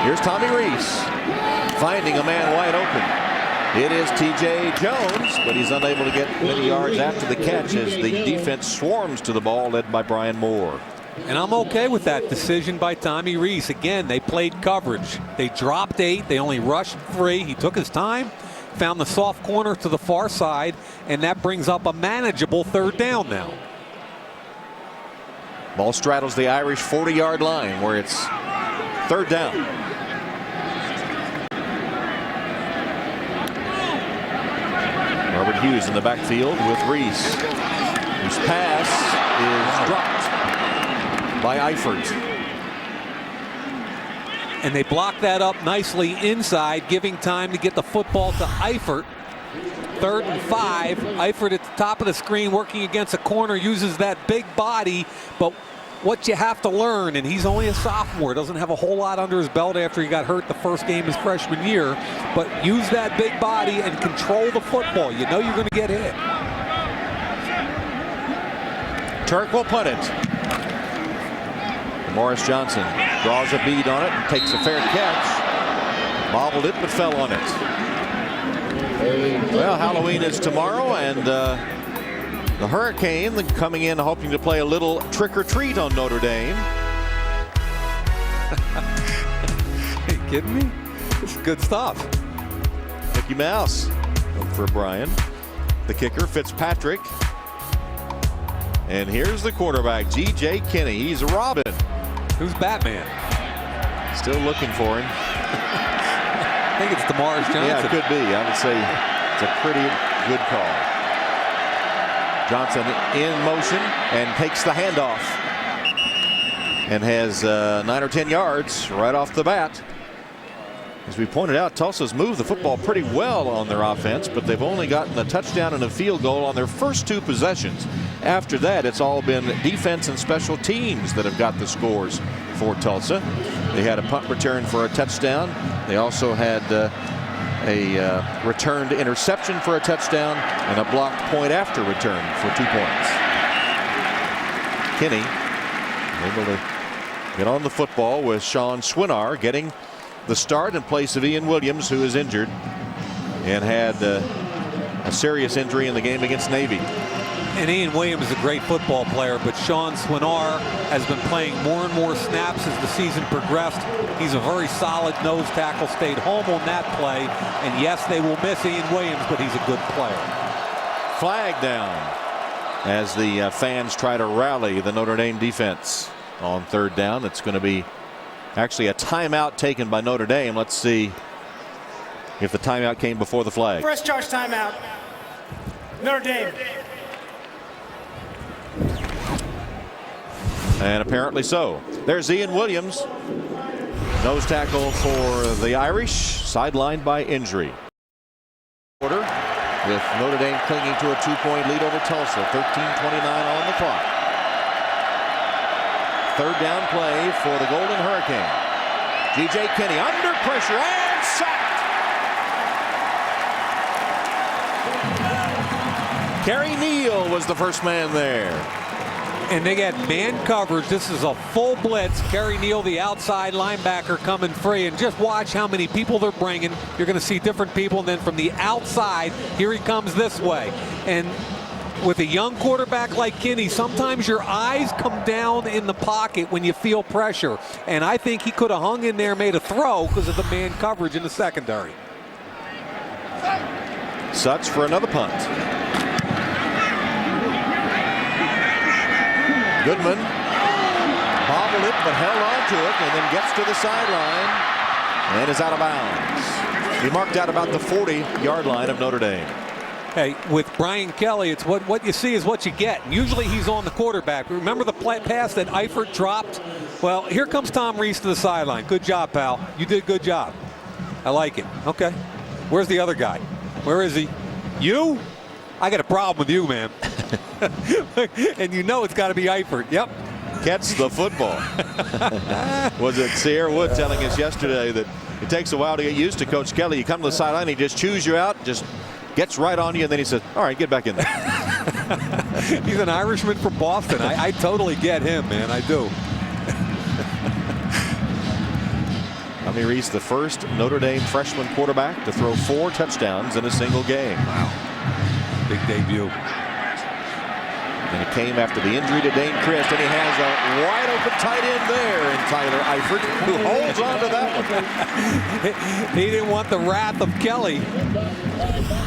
Speaker 6: Here's Tommy Reese finding a man wide open. It is TJ Jones, but he's unable to get many yards after the catch as the defense swarms to the ball, led by Brian Moore.
Speaker 2: And I'm okay with that decision by Tommy Reese. Again, they played coverage. They dropped 8. They only rushed 3. He took his time, found the soft corner to the far side, and that brings up a manageable 3rd down now.
Speaker 6: Ball straddles the Irish 40-yard line where it's 3rd down. Robert Hughes in the backfield with Reese, whose pass is dropped by Eifert.
Speaker 2: And they block that up nicely inside, giving time to get the football to Eifert. 3rd and 5. Eifert at the top of the screen working against a corner, uses that big body. But what you have to learn, and he's only a sophomore, doesn't have a whole lot under his belt after he got hurt the first game his freshman year, but use that big body and control the football. You know you're going to get hit.
Speaker 6: Turk will punt it. Morris Johnson draws a bead on it and takes a fair catch. Bobbled it but fell on it. Well, Halloween is tomorrow, and the Hurricane coming in hoping to play a little trick or treat on Notre Dame.
Speaker 2: Are you kidding me? This is good stuff.
Speaker 6: Mickey Mouse. Look for Brian. The kicker, Fitzpatrick. And here's the quarterback, G.J. Kinney. He's Robin.
Speaker 2: Who's Batman?
Speaker 6: Still looking for him.
Speaker 2: I think it's DeMar's Johnson.
Speaker 6: Yeah, it could be. I would say it's a pretty good call. Johnson in motion and takes the handoff and has 9 or 10 yards right off the bat. As we pointed out, Tulsa's moved the football pretty well on their offense, but they've only gotten a touchdown and a field goal on their first 2 possessions. After that, it's all been defense and special teams that have got the scores for Tulsa. They had a punt return for a touchdown. They also had a returned interception for a touchdown and a blocked point after return for 2 points. Kinney able to get on the football with Sean Swinar getting the start in place of Ian Williams, who is injured and had a serious injury in the game against Navy.
Speaker 2: And Ian Williams is a great football player, but Sean Swinar has been playing more and more snaps as the season progressed. He's a very solid nose tackle, stayed home on that play. And yes, they will miss Ian Williams, but he's a good player.
Speaker 6: Flag down as the fans try to rally the Notre Dame defense on third down. It's going to be actually a timeout taken by Notre Dame. Let's see if the timeout came before the flag.
Speaker 5: First charge timeout. Notre Dame.
Speaker 6: And apparently so. There's Ian Williams, nose tackle for the Irish, sidelined by injury. With Notre Dame clinging to a 2-point lead over Tulsa, 13:29 on the clock. Third down play for the Golden Hurricane. G.J. Kinney under pressure and sacked. Kerry Neal was the first man there.
Speaker 2: And they got man coverage. This is a full blitz. Kerry Neal, the outside linebacker, coming free. And just watch how many people they're bringing. You're going to see different people. And then from the outside, here he comes this way. And with a young quarterback like Kinney, sometimes your eyes come down in the pocket when you feel pressure. And I think he could have hung in there, made a throw because of the man coverage in the secondary.
Speaker 6: Such for another punt. Goodman bobbled it but held on to it and then gets to the sideline and is out of bounds. He marked out about the 40-yard line of Notre Dame.
Speaker 2: Hey, with Brian Kelly, it's what you see is what you get. Usually he's on the quarterback. Remember the pass that Eifert dropped? Well, here comes Tom Rees to the sideline. Good job, pal. You did a good job. I like it. Okay. Where's the other guy? Where is he? You? I got a problem with you, man. And you know it's got to be Eifert. Yep.
Speaker 6: Gets the football. Was it Sierra Wood telling us yesterday that it takes a while to get used to Coach Kelly? You come to the sideline, he just chews you out, just gets right on you, and then he says, all right, get back in there.
Speaker 2: He's an Irishman from Boston. I totally get him, man. I do.
Speaker 6: Tommy Rees, the first Notre Dame freshman quarterback to throw 4 touchdowns in a single game.
Speaker 2: Wow. Big debut.
Speaker 6: And it came after the injury to Dane Christ, and he has a wide open tight end there in Tyler Eifert, who holds on to that
Speaker 2: one. He didn't want the wrath of Kelly.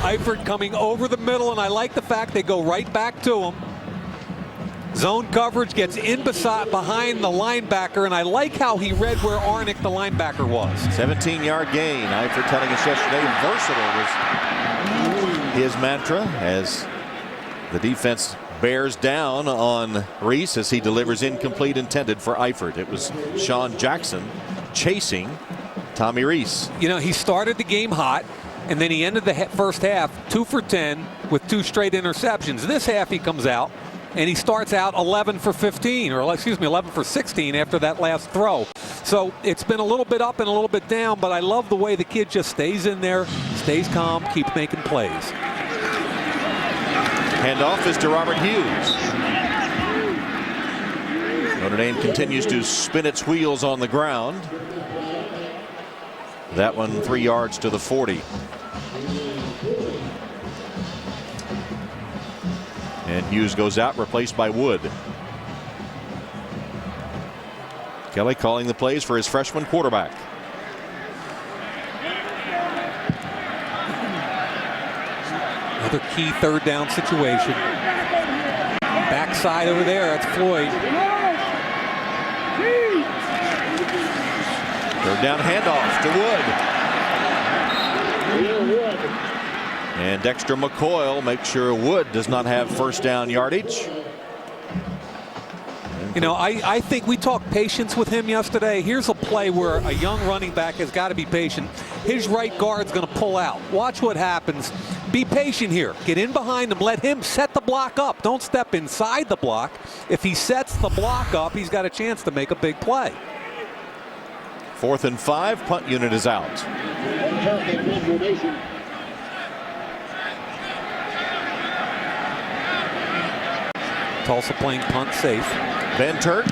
Speaker 2: Eifert coming over the middle, and I like the fact they go right back to him. Zone coverage, gets in behind the linebacker, and I like how he read where Arnick, the linebacker, was.
Speaker 6: 17-yard gain. Eifert telling us yesterday versatile was his mantra as the defense bears down on Rees as he delivers incomplete intended for Eifert. It was Sean Jackson chasing Tommy Rees.
Speaker 2: You know, he started the game hot, and then he ended the first half 2 for 10 with 2 straight interceptions. This half he comes out and he starts out 11 for 15, or excuse me, 11 for 16 after that last throw. So it's been a little bit up and a little bit down, but I love the way the kid just stays in there, stays calm, keeps making plays.
Speaker 6: Handoff is to Robert Hughes. Notre Dame continues to spin its wheels on the ground. That one 3 yards to the 40. And Hughes goes out, replaced by Wood. Kelly calling the plays for his freshman quarterback.
Speaker 2: Another key third down situation. Backside over there, that's Floyd.
Speaker 6: Third down handoff to Wood. And Dexter McCoyle makes sure Wood does not have first down yardage.
Speaker 2: You know, I think we talked patience with him yesterday. Here's a play where a young running back has got to be patient. His right guard's going to pull out. Watch what happens. Be patient here. Get in behind him. Let him set the block up. Don't step inside the block. If he sets the block up, he's got a chance to make a big play.
Speaker 6: 4th and 5. Punt unit is out.
Speaker 2: Tulsa playing punt safe.
Speaker 6: Van Turk.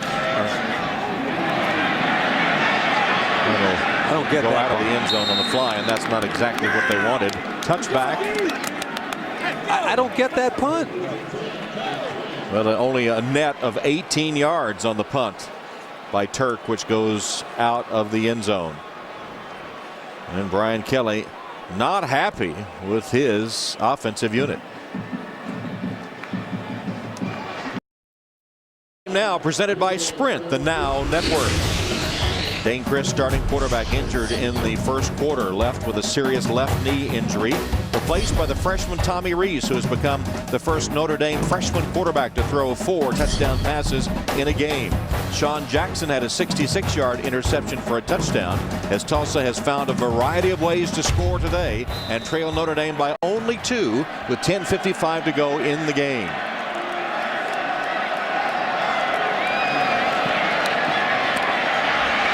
Speaker 2: I don't get
Speaker 6: that. Go out of the end zone on the fly, and that's not exactly what they wanted. Touchback.
Speaker 2: I don't get that punt.
Speaker 6: Well, only a net of 18 yards on the punt by Turk, which goes out of the end zone. And Brian Kelly not happy with his offensive unit. Now presented by Sprint, the Now Network. Dane Chris, starting quarterback, injured in the first quarter, left with a serious left knee injury, replaced by the freshman Tommy Rees, who has become the first Notre Dame freshman quarterback to throw 4 touchdown passes in a game. Sean Jackson had a 66-yard interception for a touchdown, as Tulsa has found a variety of ways to score today and trail Notre Dame by only 2 with 10:55 to go in the game.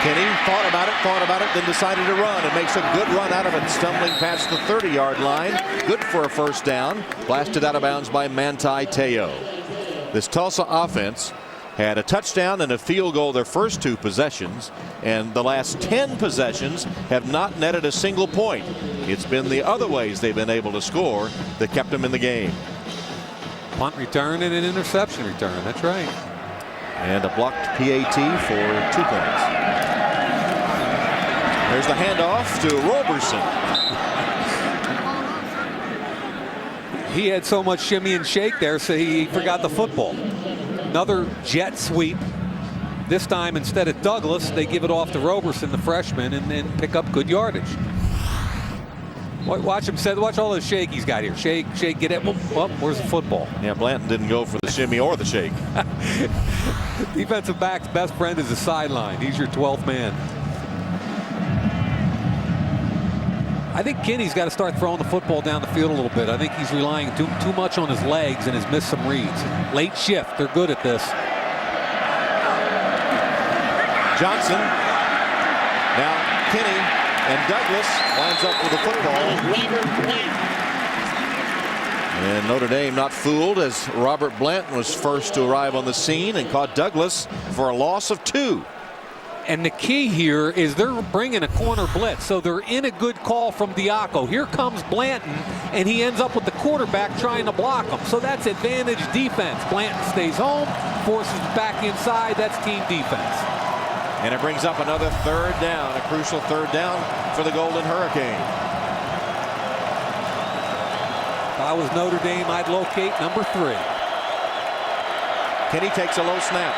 Speaker 6: Kenny thought about it, then decided to run and makes a good run out of it, stumbling past the 30-yard line. Good for a first down. Blasted out of bounds by Manti Te'o. This Tulsa offense had a touchdown and a field goal their first 2 possessions, and the last 10 possessions have not netted a single point. It's been the other ways they've been able to score that kept them in the game.
Speaker 2: Punt return and an interception return. That's right.
Speaker 6: And a blocked PAT for 2 points. There's the handoff to Roberson.
Speaker 2: He had so much shimmy and shake there, so he forgot the football. Another jet sweep. This time, instead of Douglas, they give it off to Roberson, the freshman, and then pick up good yardage. Watch him. Watch all the shake he's got here. Shake, shake, get it. Oh, where's the football?
Speaker 6: Yeah, Blanton didn't go for the shimmy or the shake.
Speaker 2: Defensive back's best friend is the sideline. He's your 12th man. I think Kenny's got to start throwing the football down the field a little bit. I think he's relying too much on his legs and has missed some reads. Late shift. They're good at this.
Speaker 6: Johnson. Now Kenny and Douglas winds up with the football. And Notre Dame not fooled, as Robert Blanton was first to arrive on the scene and caught Douglas for a loss of 2.
Speaker 2: And the key here is they're bringing a corner blitz, so they're in a good call from Diaco. Here comes Blanton, and he ends up with the quarterback trying to block him. So that's advantage defense. Blanton stays home, forces back inside. That's team defense.
Speaker 6: And it brings up another 3rd down, a crucial 3rd down for the Golden Hurricane.
Speaker 2: If I was Notre Dame, I'd locate number 3.
Speaker 6: Kenny takes a low snap,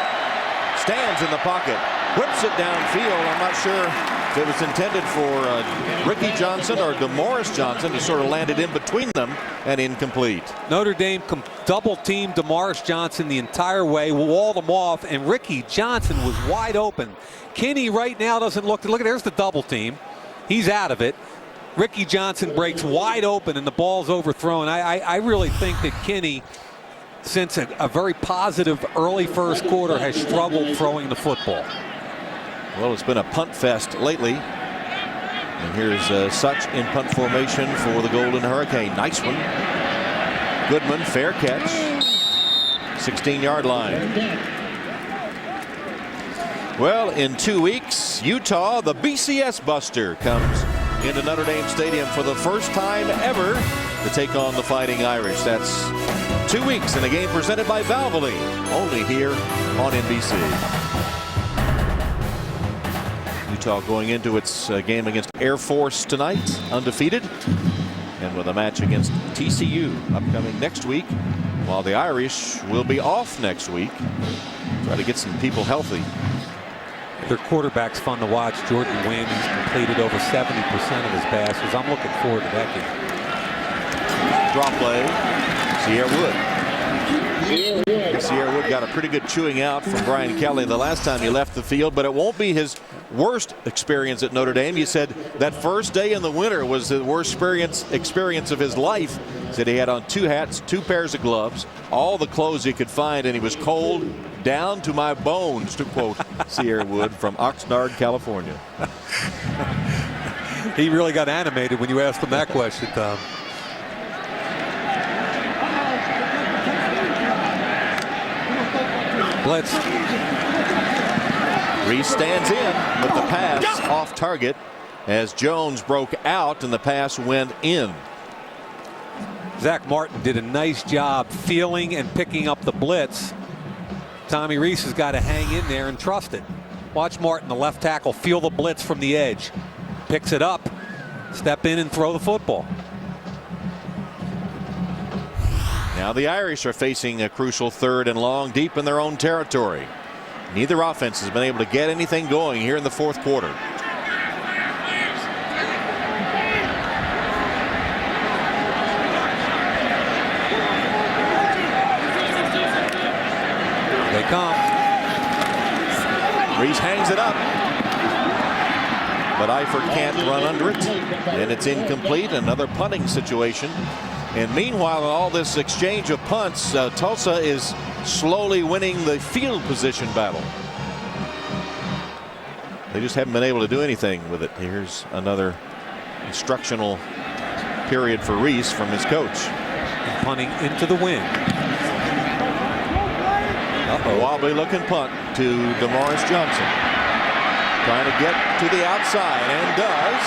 Speaker 6: stands in the pocket, whips it downfield. I'm not sure if it was intended for Ricky Johnson or DeMaurice Johnson. He sort of landed in between them and incomplete.
Speaker 2: Notre Dame double-teamed DeMaurice Johnson the entire way, walled him off, and Ricky Johnson was wide open. Kenny right now doesn't look. There's the double team. He's out of it. Ricky Johnson breaks wide open, and the ball's overthrown. I really think that Kenny, since a very positive early first quarter, has struggled throwing the football.
Speaker 6: Well, it's been a punt fest lately. And here's Such in punt formation for the Golden Hurricane. Nice one. Goodman, fair catch. 16-yard line. Well, in 2 weeks, Utah, the BCS Buster, comes into Notre Dame Stadium for the first time ever to take on the Fighting Irish. That's 2 weeks in a game presented by Valvoline, only here on NBC. Utah going into its game against Air Force tonight, undefeated, and with a match against TCU upcoming next week, while the Irish will be off next week. Try to get some people healthy.
Speaker 2: Their quarterback's fun to watch. Jordan Wynn, he's completed over 70% of his passes. I'm looking forward to that game.
Speaker 6: Draw play, Sierra Wood. Sierra Wood got a pretty good chewing out from Brian Kelly the last time he left the field, but it won't be his worst experience at Notre Dame. He said that first day in the winter was the worst experience of his life. He said he had on 2 hats, 2 pairs of gloves, all the clothes he could find, and he was cold down to my bones, to quote Sierra Wood from Oxnard, California.
Speaker 2: He really got animated when you asked him that question, Tom. Blitz.
Speaker 6: Reese stands in with the pass off target as Jones broke out and the pass went in.
Speaker 2: Zach Martin did a nice job feeling and picking up the blitz. Tommy Rees has got to hang in there and trust it. Watch Martin, the left tackle, feel the blitz from the edge. Picks it up, step in and throw the football.
Speaker 6: Now the Irish are facing a crucial 3rd and long deep in their own territory. Neither offense has been able to get anything going here in the 4th quarter.
Speaker 2: They come.
Speaker 6: Rees hangs it up. But Eifert can't run under it. And it's incomplete. Another punting situation. And meanwhile, in all this exchange of punts, Tulsa is slowly winning the field position battle. They just haven't been able to do anything with it. Here's another instructional period for Rees from his coach.
Speaker 2: And punting into the wind.
Speaker 6: A wobbly looking punt to DeMaurice Johnson. Trying to get to the outside and does.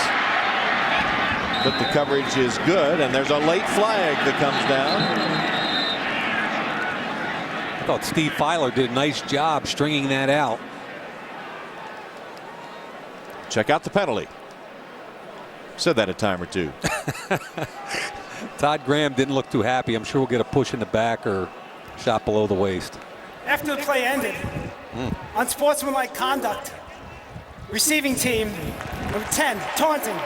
Speaker 6: But the coverage is good, and there's a late flag that comes down.
Speaker 2: I thought Steve Filer did a nice job stringing that out.
Speaker 6: Check out the penalty. Said that a time or two.
Speaker 2: Todd Graham didn't look too happy. I'm sure we'll get a push in the back or shot below the waist.
Speaker 5: After the play ended, unsportsmanlike conduct. Receiving team, number 10, taunting.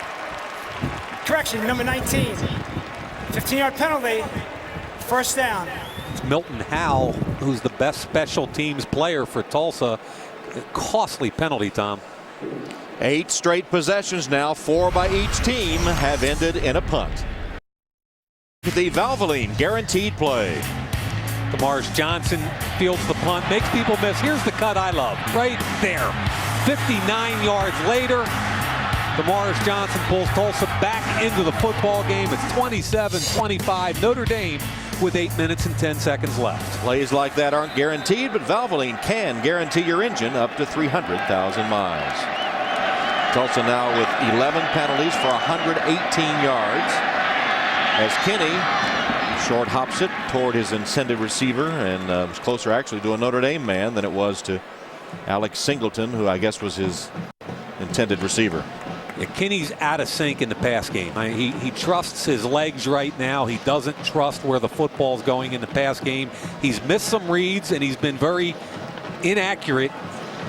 Speaker 5: Correction, number 19. 15-yard penalty, 1st down.
Speaker 2: It's Milton Howell, who's the best special teams player for Tulsa. A costly penalty, Tom.
Speaker 6: 8 straight possessions now, 4 by each team, have ended in a punt. The Valvoline guaranteed play.
Speaker 2: DeMaurice Johnson fields the punt, makes people miss. Here's the cut I love, right there. 59 yards later, DeMaurice Johnson pulls Tulsa back into the football game. It's 27-25, Notre Dame with 8 minutes and 10 seconds left.
Speaker 6: Plays like that aren't guaranteed, but Valvoline can guarantee your engine up to 300,000 miles. Tulsa now with 11 penalties for 118 yards. As Kinney short hops it toward his intended receiver, and was closer actually to a Notre Dame man than it was to Alex Singleton, who I guess was his intended receiver.
Speaker 2: Yeah, Kinney's out of sync in the pass game. He trusts his legs right now. He doesn't trust where the football's going in the pass game. He's missed some reads, and he's been very inaccurate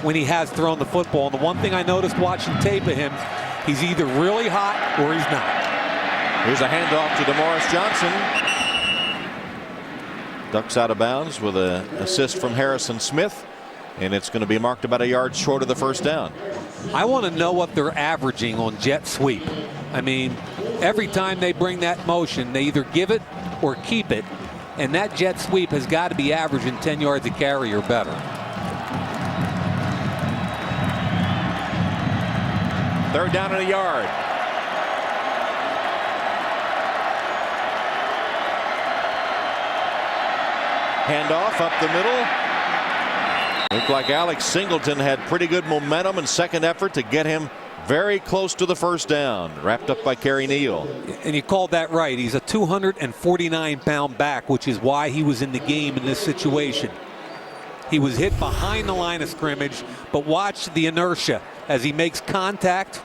Speaker 2: when he has thrown the football. And the one thing I noticed watching tape of him, he's either really hot or he's not.
Speaker 6: Here's a handoff to DeMaurice Johnson. Ducks out of bounds with an assist from Harrison Smith, and it's going to be marked about a yard short of the 1st down.
Speaker 2: I want to know what they're averaging on jet sweep. I mean, every time they bring that motion, they either give it or keep it, and that jet sweep has got to be averaging 10 yards a carry or better.
Speaker 6: 3rd down and a yard. Handoff up the middle. Looked like Alex Singleton had pretty good momentum and second effort to get him very close to the 1st down. Wrapped up by Kerry Neal.
Speaker 2: And you called that right. He's a 249-pound back, which is why he was in the game in this situation. He was hit behind the line of scrimmage, but watch the inertia as he makes contact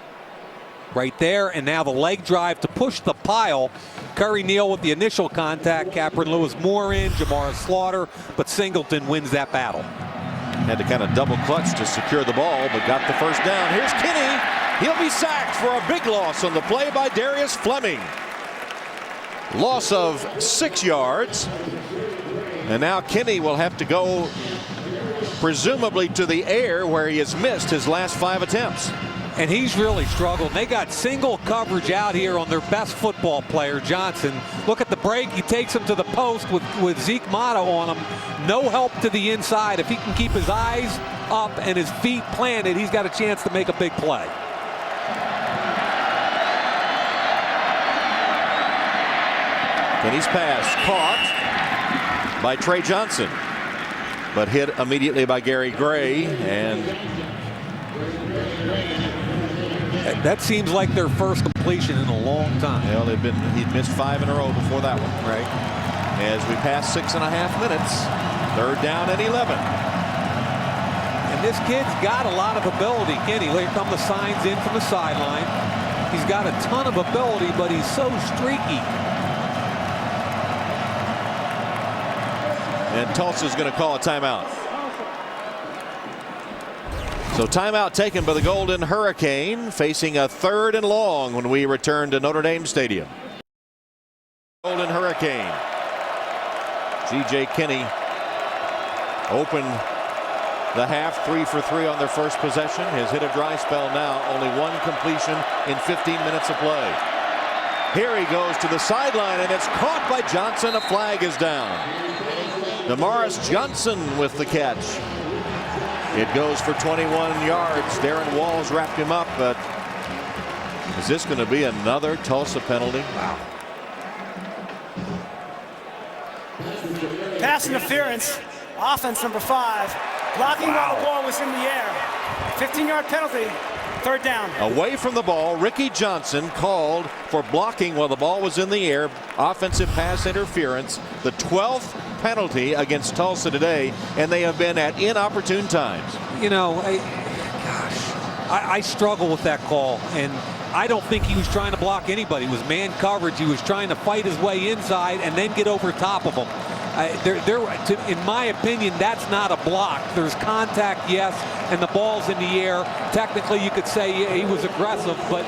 Speaker 2: right there, and now the leg drive to push the pile. Kerry Neal with the initial contact, Capron Lewis Moore in, Jamar Slaughter, but Singleton wins that battle.
Speaker 6: Had to kind of double clutch to secure the ball, but got the 1st down. Here's Kinney. He'll be sacked for a big loss on the play by Darius Fleming. Loss of 6 yards. And now Kinney will have to go presumably to the air, where he has missed his last 5 attempts.
Speaker 2: And he's really struggled. They got single coverage out here on their best football player, Johnson. Look at the break. He takes him to the post with Zeke Motto on him. No help to the inside. If he can keep his eyes up and his feet planted, he's got a chance to make a big play.
Speaker 6: Kinney's pass caught by Trey Johnson, but hit immediately by Gary Gray, and
Speaker 2: That seems like their first completion in a long time.
Speaker 6: Well, he'd missed 5 in a row before that one.
Speaker 2: Right.
Speaker 6: As we pass 6.5 minutes, 3rd down and 11.
Speaker 2: And this kid's got a lot of ability. Kenny, here come the signs in from the sideline. He's got a ton of ability, but he's so streaky.
Speaker 6: And Tulsa's going to call a timeout. So timeout taken by the Golden Hurricane, facing a 3rd and long when we return to Notre Dame Stadium. Golden Hurricane. G.J. Kinney opened the half 3 for 3 on their first possession. Has hit a dry spell now. Only 1 completion in 15 minutes of play. Here he goes to the sideline, and it's caught by Johnson. A flag is down. Damaris Johnson with the catch. It goes for 21 yards. Darren Walls wrapped him up, but is this going to be another Tulsa penalty? Wow.
Speaker 5: Pass interference. Offense number 5. Blocking while the ball was in the air. 15-yard penalty. 3rd down.
Speaker 6: Away from the ball, Ricky Johnson called for blocking while the ball was in the air. Offensive pass interference. The 12th penalty against Tulsa today, and they have been at inopportune times.
Speaker 2: You know, I struggle with that call, and I don't think he was trying to block anybody. It was man coverage. He was trying to fight his way inside and then get over top of them. In my opinion, that's not a block. There's contact, yes, and the ball's in the air. Technically, you could say he was aggressive, but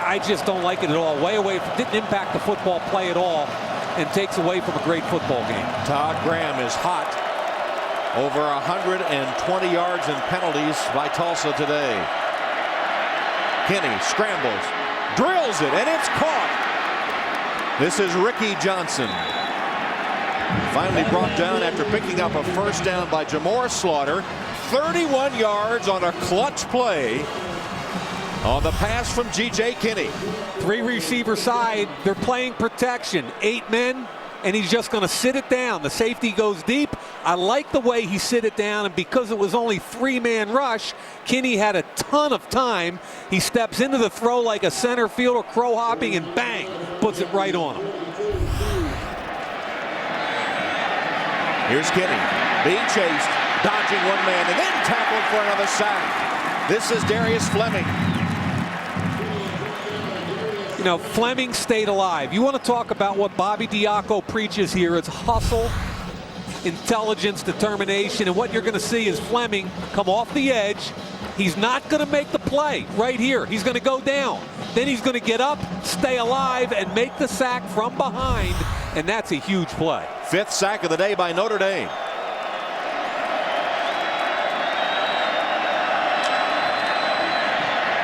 Speaker 2: I just don't like it at all. Way away, didn't impact the football play at all, and takes away from a great football game.
Speaker 6: Todd Graham is hot. Over 120 yards in penalties by Tulsa today. Kinney scrambles, drills it, and it's caught. This is Ricky Johnson. Finally brought down after picking up a first down by Jamor Slaughter. 31 yards on a clutch play on the pass from G.J. Kinney.
Speaker 2: 3 receiver side. They're playing protection. 8 men, and he's just going to sit it down. The safety goes deep. I like the way he sit it down, and because it was only 3-man rush, Kinney had a ton of time. He steps into the throw like a center fielder, crow hopping, and bang, puts it right on him.
Speaker 6: Here's Kinney being chased, dodging 1 man, and then tackled for another sack. This is Darius Fleming.
Speaker 2: You know, Fleming stayed alive. You want to talk about what Bobby Diaco preaches here. It's hustle, intelligence, determination, and what you're going to see is Fleming come off the edge. He's not going to make the play right here. He's going to go down. Then he's going to get up, stay alive, and make the sack from behind, and that's a huge play.
Speaker 6: 5th sack of the day by Notre Dame.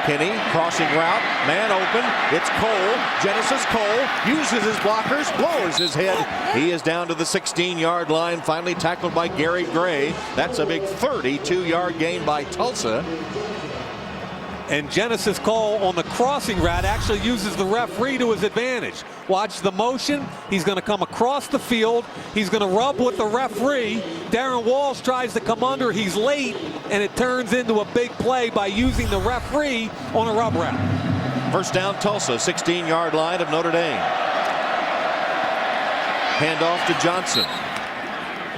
Speaker 6: Kinney crossing route, man open. It's Cole. Genesis Cole uses his blockers, lowers his head. He is down to the 16-yard line, finally tackled by Gary Gray. That's a big 32-yard gain by Tulsa.
Speaker 2: And Genesis Cole on the crossing route actually uses the referee to his advantage. Watch the motion. He's going to come across the field. He's going to rub with the referee. Darren Walls tries to come under. He's late, and it turns into a big play by using the referee on a rub route.
Speaker 6: First down, Tulsa, 16-yard line of Notre Dame. Handoff to Johnson.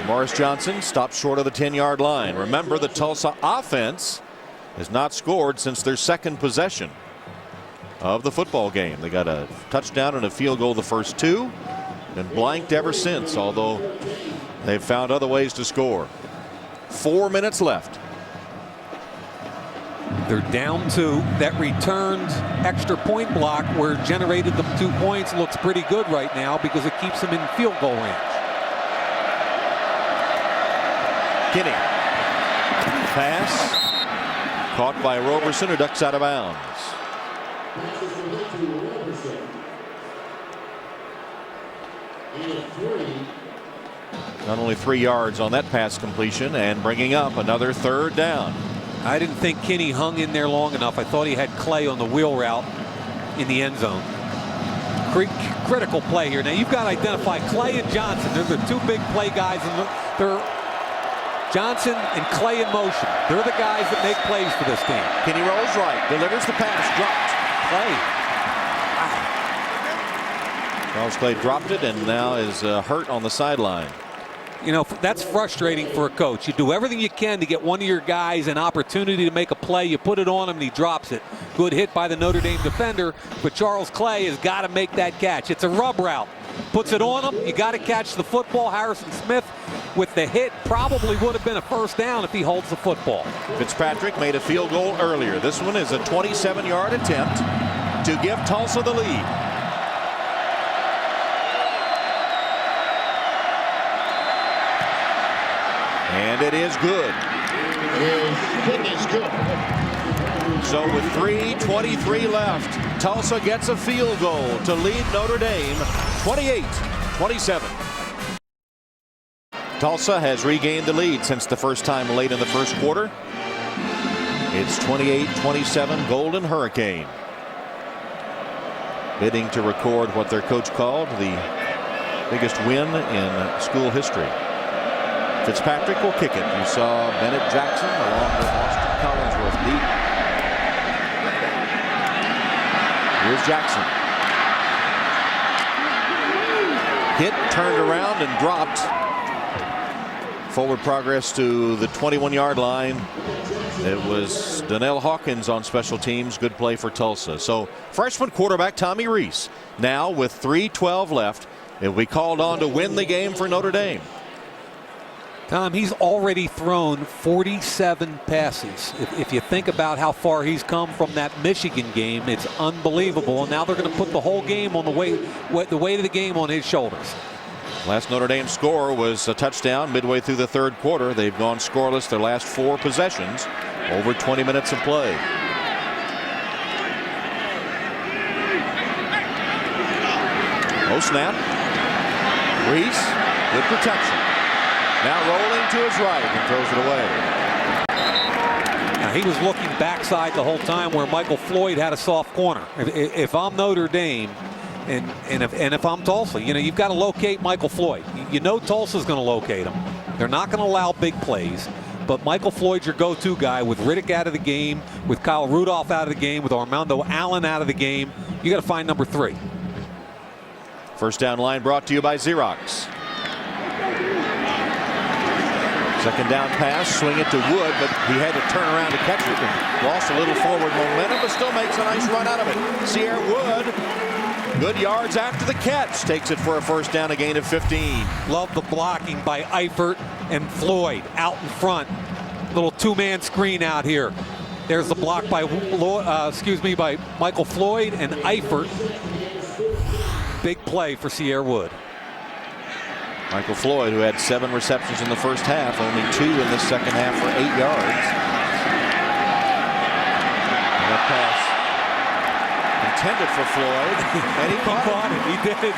Speaker 6: Morris Johnson stopped short of the 10-yard line. Remember, the Tulsa offense has not scored since their 2nd possession of the football game. They got a touchdown and a field goal the first 2, and blanked ever since, although they've found other ways to score. 4 minutes left.
Speaker 2: They're down 2. That returned extra point block where it generated the 2 points looks pretty good right now because it keeps them in field goal range.
Speaker 6: Kinney. Pass. Caught by Roberson, who ducks out of bounds. Not only 3 yards on that pass completion, and bringing up another 3rd down.
Speaker 2: I didn't think Kinney hung in there long enough. I thought he had Clay on the wheel route in the end zone. Critical play here. Now you've got to identify Clay and Johnson. They're the 2 big play guys, and they're Johnson and Clay in motion. They're the guys that make plays for this team.
Speaker 6: Kenny rolls right, delivers the pass, dropped.
Speaker 2: Clay.
Speaker 6: Charles Clay dropped it and now is hurt on the sideline.
Speaker 2: You know, that's frustrating for a coach. You do everything you can to get one of your guys an opportunity to make a play. You put it on him and he drops it. Good hit by the Notre Dame defender, but Charles Clay has got to make that catch. It's a rub route. Puts it on him. You got to catch the football. Harrison Smith with the hit probably would have been a first down if he holds the football.
Speaker 6: Fitzpatrick made a field goal earlier. This one is a 27-yard attempt to give Tulsa the lead. And it is good.
Speaker 3: It is good.
Speaker 6: So with 3:23 left, Tulsa gets a field goal to lead Notre Dame 28-27. Tulsa has regained the lead since the first time late in the first quarter. It's 28-27 Golden Hurricane. Bidding to record what their coach called the biggest win in school history. Fitzpatrick will kick it. You saw Bennett Jackson along with Austin Collinsworth deep. Here's Jackson. Hit, turned around and dropped. Forward progress to the 21-yard line. It was Donnell Hawkins on special teams. Good play for Tulsa. So freshman quarterback Tommy Rees now with 3:12 left. He'll be called on to win the game for Notre Dame.
Speaker 2: Tom, he's already thrown 47 passes. If you think about how far he's come from that Michigan game, it's unbelievable. And now they're going to put the whole game on the weight of the game on his shoulders.
Speaker 6: Last Notre Dame score was a touchdown midway through the third quarter. They've gone scoreless their last 4 possessions. Over 20 minutes of play. Oh, snap. Rees with protection. Now rolling to his right and throws it away.
Speaker 2: Now he was looking backside the whole time where Michael Floyd had a soft corner. If I'm Notre Dame and if I'm Tulsa, you know, you've got to locate Michael Floyd. You know Tulsa's going to locate him. They're not going to allow big plays. But Michael Floyd's your go-to guy with Riddick out of the game, with Kyle Rudolph out of the game, with Armando Allen out of the game. You got to find number 3.
Speaker 6: First down line brought to you by Xerox. Second down pass, swing it to Wood, but he had to turn around to catch it and lost a little forward momentum, but still makes a nice run out of it. Sierra Wood, good yards after the catch, takes it for a first down, a gain of 15.
Speaker 2: Love the blocking by Eifert and Floyd out in front. Little 2-man screen out here. There's the block by by Michael Floyd and Eifert. Big play for Sierra Wood.
Speaker 6: Michael Floyd, who had 7 receptions in the first half, only 2 in the second half for 8 yards. And that pass intended for Floyd, and he caught
Speaker 2: it. He did.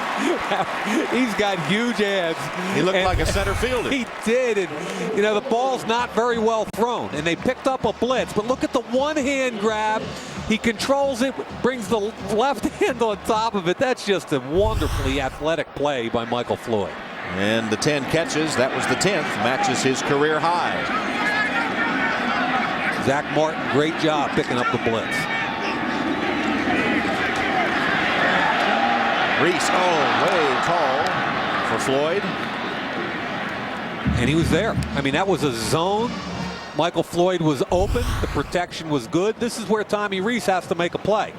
Speaker 2: He's got huge hands.
Speaker 6: He looked like a center fielder.
Speaker 2: He did, and you know the ball's not very well thrown, and they picked up a blitz. But look at the one-hand grab. He controls it, brings the left hand on top of it. That's just a wonderfully athletic play by Michael Floyd.
Speaker 6: And the 10 catches, that was the 10th, matches his career high.
Speaker 2: Zach Martin, great job picking up the blitz.
Speaker 6: Rees, way tall for Floyd.
Speaker 2: And he was there. I mean, that was a zone. Michael Floyd was open. The protection was good. This is where Tommy Rees has to make a play.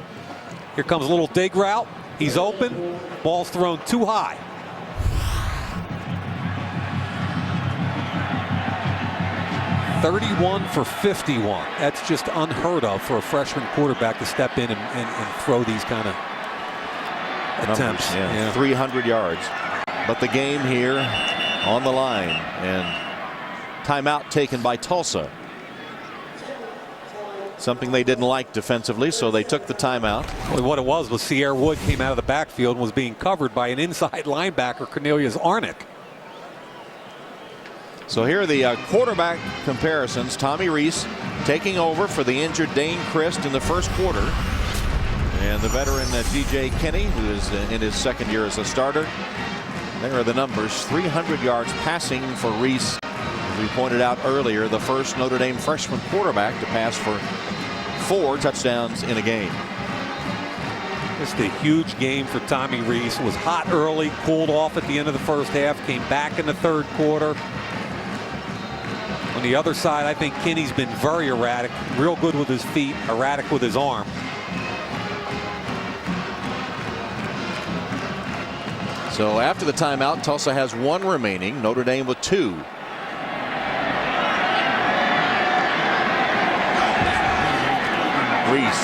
Speaker 2: Here comes a little dig route. He's open. Ball's thrown too high. 31 for 51. That's just unheard of for a freshman quarterback to step in and throw these kind of attempts.
Speaker 6: Yeah. 300 yards. But the game here on the line, and timeout taken by Tulsa. Something they didn't like defensively, so they took the timeout.
Speaker 2: Well, what it was Sierra Wood came out of the backfield and was being covered by an inside linebacker, Cornelius Arnick.
Speaker 6: So here are the quarterback comparisons. Tommy Rees taking over for the injured Dane Christ in the first quarter. And the veteran G.J. Kinney, who is in his second year as a starter. There are the numbers. 300 yards passing for Rees as we pointed out earlier, the first Notre Dame freshman quarterback to pass for 4 touchdowns in a game.
Speaker 2: Just a huge game for Tommy Rees. Was hot early, cooled off at the end of the first half, came back in the third quarter. On the other side, I think Kinney's been very erratic, real good with his feet, erratic with his arm.
Speaker 6: So after the timeout, Tulsa has 1 remaining, Notre Dame with 2. Rees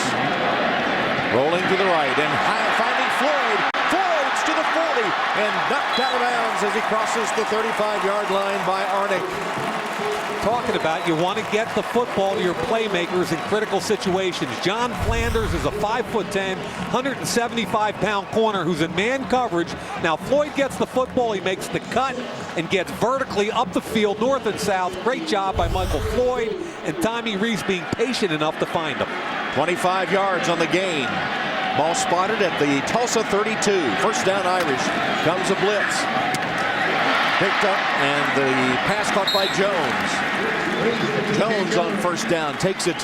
Speaker 6: rolling to the right and finding Floyd. Floyd's to the 40 and knocked out of bounds as he crosses the 35-yard line by Arnick.
Speaker 2: Talking about, you want to get the football to your playmakers in critical situations. John Flanders is a 5'10", 175-pound corner who's in man coverage. Now Floyd gets the football, he makes the cut and gets vertically up the field, north and south. Great job by Michael Floyd, and Tommy Rees being patient enough to find him.
Speaker 6: 25 yards on the gain. Ball spotted at the Tulsa 32. First down Irish. Comes a blitz. Picked up, and the pass caught by Jones. Jones on first down takes it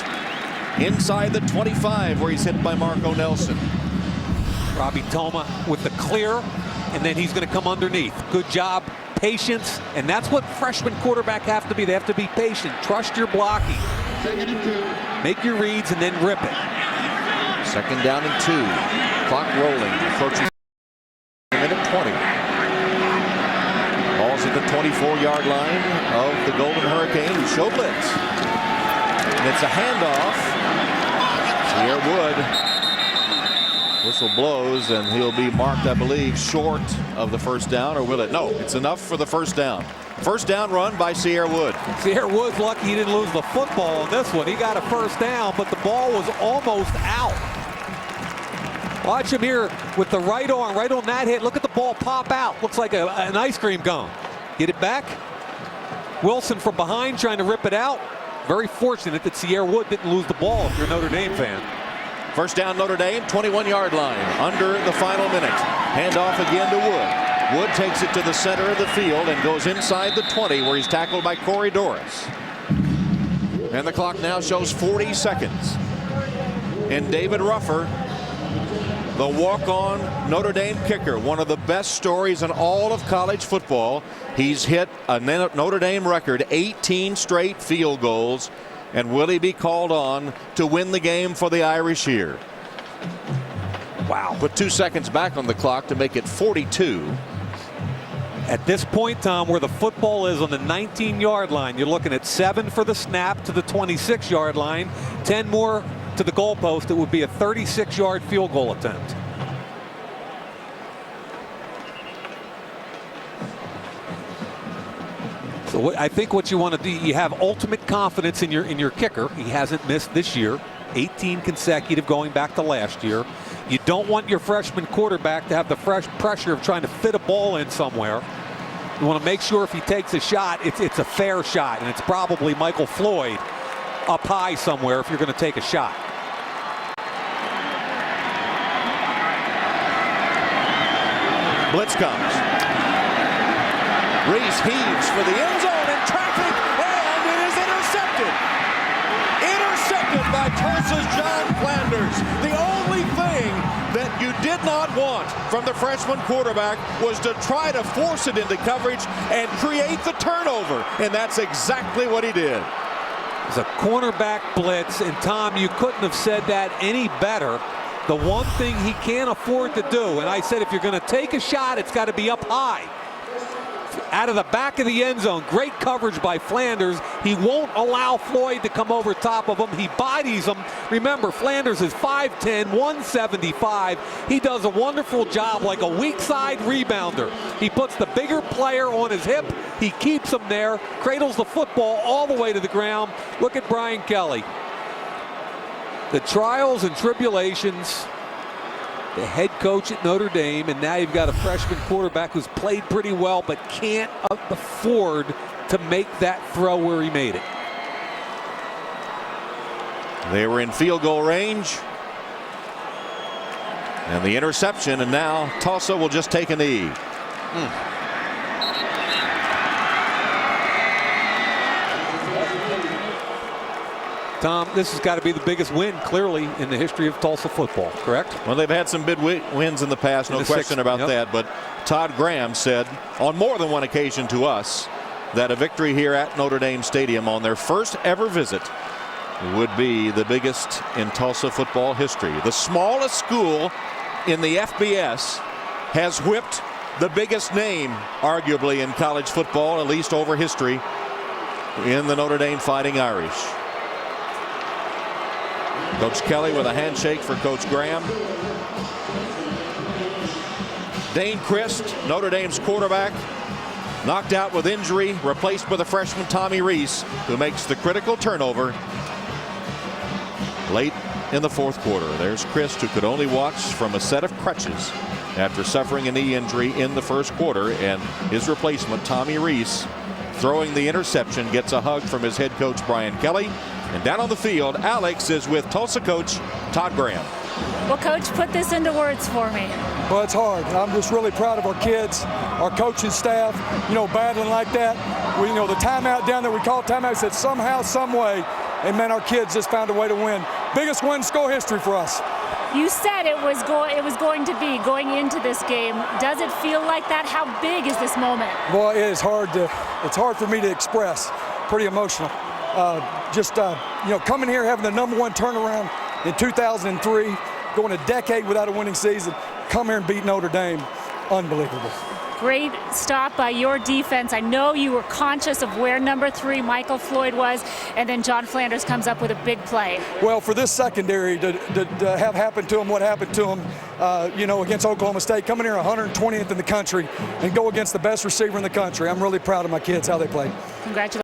Speaker 6: inside the 25 where he's hit by Marco Nelson.
Speaker 2: Robbie Toma with the clear, and then he's going to come underneath. Good job, patience, and that's what freshman quarterback have to be. They have to be patient. Trust your blocking. Make your reads and then rip it.
Speaker 6: Second down and 2. Clock rolling. Approaching minute 20. Ball's at the 24-yard line of the Golden Hurricane who show blitz. And it's a handoff. Sierra Wood. Whistle blows and he'll be marked, I believe, short of the first down, or will it? No, it's enough for the first down. First down run by Sierra Wood.
Speaker 2: Sierra Wood's lucky he didn't lose the football on this one. He got a first down, but the ball was almost out. Watch him here with the right arm, right on that hit. Look at the ball pop out. Looks like an ice cream cone. Get it back. Wilson from behind trying to rip it out. Very fortunate that Sierra Wood didn't lose the ball if you're a Notre Dame fan.
Speaker 6: First down Notre Dame, 21-yard line, under the final minute. Handoff again to Wood. Wood takes it to the center of the field and goes inside the 20 where he's tackled by Corey Doris. And the clock now shows 40 seconds. And David Ruffer, the walk-on Notre Dame kicker, one of the best stories in all of college football. He's hit a Notre Dame record 18 straight field goals. And will he be called on to win the game for the Irish here? Wow. Put 2 seconds back on the clock to make it 42.
Speaker 2: At this point, Tom, where the football is on the 19-yard line, you're looking at 7 for the snap to the 26-yard line, 10 more to the goalpost. It would be a 36-yard field goal attempt. So I think what you want to do, you have ultimate confidence in your kicker. He hasn't missed this year, 18 consecutive going back to last year. You don't want your freshman quarterback to have the fresh pressure of trying to fit a ball in somewhere. You want to make sure if he takes a shot, it's a fair shot, and it's probably Michael Floyd up high somewhere if you're going to take a shot.
Speaker 6: Blitz comes. Rees heaves for the end zone in traffic, and it is intercepted. Intercepted by Tulsa's John Flanders. The only thing that you did not want from the freshman quarterback was to try to force it into coverage and create the turnover, and that's exactly what he did.
Speaker 2: It's a cornerback blitz, and Tom, you couldn't have said that any better. The one thing he can't afford to do, and I said if you're going to take a shot, it's got to be up high. Out of the back of the end zone, great coverage by Flanders. He won't allow Floyd to come over top of him. He bodies him. Remember, Flanders is 5'10", 175. He does a wonderful job like a weak side rebounder. He puts the bigger player on his hip. He keeps him there, cradles the football all the way to the ground. Look at Brian Kelly. The trials and tribulations, the head coach at Notre Dame, and now you've got a freshman quarterback who's played pretty well but can't afford to make that throw where he made it.
Speaker 6: They were in field goal range. And the interception, and now Tulsa will just take a knee.
Speaker 2: Tom, this has got to be the biggest win, clearly, in the history of Tulsa football, correct?
Speaker 6: Well, they've had some big wins in the past, no question about that. But Todd Graham said on more than one occasion to us that a victory here at Notre Dame Stadium on their first ever visit would be the biggest in Tulsa football history. The smallest school in the FBS has whipped the biggest name, arguably, in college football, at least over history, in the Notre Dame Fighting Irish. Coach Kelly with a handshake for Coach Graham. Dane Christ, Notre Dame's quarterback, knocked out with injury, replaced by the freshman Tommy Reese, who makes the critical turnover late in the fourth quarter. There's Christ, who could only watch from a set of crutches after suffering a knee injury in the first quarter, and his replacement, Tommy Reese, throwing the interception, gets a hug from his head coach Brian Kelly. And down on the field, Alex is with Tulsa coach Todd Graham.
Speaker 7: Well, Coach, put this into words for me.
Speaker 8: Well, it's hard. I'm just really proud of our kids, our coaching staff, battling like that. The timeout down there, we called timeout, said somehow, some way, and man, our kids just found a way to win. Biggest win in school history for us.
Speaker 7: You said it was going to be going into this game. Does it feel like that? How big is this moment?
Speaker 8: Well, it's hard for me to express. Pretty emotional. Coming here, having the #1 turnaround in 2003, going a decade without a winning season, come here and beat Notre Dame. Unbelievable.
Speaker 7: Great stop by your defense. I know you were conscious of where number 3, Michael Floyd, was, and then John Flanders comes up with a big play.
Speaker 8: Well, for this secondary to have happened to them what happened to them, against Oklahoma State, coming here 120th in the country and go against the best receiver in the country, I'm really proud of my kids, how they played.
Speaker 7: Congratulations.